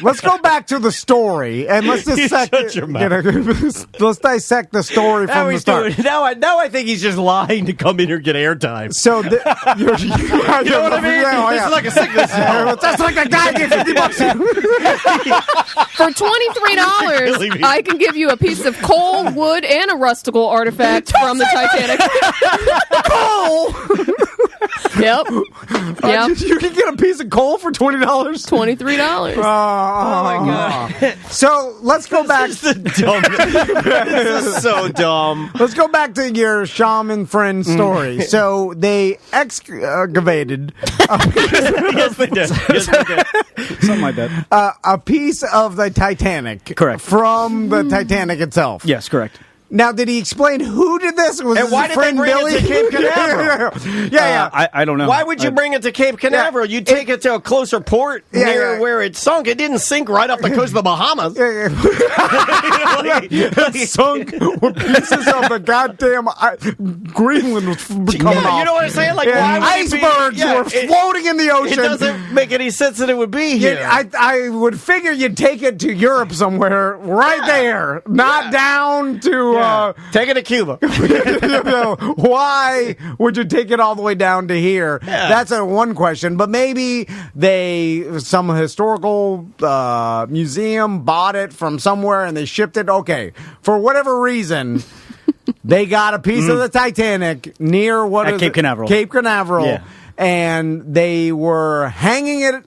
Let's go back to the story and let's dissect. Shut your mouth. Let's dissect the story from the start. Now I think he's just lying to come in here and get airtime. So, You know what I mean? Yeah. It's like a sickness. That's like a guy gave $50. For $23, I can give you a piece of coal, wood, and a rustical artifact from the Titanic. Coal. Yep. You can get a piece of coal for $20. $23. Oh my God. So let's go back. This is so dumb. Let's go back to your shaman friend story. So they excavated Yes, they did. Something like that. a piece of the Titanic. Correct. From the Titanic itself. Yes, correct. Now, did he explain who did this? Was And his why did they friend bring it Billy? to Cape Canaveral? yeah. I don't know. Why would you bring it to Cape Canaveral? You'd take it to a closer port near where it sunk. It didn't sink right off the coast of the Bahamas. It sunk with pieces of the goddamn Greenland was coming off. You know what I'm saying? Like, why would icebergs were floating in the ocean. It doesn't make any sense that it would be here. I would figure you'd take it to Europe somewhere, right there, not down to. Take it to Cuba. Why would you take it all the way down to here? Yeah. That's one question. But maybe some historical museum bought it from somewhere and they shipped it. Okay, for whatever reason, they got a piece of the Titanic near Cape Canaveral. Cape Canaveral. Yeah. And they were hanging it.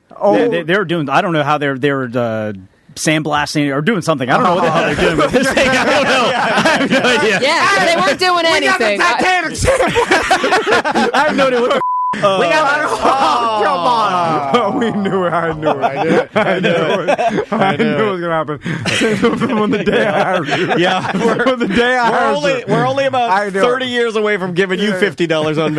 They were doing. I don't know how they were. Sandblasting or doing something. I don't know what the hell they're doing with this thing. I don't know. I have no idea. Yeah, they weren't doing anything. We got the Titanic sandblasting. I have no idea what the we got come on. We knew it. I knew it. I knew it was going to happen. From the day I hired you. Yeah. From the day I hired you. We're only about 30 years away from giving you $50 on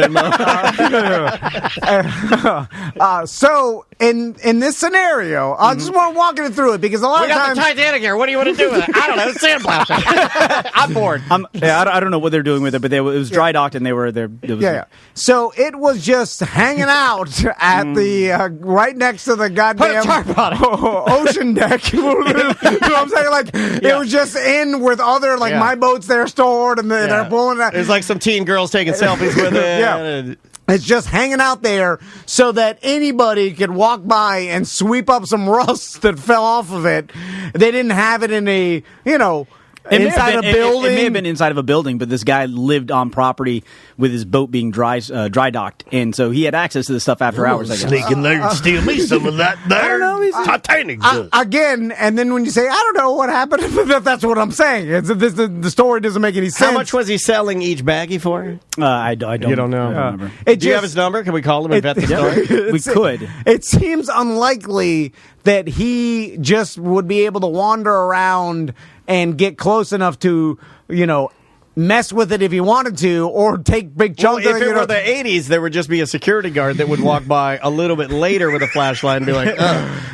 Venmo. So, in this scenario, I just want to walk you through it because a lot of times... We got the Titanic here. What do you want to do with it? I don't know. It's sandblasting. I'm bored. I don't know what they're doing with it, but it was dry docked and they were there. So it was just hanging out at the right next to the goddamn ocean deck. You know what I'm saying? Like it was just in with other my boats there stored, and they're pulling it. There's like some teen girls taking selfies with it. Yeah. It's just hanging out there so that anybody could walk by and sweep up some rust that fell off of it. They didn't have it in a, inside a building. It may have been inside of a building, but this guy lived on property with his boat being dry docked, and so he had access to the stuff after hours. I guess. Sneaking there and steal me some of that there. I don't know, Titanic. Again, and then when you say, I don't know what happened, that's what I'm saying. The story doesn't make any sense. How much was he selling each baggie for? I don't. You don't know. I don't remember. Do you have his number? Can we call him and vet the story? We could. It seems unlikely that he just would be able to wander around and get close enough to, mess with it if he wanted to, or take big chunks of it. If it were the 80s, there would just be a security guard that would walk by a little bit later with a flashlight and be like,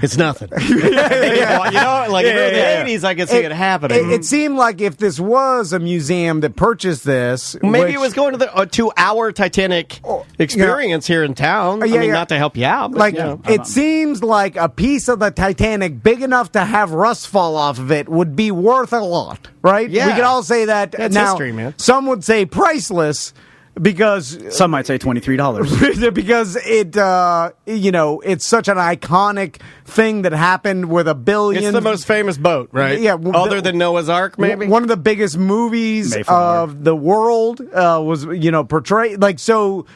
it's nothing. If it were the 80s, I could see it happening. It seemed like if this was a museum that purchased this... Maybe it was going to the 2-hour Titanic experience here in town. Not to help you out. But, it seems like a piece of the Titanic big enough to have rust fall off of it would be worth a lot, right? Yeah. We could all say that. That's now, history, man. Some would say priceless, because some might say $23 because it it's such an iconic thing that happened with a billion. It's the most famous boat, right? Yeah, other than Noah's Ark, maybe one of the biggest movies of the world was portrayed like so.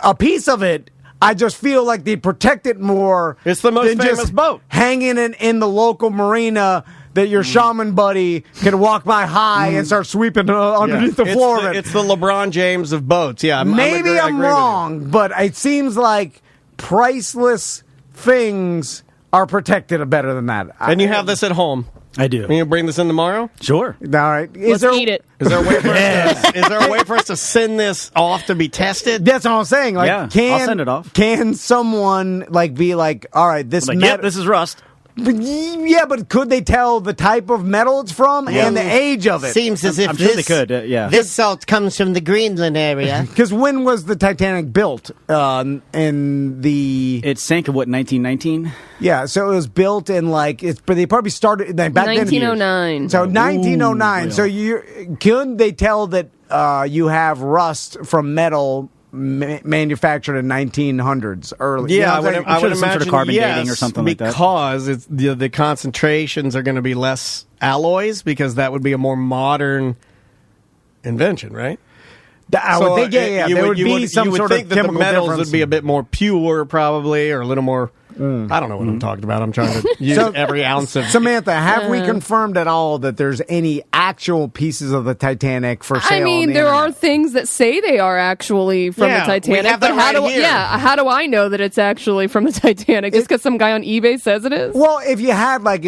A piece of it. I just feel like they protect it more. It's the most famous just boat. Hanging in the local marina that your shaman buddy can walk by high and start sweeping underneath the floor of it. It's the LeBron James of boats. Yeah, maybe I'm wrong, but it seems like priceless things are protected better than that. And you have this at home. I do. Can you bring this in tomorrow? Sure. All right. Let's eat it. Is there a way for us to send this off to be tested? That's what I'm saying. Like, I'll send it off. Can someone be like, all right, this yep, this is rust. Yeah, but could they tell the type of metal it's from and the age of it? Seems as if I'm sure they could. Yeah. This salt comes from the Greenland area. Because when was the Titanic built? It sank in 1919? Yeah, so it was built in but they probably started back 1909. So 1909. So could they tell that you have rust from metal manufactured in 1900s early? Yeah, I would imagine some sort of carbon dating or something like that. Because it's the concentrations are going to be less alloys because that would be a more modern invention, right? There would be some sort of chemical the metals difference. Would be a bit more pure, probably, or a little more. I don't know what I'm talking about. I'm trying to use every ounce of. Samantha, have we confirmed at all that there's any actual pieces of the Titanic for sale? I mean, there are things that say they are actually from the Titanic. We have that how do I know that it's actually from the Titanic? Just because some guy on eBay says it is? Well, if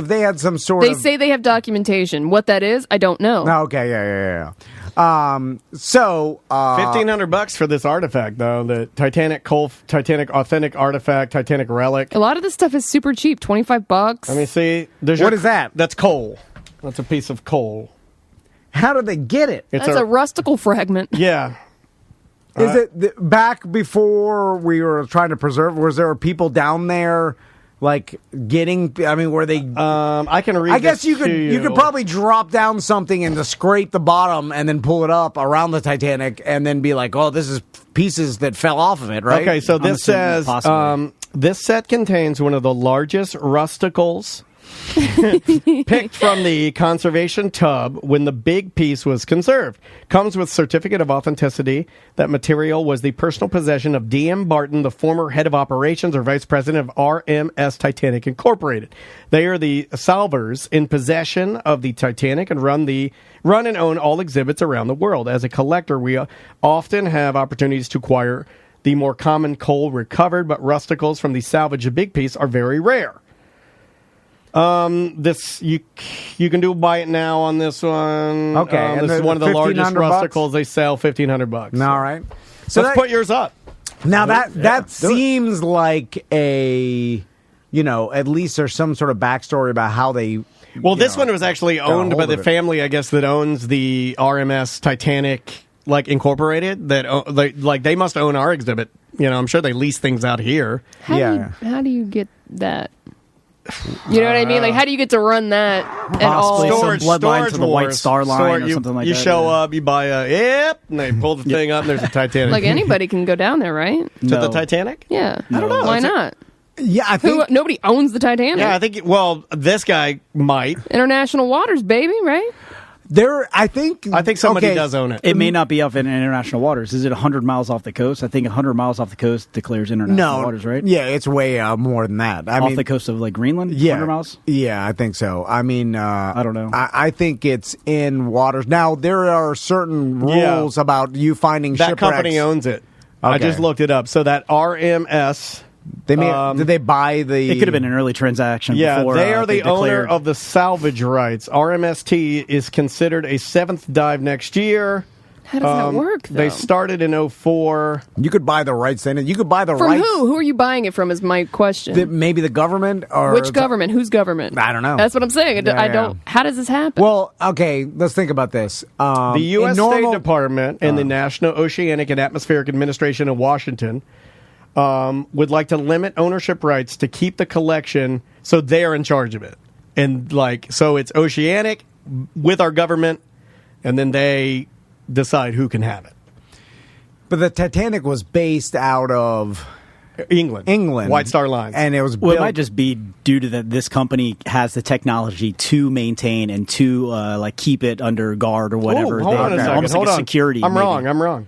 they had some sort of... They say they have documentation. What that is, I don't know. Okay, yeah. So $1,500 for this artifact, though. The Titanic authentic artifact, Titanic relic. A lot of this stuff is super cheap, $25. Let me see. What is that? That's coal. That's a piece of coal. How did they get it? That's a rustical fragment. Yeah. Is it back before we were trying to preserve? Was there people down there? Were they? I can read. I guess you could probably drop down something and just scrape the bottom and then pull it up around the Titanic and then be like, oh, this is pieces that fell off of it, right? Okay, so this says this set contains one of the largest rusticles picked from the conservation tub when the big piece was conserved. Comes with certificate of authenticity. That material was the personal possession of D.M. Barton, the former head of operations or vice president of RMS Titanic Incorporated. They are the salvors in possession of the Titanic and run and own all exhibits around the world. As a collector, we often have opportunities to acquire the more common coal recovered, but rusticles from the salvage of big piece are very rare. This you can buy it now on this one. Okay, this is one of the largest rusticles. They sell $1,500. All right, so let's put yours up. Now that seems like at least there's some sort of backstory about how they. Well, this one was actually owned by the family, I guess, that owns the RMS Titanic, Incorporated. That they must own our exhibit. I'm sure they lease things out here. How do you get that? You know what I mean? How do you get to run that at all? Storage bloodline to the White Star Line or something like that. You show up, you buy and they pull the thing up, and there's a Titanic. Anybody can go down there, right? To the Titanic? Yeah. I don't know. Why not? Yeah, I think... Nobody owns the Titanic. Yeah, I think... this guy might. International waters, baby, right? I think somebody does own it. It may not be off in international waters. Is it 100 miles off the coast? I think 100 miles off the coast declares international waters, right? Yeah, it's way more than that. Off the coast of Greenland? Yeah. 100 miles? Yeah, I think so. I mean, I don't know. I think it's in waters. Now, there are certain rules about you finding shipwrecks. That company owns it. Okay. I just looked it up. So that RMS... did they buy the... It could have been an early transaction. Yeah, before, they are the owner of the salvage rights. RMST is considered a 7th dive next year. How does that work, though? They started in 2004. You could buy the rights then. You could buy the from rights... From who? Who are you buying it from is my question. Maybe the government? Or which government? Whose government? I don't know. That's what I'm saying. I don't... How does this happen? Well, okay, let's think about this. The U.S. State Department and the National Oceanic and Atmospheric Administration in Washington... would like to limit ownership rights to keep the collection, so they're in charge of it. And so it's Oceanic with our government, and then they decide who can have it. But the Titanic was based out of England. White Star Lines. And it was Well, it might just be due to that this company has the technology to maintain and to keep it under guard or whatever. Hold on a second. Almost like a security. I'm wrong.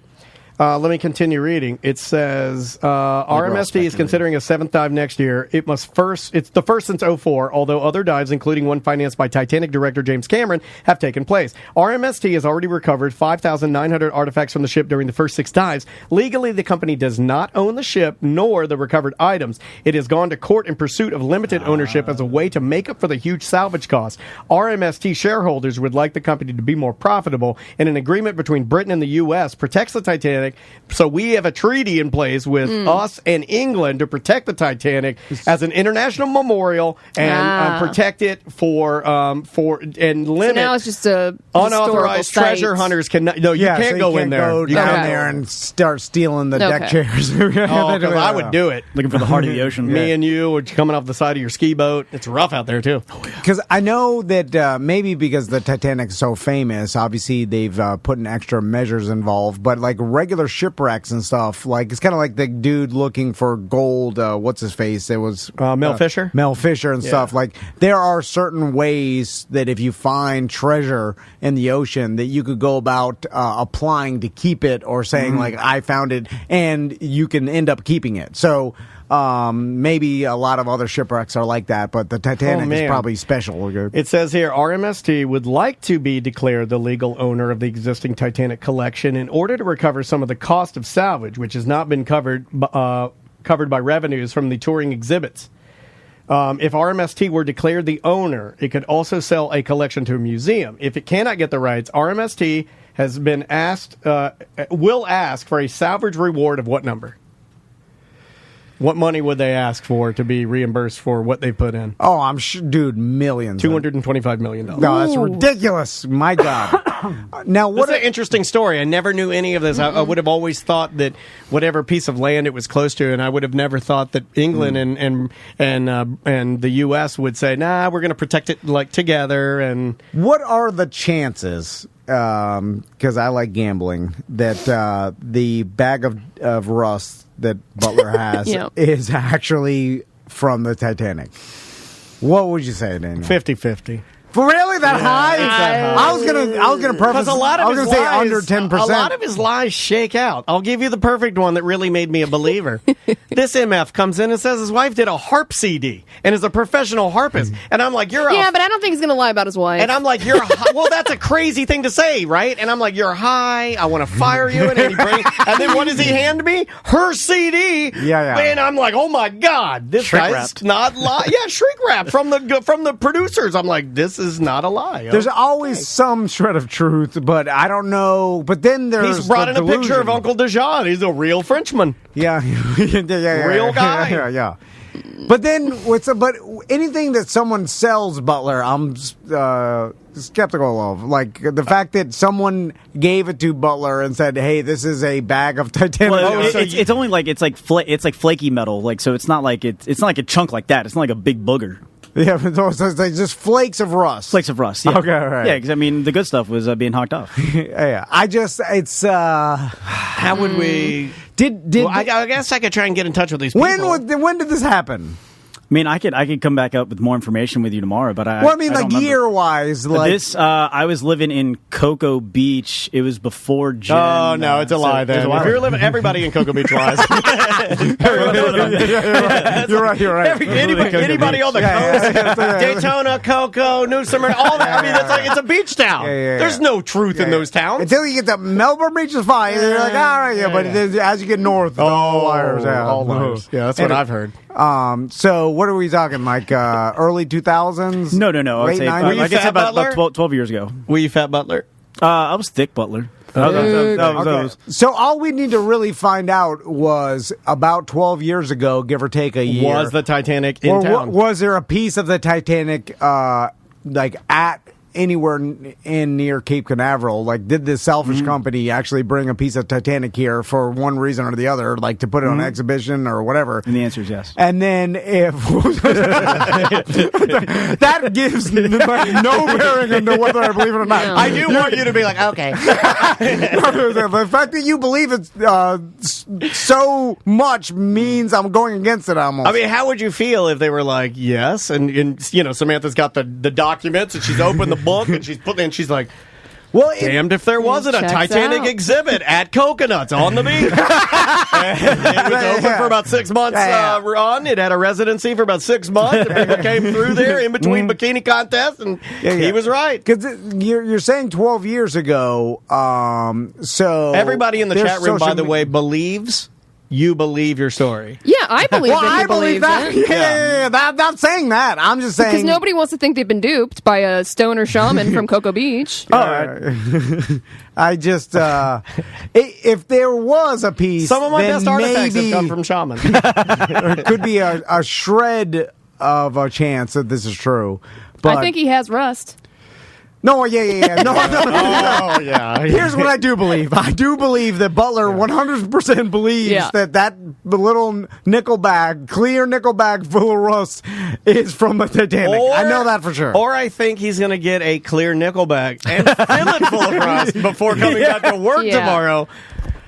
Let me continue reading. It says RMST is considering a seventh dive next year. It's the first since 2004, although other dives, including one financed by Titanic director James Cameron, have taken place. RMST has already recovered 5,900 artifacts from the ship during the first 6 dives. Legally, the company does not own the ship nor the recovered items. It has gone to court in pursuit of limited ownership as a way to make up for the huge salvage costs. RMST shareholders would like the company to be more profitable, and an agreement between Britain and the U.S. protects the Titanic. So we have a treaty in place with us and England to protect the Titanic as an international memorial and protect it for and limit. So now it's just a unauthorized treasure hunters cannot. No, you can't go in there. You can't go there and start stealing the deck chairs. I would do it. Looking for the heart of the ocean. Me and you are coming off the side of your ski boat. It's rough out there too. Because I know that maybe because the Titanic is so famous, obviously they've put in extra measures involved. But like regular shipwrecks and stuff, like it's kind of like the dude looking for gold. What's his face? It was Mel Fisher. Mel Fisher and stuff. Like there are certain ways that if you find treasure in the ocean, that you could go about applying to keep it or saying like I found it, and you can end up keeping it. So. Maybe a lot of other shipwrecks are like that, but the Titanic is probably special. It says here, RMST would like to be declared the legal owner of the existing Titanic collection in order to recover some of the cost of salvage, which has not been covered by revenues from the touring exhibits. If RMST were declared the owner, it could also sell a collection to a museum. If it cannot get the rights, RMST has been will ask for a salvage reward of what number? What money would they ask for to be reimbursed for what they put in? Oh, I'm sure, dude, millions. $225 million. No, that's ridiculous. My God. Now, what? This is an interesting story. I never knew any of this. I would have always thought that whatever piece of land it was close to, and I would have never thought that England and the U.S. would say, nah, we're going to protect it like together. And what are the chances? Because I like gambling, that the bag of rust that Butler has is actually from the Titanic. What would you say, Daniel? 50-50. Really, that high? I was gonna preface. A lot of I was gonna say under 10%. A lot of his lies shake out. I'll give you the perfect one that really made me a believer. This MF comes in and says his wife did a harp CD and is a professional harpist, and I'm like, but I don't think he's gonna lie about his wife. And I'm like, well, that's a crazy thing to say, right? And I'm like, you're high. I want to fire you, and then what does he hand me? Her CD. Yeah. And I'm like, oh my God, this guy's not lying. Yeah, shrink wrap from the producers. I'm like, this is not a lie. There's always some shred of truth, but I don't know. But then there's he's brought in a picture of Uncle Dejan. He's a real Frenchman. Yeah. Real guy. Yeah. But then, but anything that someone sells, Butler, I'm skeptical of. Like the fact that someone gave it to Butler and said, "Hey, this is a bag of Titanic." Well, it's only like it's like flaky metal. Like so, it's not like it's not like a chunk like that. It's not like a big booger. Yeah, but it's like just flakes of rust. Flakes of rust. Yeah. Okay, all right. Yeah, because I mean, the good stuff was being hocked off. Yeah, how would we? I guess I could try and get in touch with these people. When did this happen? I mean, I could come back up with more information with you tomorrow, but I year wise, like this. I was living in Cocoa Beach. It was before Jen. Oh no, it's a lie. Then if you're living, everybody in Cocoa Beach lies. You're right. Anybody on the coast, Daytona, Cocoa, New Smyrna, all that. I mean, it's a beach town. There's no truth in those towns until you get to Melbourne Beach is fine. You're like, all right, but as you get north, all liars. All liars. Yeah, that's what I've heard. So what are we talking, like early 2000s? No. Late 90s? Like I said, about 12 years ago. Were you Fat Butler? I was Thick Butler. Okay. So all we need to really find out was about 12 years ago, give or take a year. Was the Titanic in town? Was there a piece of the Titanic like at anywhere in near Cape Canaveral. Like, did this selfish company actually bring a piece of Titanic here for one reason or the other, like to put it on exhibition or whatever? And the answer is yes. And then if that gives no bearing into whether I believe it or not. No. I do want you to be like, okay. The fact that you believe it so much means I'm going against it almost. I mean, how would you feel if they were like, yes, and you know, Samantha's got the documents and she's opened the book and she's like, well, damned if there wasn't a Titanic exhibit at Coconuts on the beach. It was open for about 6 months on. It had a residency for about 6 months. And people came through there in between bikini contests, and he was right. Because you're saying 12 years ago, so... Everybody in the chat room, by the way, believes... You believe your story. Yeah, I believe that. I believe that. Yeah. I'm not saying that. I'm just saying... Because nobody wants to think they've been duped by a stoner shaman from Cocoa Beach. I just... if there was a piece... Some of my best artifacts have come from shamans. There could be a shred of a chance that this is true. But I think he has rust. No, yeah. No. Oh, yeah. Here's what I do believe. I do believe that Butler 100% believes that little nickel bag, clear nickel bag full of rust is from the Titanic. I know that for sure. Or I think he's going to get a clear nickel bag and fill it full of rust before coming back to work tomorrow.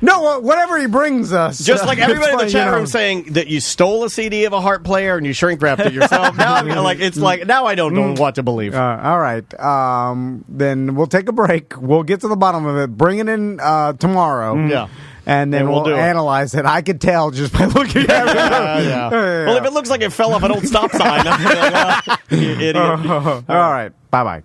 No, whatever he brings us. Just like everybody in the chat room saying that you stole a CD of a Heart player and you shrink wrapped it yourself. Now I don't know what to believe. All right. Then we'll take a break. We'll get to the bottom of it. Bring it in tomorrow. Yeah. And then we'll analyze it. I could tell just by looking at it. Well, if it looks like it fell off an old stop sign, I'm like, you idiot. All right. Bye-bye.